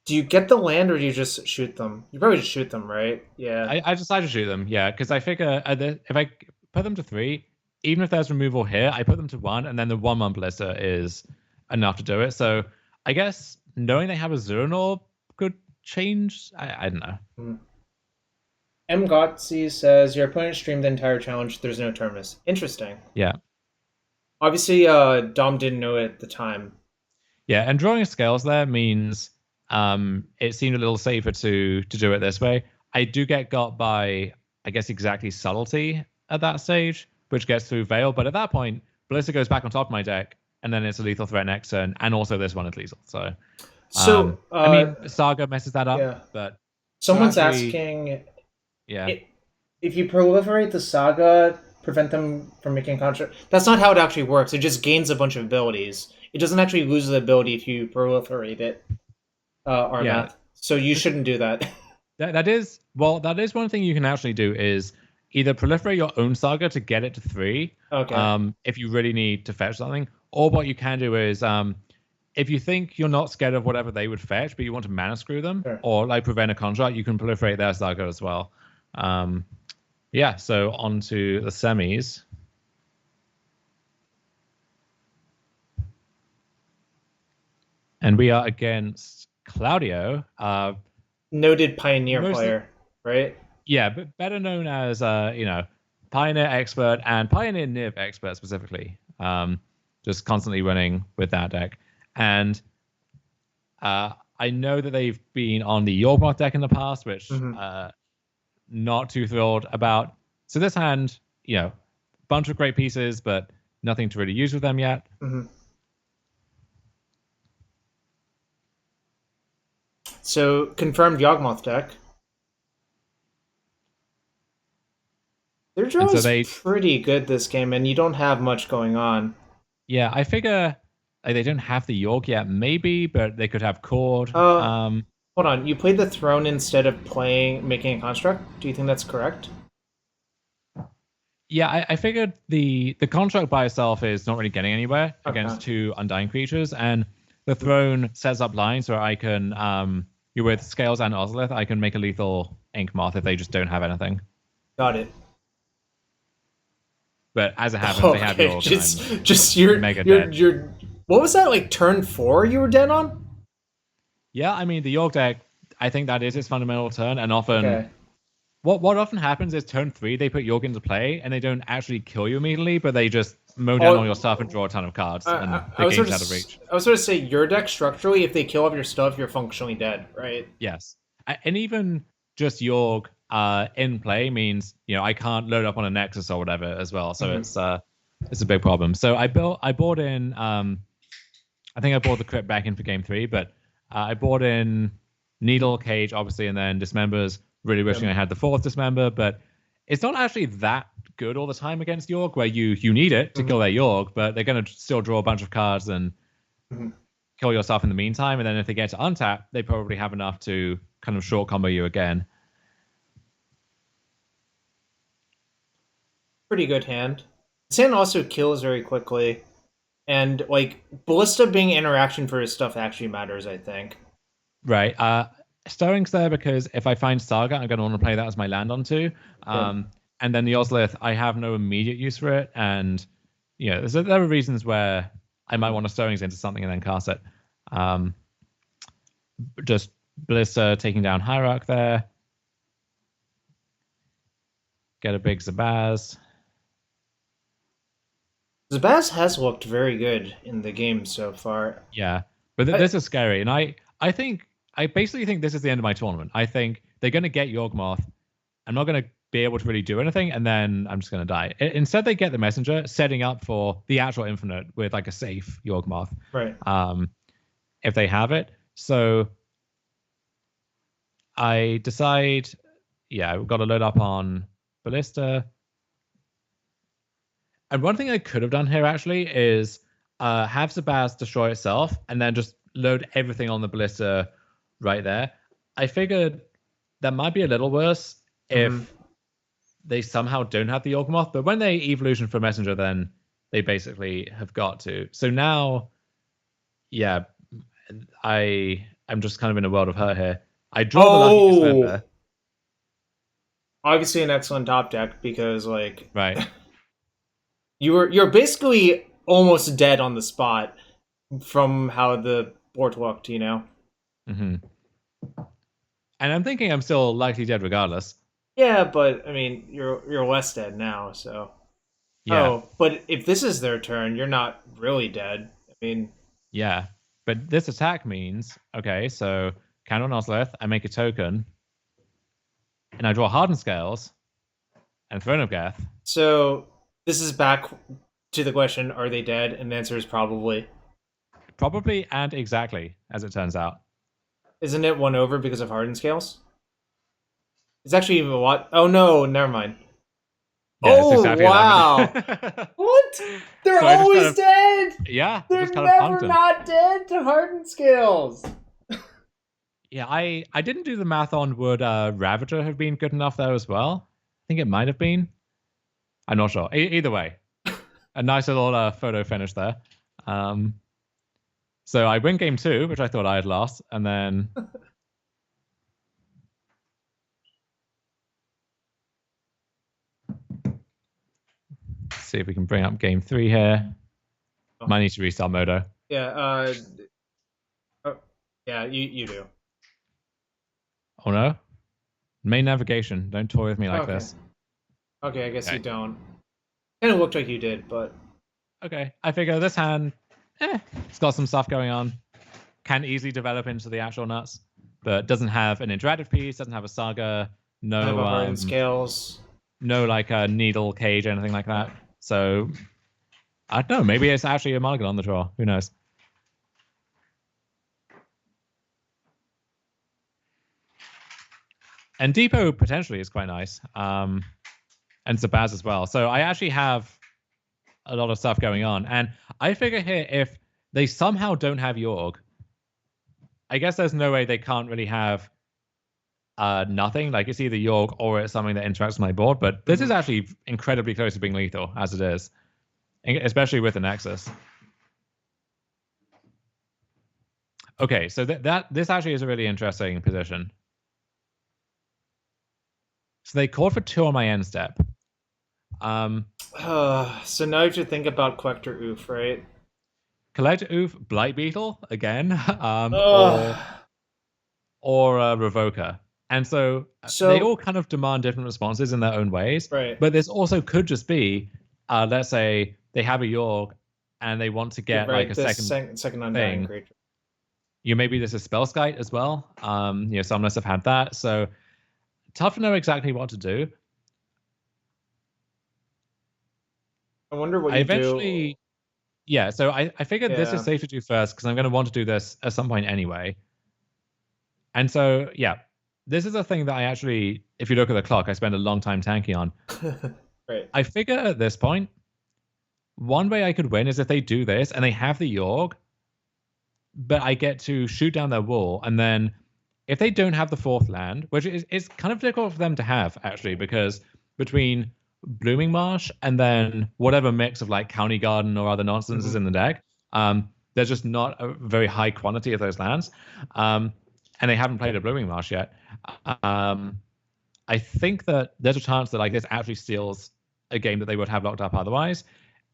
B: Do you get the land or do you just shoot them? You probably just shoot them, right? Yeah.
A: I decide to shoot them, yeah, because I figure if I put them to 3, even if there's removal here, I put them to 1, and then the 1/1 Ballista is enough to do it. So I guess knowing they have a Zero could change. I don't know.
B: M. Gotzi says your opponent streamed the entire challenge. There's no terminus. Interesting.
A: Yeah.
B: Obviously, Dom didn't know it at the time.
A: Yeah, and drawing scales there means it seemed a little safer to do it this way. I do get got by, I guess, exactly subtlety at that stage, which gets through Veil. But at that point, Ballista goes back on top of my deck, and then it's a lethal threat next turn, and also this one is lethal. So, I mean, Saga messes that up. Yeah. But
B: someone's asking, if you proliferate the Saga, prevent them from making a contract. That's not how it actually works. It just gains a bunch of abilities. It doesn't actually lose the ability if you proliferate it. Armath. So you shouldn't do that.
A: That is one thing you can actually do is either proliferate your own Saga to get it to 3.
B: Okay.
A: If you really need to fetch something, or what you can do is if you think you're not scared of whatever they would fetch, but you want to mana screw them or like prevent a contract, you can proliferate their Saga as well. So on to the semis. And we are against Claudio.
B: Noted Pioneer player, right?
A: Yeah, but better known as, Pioneer expert and Pioneer Niv expert specifically. Just constantly running with that deck. And I know that they've been on the Yawgmoth deck in the past, which not too thrilled about. So this hand, bunch of great pieces, but nothing to really use with them yet.
B: So confirmed Yawgmoth deck. Their draw is pretty good this game, and you don't have much going on.
A: Yeah, I figure they don't have the York yet, maybe, but they could have Cord.
B: Hold on, you played the Throne instead of making a construct? Do you think that's correct?
A: Yeah, I figured the construct by itself is not really getting anywhere against 2 Undying creatures, and the Throne sets up lines where I can, with Scales and Ozolith, I can make a lethal Ink Moth if they just don't have anything.
B: Got it.
A: But as it happens, they have York.
B: Just you're mega dead. You're what was that, like turn 4 you were dead on?
A: Yeah, I mean the York deck, I think that is its fundamental turn, and often what often happens is turn 3 they put York into play and they don't actually kill you immediately, but they just mow down all your stuff and draw a ton of cards, and the game's out of reach.
B: I was going to say your deck structurally, if they kill off your stuff, you're functionally dead, right?
A: Yes, and even just York in play means I can't load up on a Nexus or whatever as well, so it's a big problem. So I bought in I think I bought the Crypt back in for game 3, but I bought in Needle, Cage, obviously, and then Dismembers. Really wishing I had the 4th Dismember, but it's not actually that good all the time against York, where you need it to kill their York, but they're going to still draw a bunch of cards and kill yourself in the meantime. And then if they get to untap, they probably have enough to kind of short combo you again.
B: Pretty good hand. This hand also kills very quickly. And, like, Ballista being interaction for his stuff actually matters, I think.
A: Right. Stirring's there because if I find Saga, I'm going to want to play that as my land onto. And then the Ozlith, I have no immediate use for it. And, you know, there are reasons where I might want to Stirrings into something and then cast it. Just Ballista taking down Hierarch there. Get a big Zabaz.
B: Zabaz has looked very good in the game so far.
A: Yeah, but this is scary. And I basically think this is the end of my tournament. I think they're going to get Yawgmoth. I'm not going to be able to really do anything, and then I'm just going to die. Instead, they get the Messenger, setting up for the actual Infinite with like a safe Yawgmoth.
B: Right.
A: If they have it. So I decide, yeah, we've got to load up on Ballista. And one thing I could have done here actually is have Zabaz destroy itself and then just load everything on the Ballista right there. I figured that might be a little worse if they somehow don't have the Yawgmoth, but when they evolution for Messenger, then they basically have got to. So now, yeah, I'm just kind of in a world of hurt here. I draw the Lucky Dismember.
B: Obviously an excellent top deck because, like...
A: Right.
B: You're basically almost dead on the spot from how the board looked, you know?
A: And I'm thinking I'm still likely dead regardless.
B: Yeah, but, I mean, you're less dead now, so...
A: Yeah.
B: Oh, but if this is their turn, you're not really dead. I mean...
A: Yeah, but this attack means... Okay, so count on Ozlith, I make a token, and I draw Hardened Scales, and Throne of Geth.
B: So... This is back to the question, are they dead? And the answer is probably.
A: Probably and exactly, as it turns out.
B: Isn't it 1 over because of Hardened Scales? It's actually even a lot. Oh no, never mind.
A: Yeah,
B: oh,
A: exactly
B: wow. What? They're always dead!
A: Yeah.
B: They're never not dead to Hardened Scales!
A: Yeah, I didn't do the math on would Ravager have been good enough there as well. I think it might have been. I'm not sure. Either way, a nice little photo finish there. So I win game 2, which I thought I had lost, and then see if we can bring up game 3 here. Might need to restart Modo.
B: Yeah. Yeah, you do.
A: Oh no! Main navigation. Don't toy with me like this.
B: Okay, I guess you don't. Kind of looked like you did, but...
A: Okay, I figure this hand, it's got some stuff going on. Can easily develop into the actual nuts, but doesn't have an interactive piece, doesn't have a Saga, no
B: Hardened Scales.
A: No, like a needle cage or anything like that. So, I don't know, maybe it's actually a mulligan on the draw. Who knows? And Depot potentially is quite nice. And Zabaz as well. So I actually have a lot of stuff going on. And I figure here, if they somehow don't have Yorg, I guess there's no way they can't really have nothing. Like, it's either Yorg or it's something that interacts with my board. But this is actually incredibly close to being lethal, as it is. Especially with the Nexus. Okay, so this actually is a really interesting position. So they called for 2 on my end step.
B: So now you have to think about Collector Oof, right?
A: Collector Oof, Blight Beetle again, or Revoker. And so they all kind of demand different responses in their own ways.
B: Right.
A: But this also could just be, let's say they have a York and they want to get like a second
B: undying creature.
A: Maybe this is Spellskite as well. Some of us have had that. So tough to know exactly what to do.
B: I wonder what you do.
A: Yeah, so I figured this is safe to do first because I'm going to want to do this at some point anyway. And so, yeah, this is a thing that I actually if you look at the clock, I spend a long time tanking on.
B: Right.
A: I figure at this point, one way I could win is if they do this and they have the Yorg, but I get to shoot down their wall, and then if they don't have the fourth land, which is kind of difficult for them to have, actually, because between Blooming Marsh and then whatever mix of like County Garden or other nonsense is in the deck, there's just not a very high quantity of those lands. And they haven't played a Blooming Marsh yet. I think that there's a chance that like this actually steals a game that they would have locked up otherwise.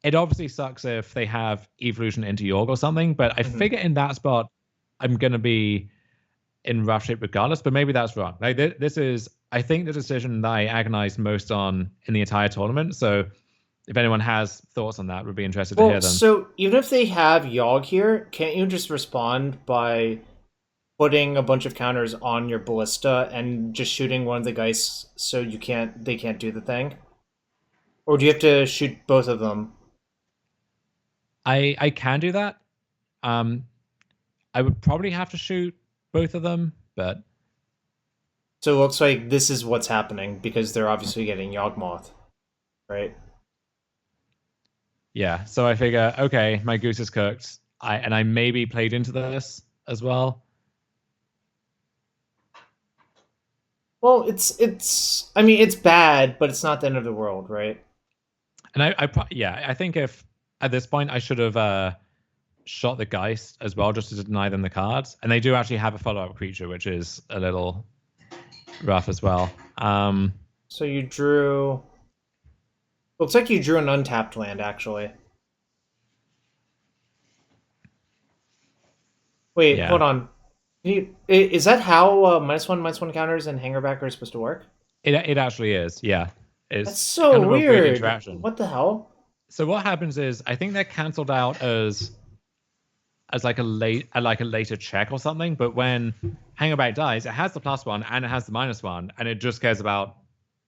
A: It obviously sucks if they have Evolution into Yorg or something, but I figure in that spot, I'm going to be in rough shape regardless, but maybe that's wrong. Like this is, I think, the decision that I agonized most on in the entire tournament. So if anyone has thoughts on that, would be interested to hear them.
B: So even if they have Yogg here, can't you just respond by putting a bunch of counters on your Ballista and just shooting one of the guys so they can't do the thing? Or do you have to shoot both of them?
A: I can do that. I would probably have to shoot both of them, but
B: so it looks like this is what's happening because they're obviously getting Yawgmoth, right?
A: Yeah. So I figure, okay, my goose is cooked. I maybe played into this as well.
B: Well, it's I mean it's bad, but it's not the end of the world, right?
A: And I think if at this point I should have shot the Geist as well, just to deny them the cards. And they do actually have a follow-up creature, which is a little rough as well.
B: So you drew... Looks like you drew an untapped land, actually. Wait, hold on. Is that how -1/-1 counters and Hangerback are supposed to work?
A: It actually is, yeah.
B: That's so kind of weird. What the hell?
A: So what happens is, I think they're cancelled out as like a later check or something. But when Hangerback dies, it has the +1 and it has the -1, and it just cares about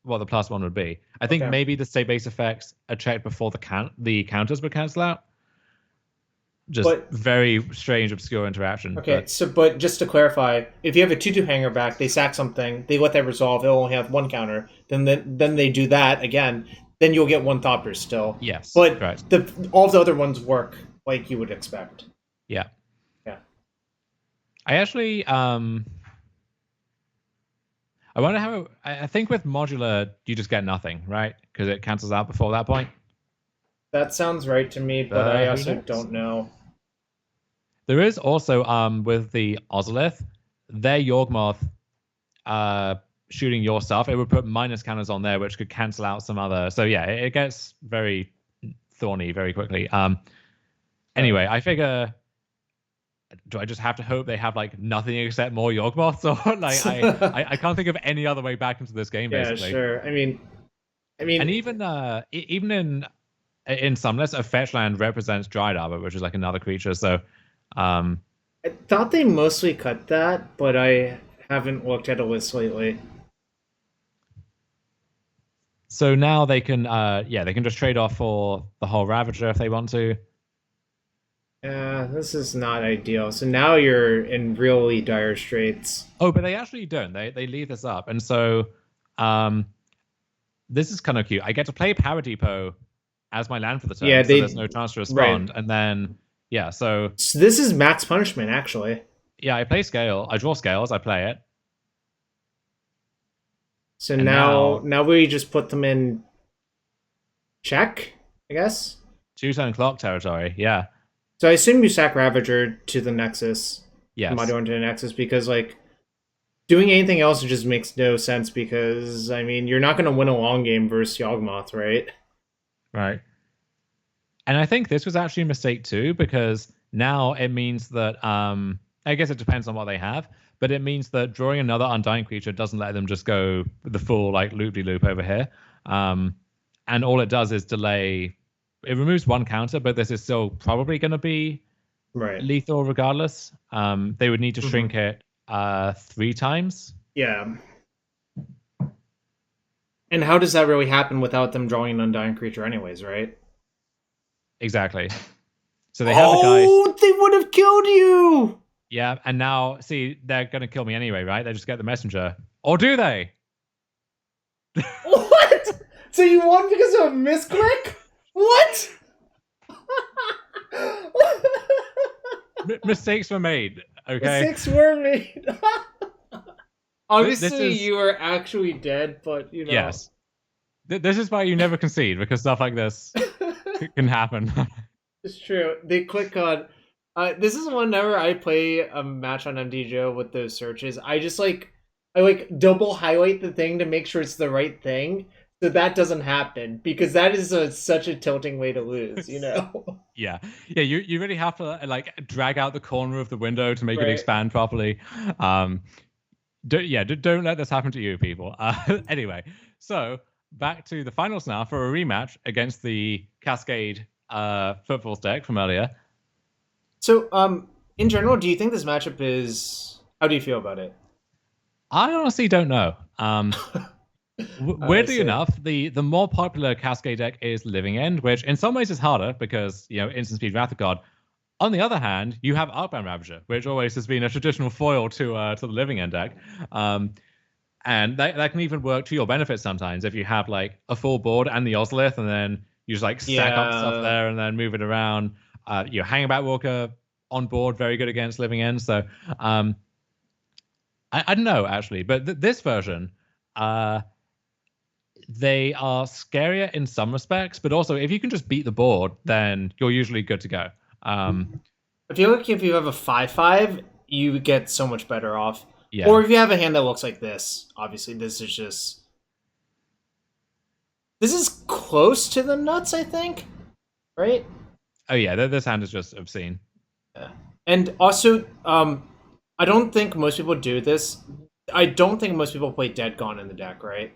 A: what the +1 would be. I think maybe the state base effects are checked before the counters would cancel out. Very strange, obscure interaction.
B: Okay, but just to clarify, if you have a 2/2 Hangerback, they sack something, they let that resolve, it'll only have one counter. Then they do that again. Then you'll get one Thopter still.
A: Yes,
B: but
A: right.
B: All the other ones work like you would expect.
A: Yeah.
B: Yeah.
A: I actually I wonder how. I think with modular you just get nothing, right? Because it cancels out before that point.
B: That sounds right to me, but I also don't know.
A: There is also with the Ozolith, their Yawgmoth shooting your stuff, it would put minus counters on there, which could cancel out some other. So yeah, it gets very thorny very quickly. Anyway, I figure, do I just have to hope they have like nothing except more Yawgmoths, or like I can't think of any other way back into this game. Basically,
B: yeah, sure. I mean,
A: and even in some lists, a fetch land represents Dryad Arbor, which is like another creature. So,
B: I thought they mostly cut that, but I haven't looked at a list lately.
A: So now they can, they can just trade off for the whole Ravager if they want to.
B: Yeah, this is not ideal. So now you're in really dire straits.
A: Oh, but they actually don't. They leave this up, and so this is kind of cute. I get to play Power Depot as my land for the turn, so there's no chance to respond, and then so
B: this is max punishment actually.
A: Yeah, I play Scale. I draw Scales. I play it.
B: So now we just put them in check, I guess.
A: 2-turn clock territory. Yeah.
B: So I assume you sack Ravager to the Nexus.
A: Yes.
B: Modular into the Nexus, because like doing anything else just makes no sense, because I mean you're not going to win a long game versus Yawgmoth, right?
A: Right. And I think this was actually a mistake too, because now it means that I guess it depends on what they have, but it means that drawing another Undying creature doesn't let them just go the full like loop-de-loop over here. And all it does is delay. It removes one counter, but this is still probably going to be lethal regardless. They would need to shrink it 3 times.
B: Yeah. And how does that really happen without them drawing an Undying creature anyways, right?
A: Exactly. So they have the guy.
B: Oh, they would have killed you!
A: Yeah, and now, see, they're going to kill me anyway, right? They just get the messenger. Or do they?
B: What? So you won because of a misclick? What?
A: Mistakes were made. Okay.
B: Mistakes were made. Obviously,
A: This is-
B: you were actually dead, but you know.
A: Yes. This is why you never concede, because stuff like this can happen.
B: It's true. They click on. This is whenever I play a match on MTGO with those searches. I double highlight the thing to make sure it's the right thing, so that doesn't happen, because that is such a tilting way to lose. You know.
A: Yeah. You really have to like drag out the corner of the window to make it
B: Right.
A: expand properly. Don't let this happen to you, people. Anyway, so back to the finals now for a rematch against the Cascade Footfalls deck from earlier.
B: So, in general, do you think this matchup is? How do you feel about it?
A: I honestly don't know. Weirdly enough, the more popular Cascade deck is Living End, which in some ways is harder because, you know, instant speed Wrath of God. On the other hand, you have Arcbound Ravager, which always has been a traditional foil to the Living End deck. And that can even work to your benefit sometimes if you have like a full board and the Ozolith, and then you just like stack up stuff there and then move it around. Your Hangabout Walker on board, very good against Living End. So I don't know, actually. But this version, they are scarier in some respects, but also if you can just beat the board, then you're usually good to go.
B: I feel like if you have a 5/5, you get so much better off.
A: Yeah.
B: Or if you have a hand that looks like this, obviously this is close to the nuts, I think, right?
A: Oh yeah, this hand is just obscene.
B: Yeah. And also, I don't think most people do this. I don't think most people play Dead Gone in the deck, right?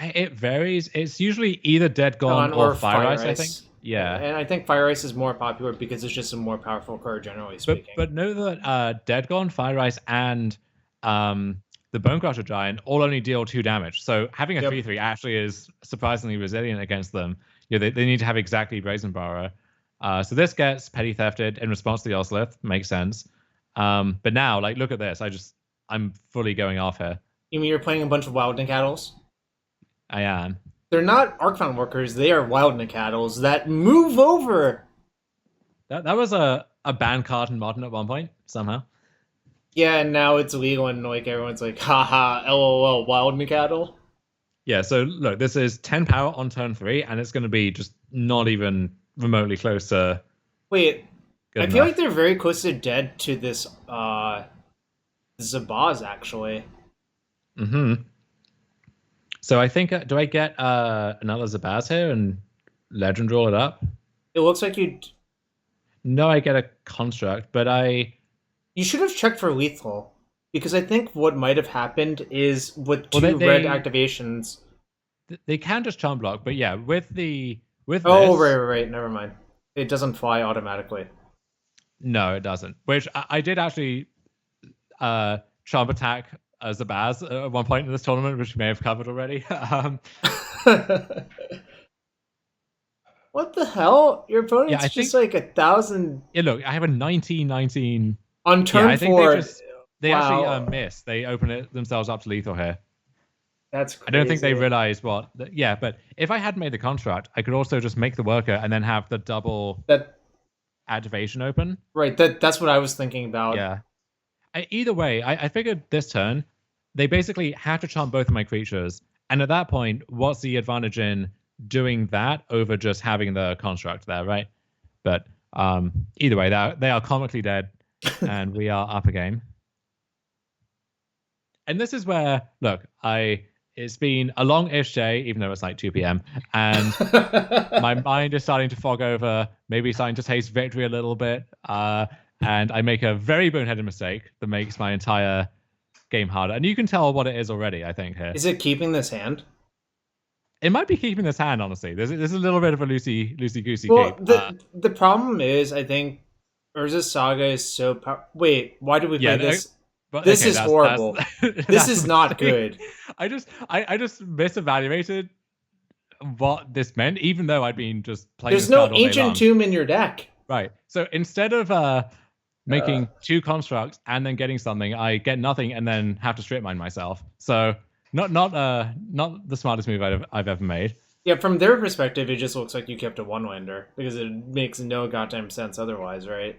A: It varies. It's usually either Dead Gone or Fire Ice, I think. Yeah.
B: And I think Fire Ice is more popular because it's just a more powerful card, generally speaking.
A: But know that Dead Gone, Fire Ice, and the Bonecrusher Giant all only deal 2 damage. So having a 3/3 actually is surprisingly resilient against them. You know, they need to have exactly Brazen Borrower. So this gets Petty Thefted in response to the Ozolith. Makes sense. But now, like, look at this. I'm fully going off here.
B: You mean you're playing a bunch of Wild Nicaddles?
A: I am.
B: They're not Arcbound Workers. They are Wild Nicaddles that move over.
A: That was a ban card in Modern at one point, somehow.
B: Yeah, and now it's illegal, and like everyone's like, haha, lol, Wild Nicaddle.
A: Yeah, so look, this is 10 power on turn 3, and it's going to be just not even remotely close to...
B: Wait, I feel like they're very close to dead to this Zabaz, actually.
A: Mm-hmm. So I think, do I get another Zabaz here and legend roll it up?
B: It looks like you...
A: No, I get a construct, but
B: You should have checked for lethal, because I think what might have happened is with two red activations...
A: They can just charm block, but yeah, with
B: Oh, right, never mind. It doesn't fly automatically.
A: No, it doesn't. Which I did actually charm attack Zabaz at one point in this tournament, which we may have covered already.
B: What the hell? Your opponent's just like 1,000...
A: Yeah, look, I have a 19-19...
B: On turn 4...
A: They actually miss. They open it themselves up to lethal here.
B: That's crazy.
A: I don't think they realized what... Yeah, but if I had made the construct, I could also just make the worker and then have the double activation open.
B: Right, that's what I was thinking about.
A: Yeah. Either way, I figured this turn, they basically have to charm both of my creatures. And at that point, what's the advantage in doing that over just having the construct there, right? But either way, they are comically dead, and we are up a game. And this is where, look, it's been a long-ish day, even though it's like 2 p.m., and my mind is starting to fog over, maybe starting to taste victory a little bit, and I make a very boneheaded mistake that makes my entire game harder. And you can tell what it is already, I think, here.
B: Is it keeping this hand?
A: It might be keeping this hand, honestly. There's a little bit of a loosey-goosey
B: keep.
A: The
B: problem is, I think, Urza Saga is so Wait, why did we play this?
A: But,
B: this is horrible. This is not good.
A: I just misevaluated what this meant, even though I'd been just playing.
B: There's no Ancient Tomb in your deck.
A: Right. So instead of making 2 constructs and then getting something, I get nothing and then have to strip mine myself. So not the smartest move I've ever made.
B: Yeah, from their perspective, it just looks like you kept a one-lander because it makes no goddamn sense otherwise, right?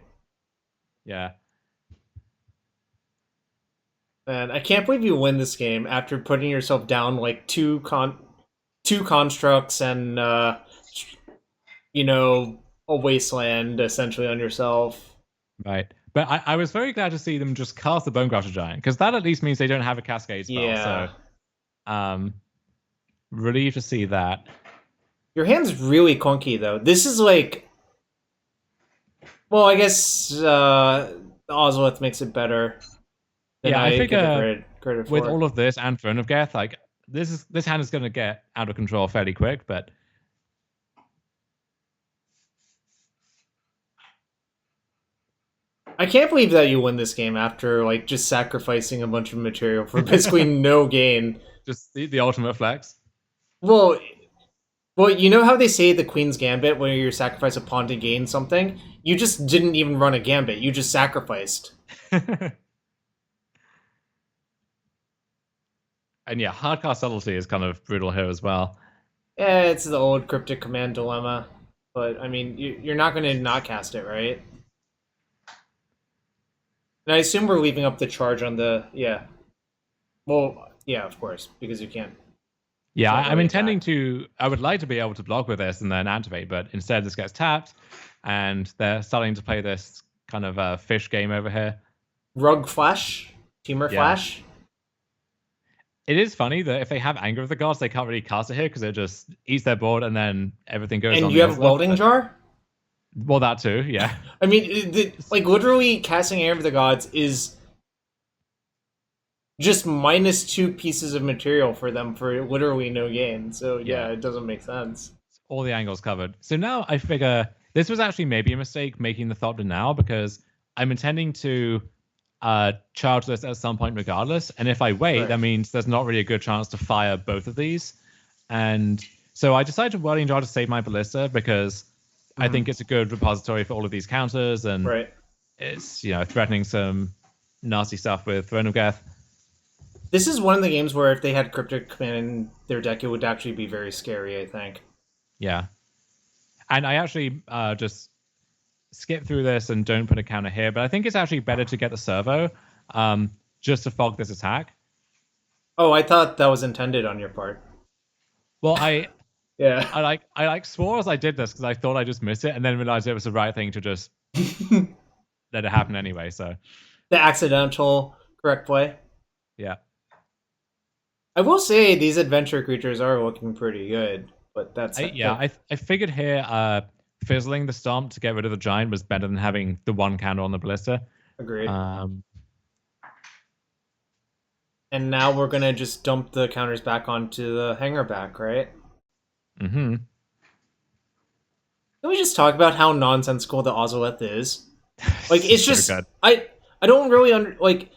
A: Yeah.
B: And I can't believe you win this game after putting yourself down like two constructs and a wasteland essentially on yourself.
A: Right. But I was very glad to see them just cast the Bonecrusher Giant, because that at least means they don't have a Cascade spell.
B: Yeah.
A: So, relieved to see that.
B: Your hand's really clunky though. This is like, well, I guess Ozolith makes it better.
A: Yeah, I figure
B: credit
A: with
B: for.
A: all of this and Throne of Geth, like this hand is going to get out of control fairly quick. But
B: I can't believe that you win this game after like just sacrificing a bunch of material for basically no gain.
A: Just the ultimate flex.
B: Well, you know how they say the Queen's Gambit, where you sacrifice a pawn to gain something? You just didn't even run a gambit. You just sacrificed.
A: And yeah, hardcore subtlety is kind of brutal here as well.
B: Yeah, it's the old cryptic command dilemma. But, I mean, you're not going to not cast it, right? And I assume we're leaving up the charge on the... Yeah. Well, yeah, of course, because you can't.
A: Yeah, I'm intending to... I would like to be able to block with this and then activate, but instead this gets tapped, and they're starting to play this kind of fish game over here.
B: Rug Flash? Teamer Flash?
A: It is funny that if they have Anger of the Gods, they can't really cast it here because it just eats their board and then everything goes on.
B: And you have Welding Jar?
A: Well, that too, yeah.
B: I mean, like, literally casting Anger of the Gods is just -2 pieces of material for them for literally no gain. So, yeah, it doesn't make sense.
A: All the angles covered. So now I figure this was actually maybe a mistake making the Thopter now, because I'm intending to charge this at some point regardless, and if I wait, that means there's not really a good chance to fire both of these. And so I decided to Welding Jar to save my Ballista, because I think it's a good repository for all of these counters, and it's threatening some nasty stuff with Throne of Geth.
B: This is one of the games where if they had Cryptic Command in their deck, it would actually be very scary, I think.
A: Yeah. And I actually just skip through this and don't put a counter here, but I think it's actually better to get the servo just to fog this attack.
B: Oh, I thought that was intended on your part.
A: Well, I
B: I
A: swore as I did this because I thought I just missed it, and then realized it was the right thing to just let it happen anyway. So
B: the accidental correct play.
A: Yeah.
B: I will say these adventure creatures are looking pretty good, but that's
A: I figured here fizzling the Stomp to get rid of the Giant was better than having the one counter on the Ballista.
B: Agreed. And now we're gonna just dump the counters back onto the hanger back, right?
A: Mm-hmm.
B: Can we just talk about how nonsensical the Ozolith is? Like, it's just
A: good.
B: I don't really like.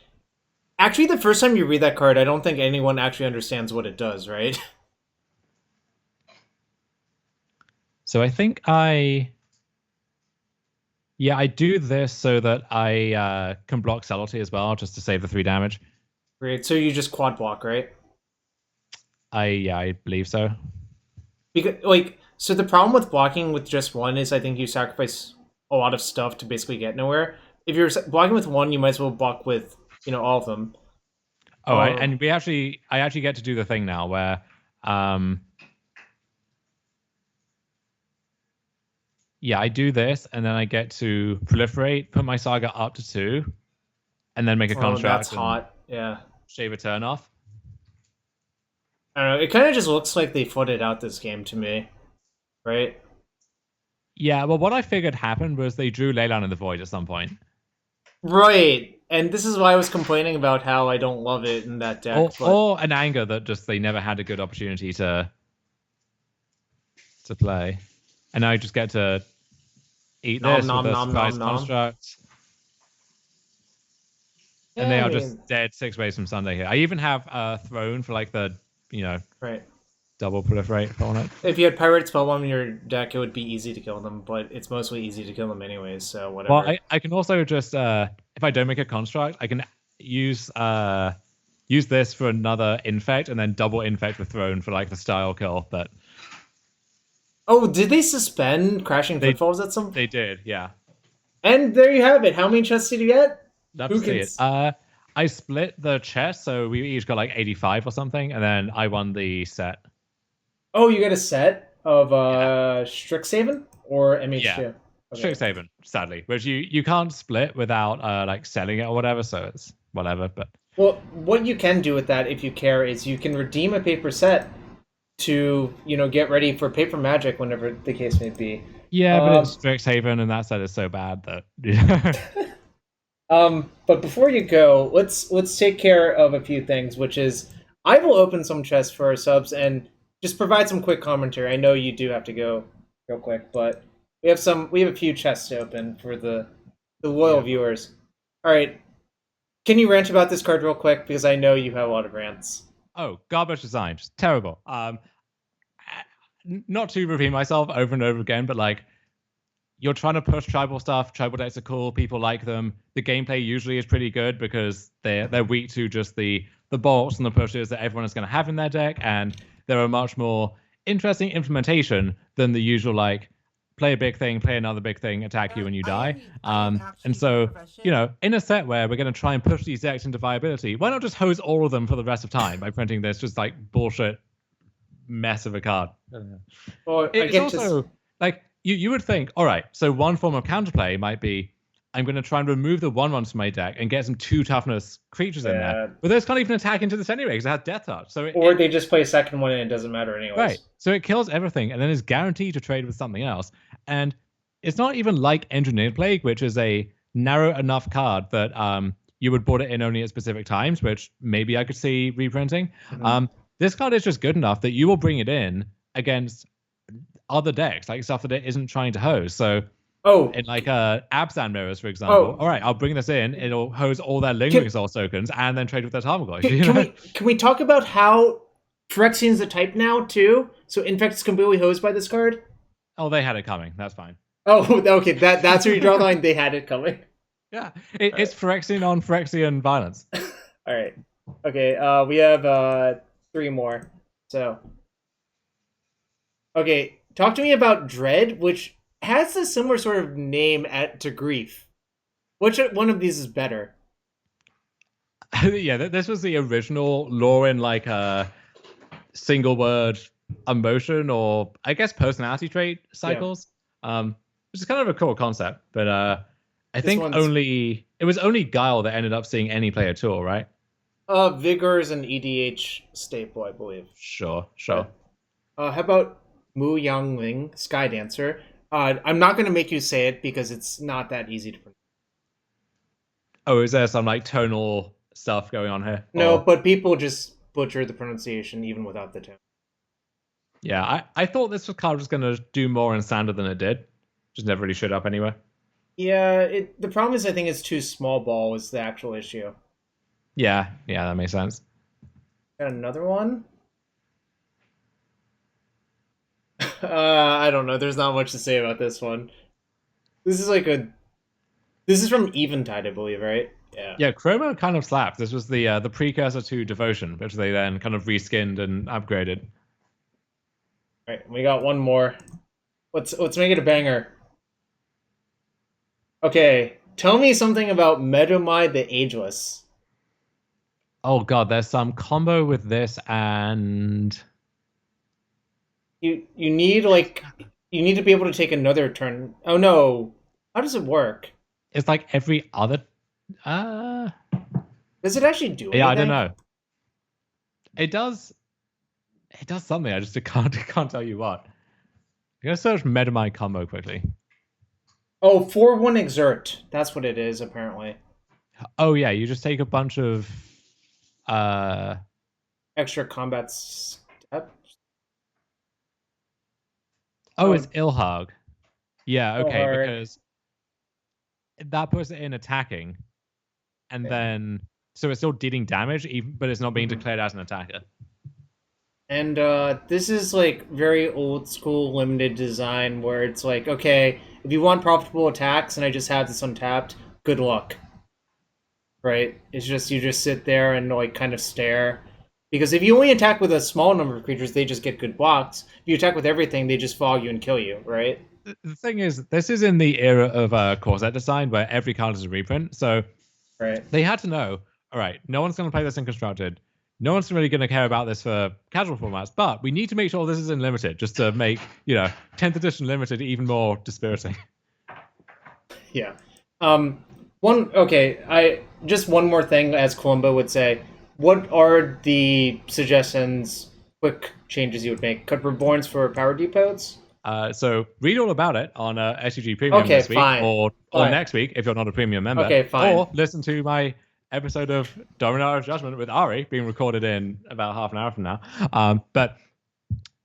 B: Actually, the first time you read that card, I don't think anyone actually understands what it does, right?
A: So I think I do this so that I can block Subtlety as well, just to save the 3 damage.
B: Great. So you just quad block, right?
A: I believe so.
B: Because so the problem with blocking with just one is I think you sacrifice a lot of stuff to basically get nowhere. If you're blocking with one, you might as well block with all of them.
A: Oh, and I actually get to do the thing now where I do this, and then I get to proliferate, put my Saga up to 2, and then make a construct.
B: That's hot. Yeah.
A: Shave a turn off.
B: I don't know. It kind of just looks like they footed out this game to me, right?
A: Yeah. Well, what I figured happened was they drew Leyline in the Void at some point.
B: Right. And this is why I was complaining about how I don't love it in that deck.
A: Or an anger that just they never had a good opportunity to play. And now I just get to eat this with a surprise construct. And they are just dead 6 ways from Sunday here. I even have a throne for like the, double proliferate on it.
B: If you had Pirate Spellbomb in your deck, it would be easy to kill them, but it's mostly easy to kill them anyways, so whatever.
A: Well, I can also just, if I don't make a construct, I can use use this for another infect, and then double infect with Throne for like the style kill. But
B: Oh, did they suspend Crashing
A: they
B: Footfalls at some?
A: they did, yeah.
B: And there you have it. How many chests did you get?
A: Love
B: Who
A: to see
B: can?
A: it. I split the chest, so we each got like 85 or something, and then I won the set.
B: Oh, you got a set of
A: Yeah,
B: Strixhaven or
A: yeah.
B: MH2? Okay.
A: Strixhaven, sadly, which you can't split without like selling it or whatever, so it's whatever. But
B: Well, what you can do with that, if you care, is you can redeem a paper set to get ready for paper magic whenever the case may be.
A: yeah, but it's Strixhaven, and that set is so bad that.
B: But before you go, let's take care of a few things, which is I will open some chests for our subs and just provide some quick commentary. I know you do have to go real quick, but we have a few chests to open for the loyal viewers. All right, can you rant about this card real quick because I know you have a lot of rants.
A: Oh, garbage design, just terrible. Not to repeat myself over and over again, but like you're trying to push tribal stuff. Tribal decks are cool. People like them. The gameplay usually is pretty good because they're weak to just the bolts and the pushes that everyone is going to have in their deck, and they're a much more interesting implementation than the usual like play a big thing, play another big thing, attack you and you die. And so in a set where we're going to try and push these decks into viability, why not just hose all of them for the rest of time by printing this just like bullshit mess of a card?
B: Well,
A: it's also like you would think, all right, so one form of counterplay might be I'm going to try and remove the 1/1s from my deck and get some 2 toughness creatures in there. But those can't even attack into this anyway because it has Death Touch. So
B: they just play a second one and it doesn't matter anyways.
A: Right. So it kills everything and then is guaranteed to trade with something else. And it's not even like Engineered Plague, which is a narrow enough card that you would board it in only at specific times, which maybe I could see reprinting. Mm-hmm. This card is just good enough that you will bring it in against other decks, like stuff that it isn't trying to hose. So in like Abzan Mirrors, for example. All right, I'll bring this in. It'll hose all their Lingering Soul tokens and then trade with their Tarmogoyf.
B: Can we talk about how Phyrexian is a type now, too? So Infect is completely hosed by this card?
A: Oh, they had it coming. That's fine.
B: Oh, okay. That's where you draw the line. They had it coming.
A: Yeah. It's Phyrexian on Phyrexian violence.
B: All right. Okay, we have 3 more. So, okay, talk to me about Dread, which has a similar sort of name to Grief. Which one of these is better?
A: Yeah, this was the original Lauren like single word emotion or I guess personality trait cycles. Which is kind of a cool concept, but I think it was only Guile that ended up seeing any play at all, right?
B: Vigor is an EDH staple, I believe.
A: Sure.
B: How about Mu Yangling, Sky Dancer? I'm not going to make you say it because it's not that easy to pronounce.
A: Oh, is there some like tonal stuff going on here?
B: No, but people just butcher the pronunciation even without the tone.
A: Yeah, I thought this card was going to do more in standard than it did. Just never really showed up anywhere.
B: Yeah, the problem is I think it's too small ball is the actual issue.
A: Yeah, that makes sense.
B: Got another one? I don't know. There's not much to say about this one. This is from Eventide, I believe, right? Yeah.
A: Yeah, Chroma kind of slapped. This was the precursor to Devotion, which they then kind of reskinned and upgraded.
B: All right, we got one more. Let's make it a banger. Okay, tell me something about Medomai the Ageless.
A: Oh god, there's some combo with this and
B: you need to be able to take another turn. Oh no. How does it work?
A: It's like every other
B: Does it actually do anything?
A: Yeah, I don't know. It does something. I just can't tell you what. I'm gonna search Medomai combo quickly.
B: Oh, 4/1 exert. That's what it is, apparently.
A: Oh yeah, you just take a bunch of
B: extra combat steps.
A: Oh, it's Ilhag. Yeah, okay, because that puts it in attacking, and then so it's still dealing damage, but it's not being declared as an attacker.
B: And this is like very old school limited design where it's like, okay, if you want profitable attacks and I just have this untapped, good luck. right? It's just you just sit there and like kind of stare. Because if you only attack with a small number of creatures, they just get good blocks. If you attack with everything, they just fog you and kill you, right?
A: The thing is, this is in the era of core set design where every card is a reprint. So
B: Right.
A: they had to know, all right, no one's going to play this in constructed. No one's really going to care about this for casual formats, but we need to make sure this is in limited just to make, 10th edition limited even more dispiriting.
B: Yeah. Just one more thing, as Columbo would say. What are the suggestions, quick changes you would make? Cut reborns for power depots?
A: So read all about it on SUG Premium this week or next week if you're not a premium member.
B: Okay, fine.
A: Or listen to my episode of Dominar of Judgment with Ari being recorded in about half an hour from now. But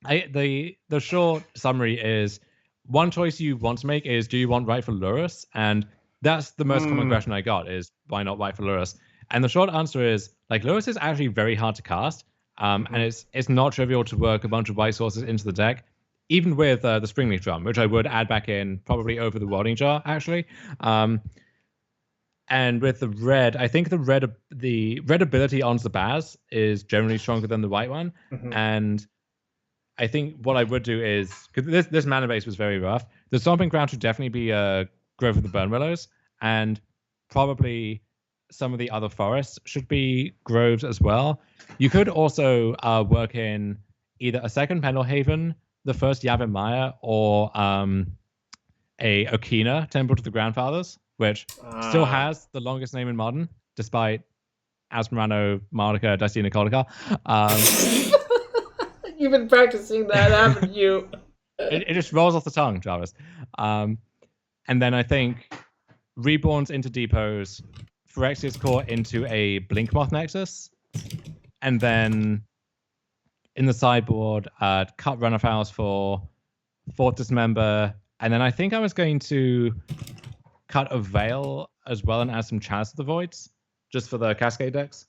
A: the short summary is one choice you want to make is, do you want Rightful Lurrus? And that's the most common question I got is, why not Rightful Lurrus? And the short answer is, like, Lurrus is actually very hard to cast. And it's not trivial to work a bunch of white sources into the deck, even with the Springleaf Drum, which I would add back in probably over the Welding Jar, actually. And with the red, I think the red ability on Zabaz is generally stronger than the white one. And I think what I would do is, because this mana base was very rough, the Stomping Ground should definitely be Grove of the Burn Willows, and probably some of the other forests should be groves as well. You could also work in either a second Pendelhaven, the first Yavin Maya, or a Okina, Temple to the Grandfathers, which still has the longest name in Modern, despite Asmarano, Mardica, Dicina, Colica.
B: You've been practicing that, haven't you?
A: It just rolls off the tongue, Jarvis. And then I think Reborns into Depots, Phyrexia's Core into a Blinkmoth Nexus, and then in the sideboard, cut Runnerfowls for Fourth Dismember, and then I think I was going to cut a Veil as well and add some Chalice of the Voids, just for the Cascade decks.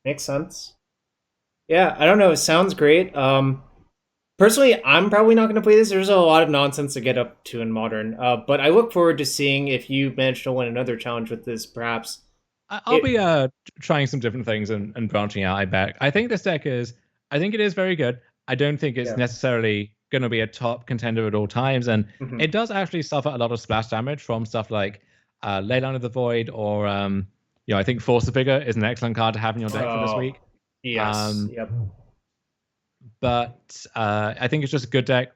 B: Makes sense. Yeah, I don't know. It sounds great. Personally, I'm probably not going to play this. There's a lot of nonsense to get up to in Modern. But I look forward to seeing if you manage to win another challenge with this, perhaps.
A: I'll be trying some different things and branching out, I bet. I think this deck it is very good. I don't think it's necessarily going to be a top contender at all times. And it does actually suffer a lot of splash damage from stuff like Leyline of the Void, or I think Force the Figure is an excellent card to have in your deck for this week.
B: Yes. Yep.
A: But I think it's just a good deck,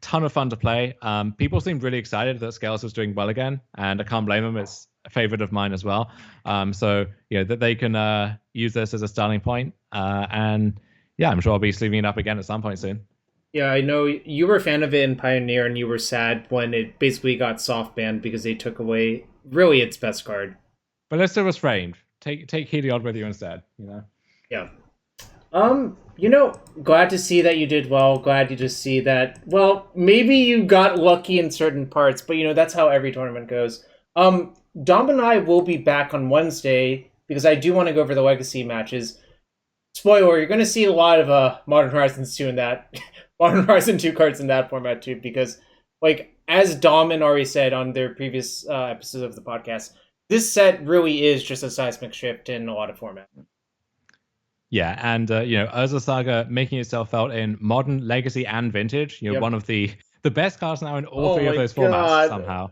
A: ton of fun to play. People seem really excited that Scales was doing well again, and I can't blame them. It's a favorite of mine as well. So that they can use this as a starting point. And yeah, I'm sure I'll be sleeving it up again at some point soon.
B: Yeah, I know you were a fan of it in Pioneer, and you were sad when it basically got soft banned because they took away really its best card.
A: But Ballista was framed. Take Heliod with you instead.
B: Yeah. Glad to see that you did well. Glad to see that. Well, maybe you got lucky in certain parts, but that's how every tournament goes. Dom and I will be back on Wednesday because I do want to go over the legacy matches. Spoiler: you're going to see a lot of Modern Horizons 2 in that, Modern Horizon 2 cards in that format too, because as Dom and Ari said on their previous episodes of the podcast, this set really is just a seismic shift in a lot of formats.
A: Yeah, and Urza Saga making itself felt in Modern, Legacy, and Vintage. One of the best cards now in all three of those formats somehow.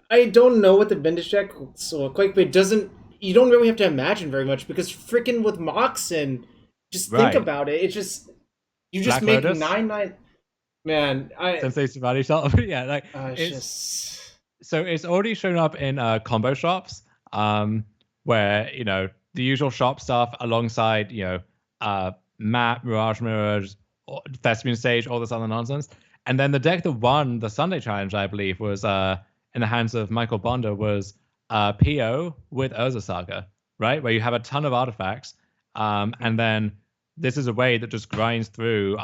B: I don't know what the Vintage deck look like, but you don't really have to imagine very much, because freaking with Moxen, just think about it. It's just you just Black make Lotus. 9/9. Man,
A: Sensei Savati Shot. Yeah, so it's already shown up in combo shops, where the usual shop stuff alongside, Map, Mirage Mirror, Thespian Stage, all this other nonsense. And then the deck that won the Sunday Challenge, I believe, was in the hands of Michael Bonder, was PO with Urza Saga, right? Where you have a ton of artifacts. And then this is a way that just grinds through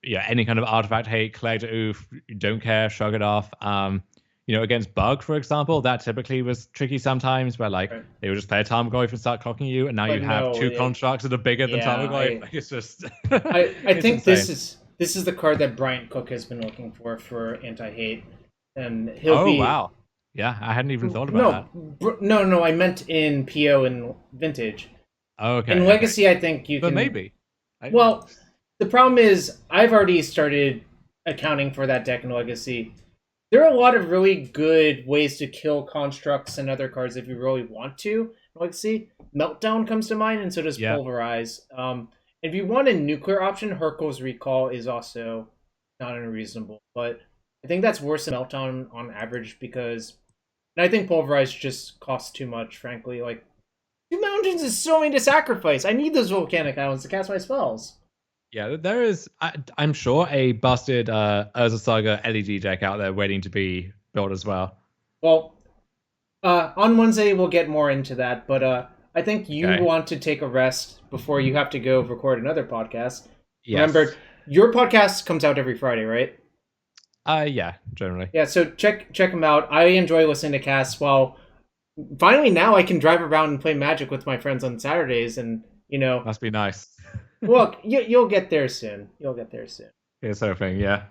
A: any kind of artifact hate, collect oof, you don't care, shrug it off. Against Bug, for example, that typically was tricky sometimes, where they would just play a Tarmogoyf and start clocking you, and now you have two constructs that are bigger than Tarmogoyf. It's just.
B: I think insane. This is the card that Bryant Cook has been looking for anti-hate, and he'll be.
A: Wow. Yeah, I hadn't even thought about
B: No. I meant in PO and Vintage.
A: that. Okay,
B: In
A: okay.
B: Legacy, I think you
A: But
B: can.
A: maybe.
B: Well, the problem is I've already started accounting for that deck in Legacy. There are a lot of really good ways to kill constructs and other cards if you really want to. Legacy Meltdown comes to mind, and so does
A: Yeah.
B: Pulverize. If you want a nuclear option, Hercule's Recall is also not unreasonable, but I think that's worse than Meltdown on average because, and I think Pulverize just costs too much. Frankly, like 2 mountains is so many to sacrifice. I need those volcanic islands to cast my spells.
A: Yeah, there is, I'm sure, a busted Urza Saga LED deck out there waiting to be built as well.
B: Well, on Wednesday we'll get more into that, but I think you want to take a rest before you have to go record another podcast. Yes. Remember, your podcast comes out every Friday, right?
A: Yeah, generally.
B: Yeah, so check them out. I enjoy listening to casts. Well, finally now I can drive around and play Magic with my friends on Saturdays, and
A: must be nice.
B: Look, you'll get there soon. You'll get there soon.
A: Here's hoping, yeah.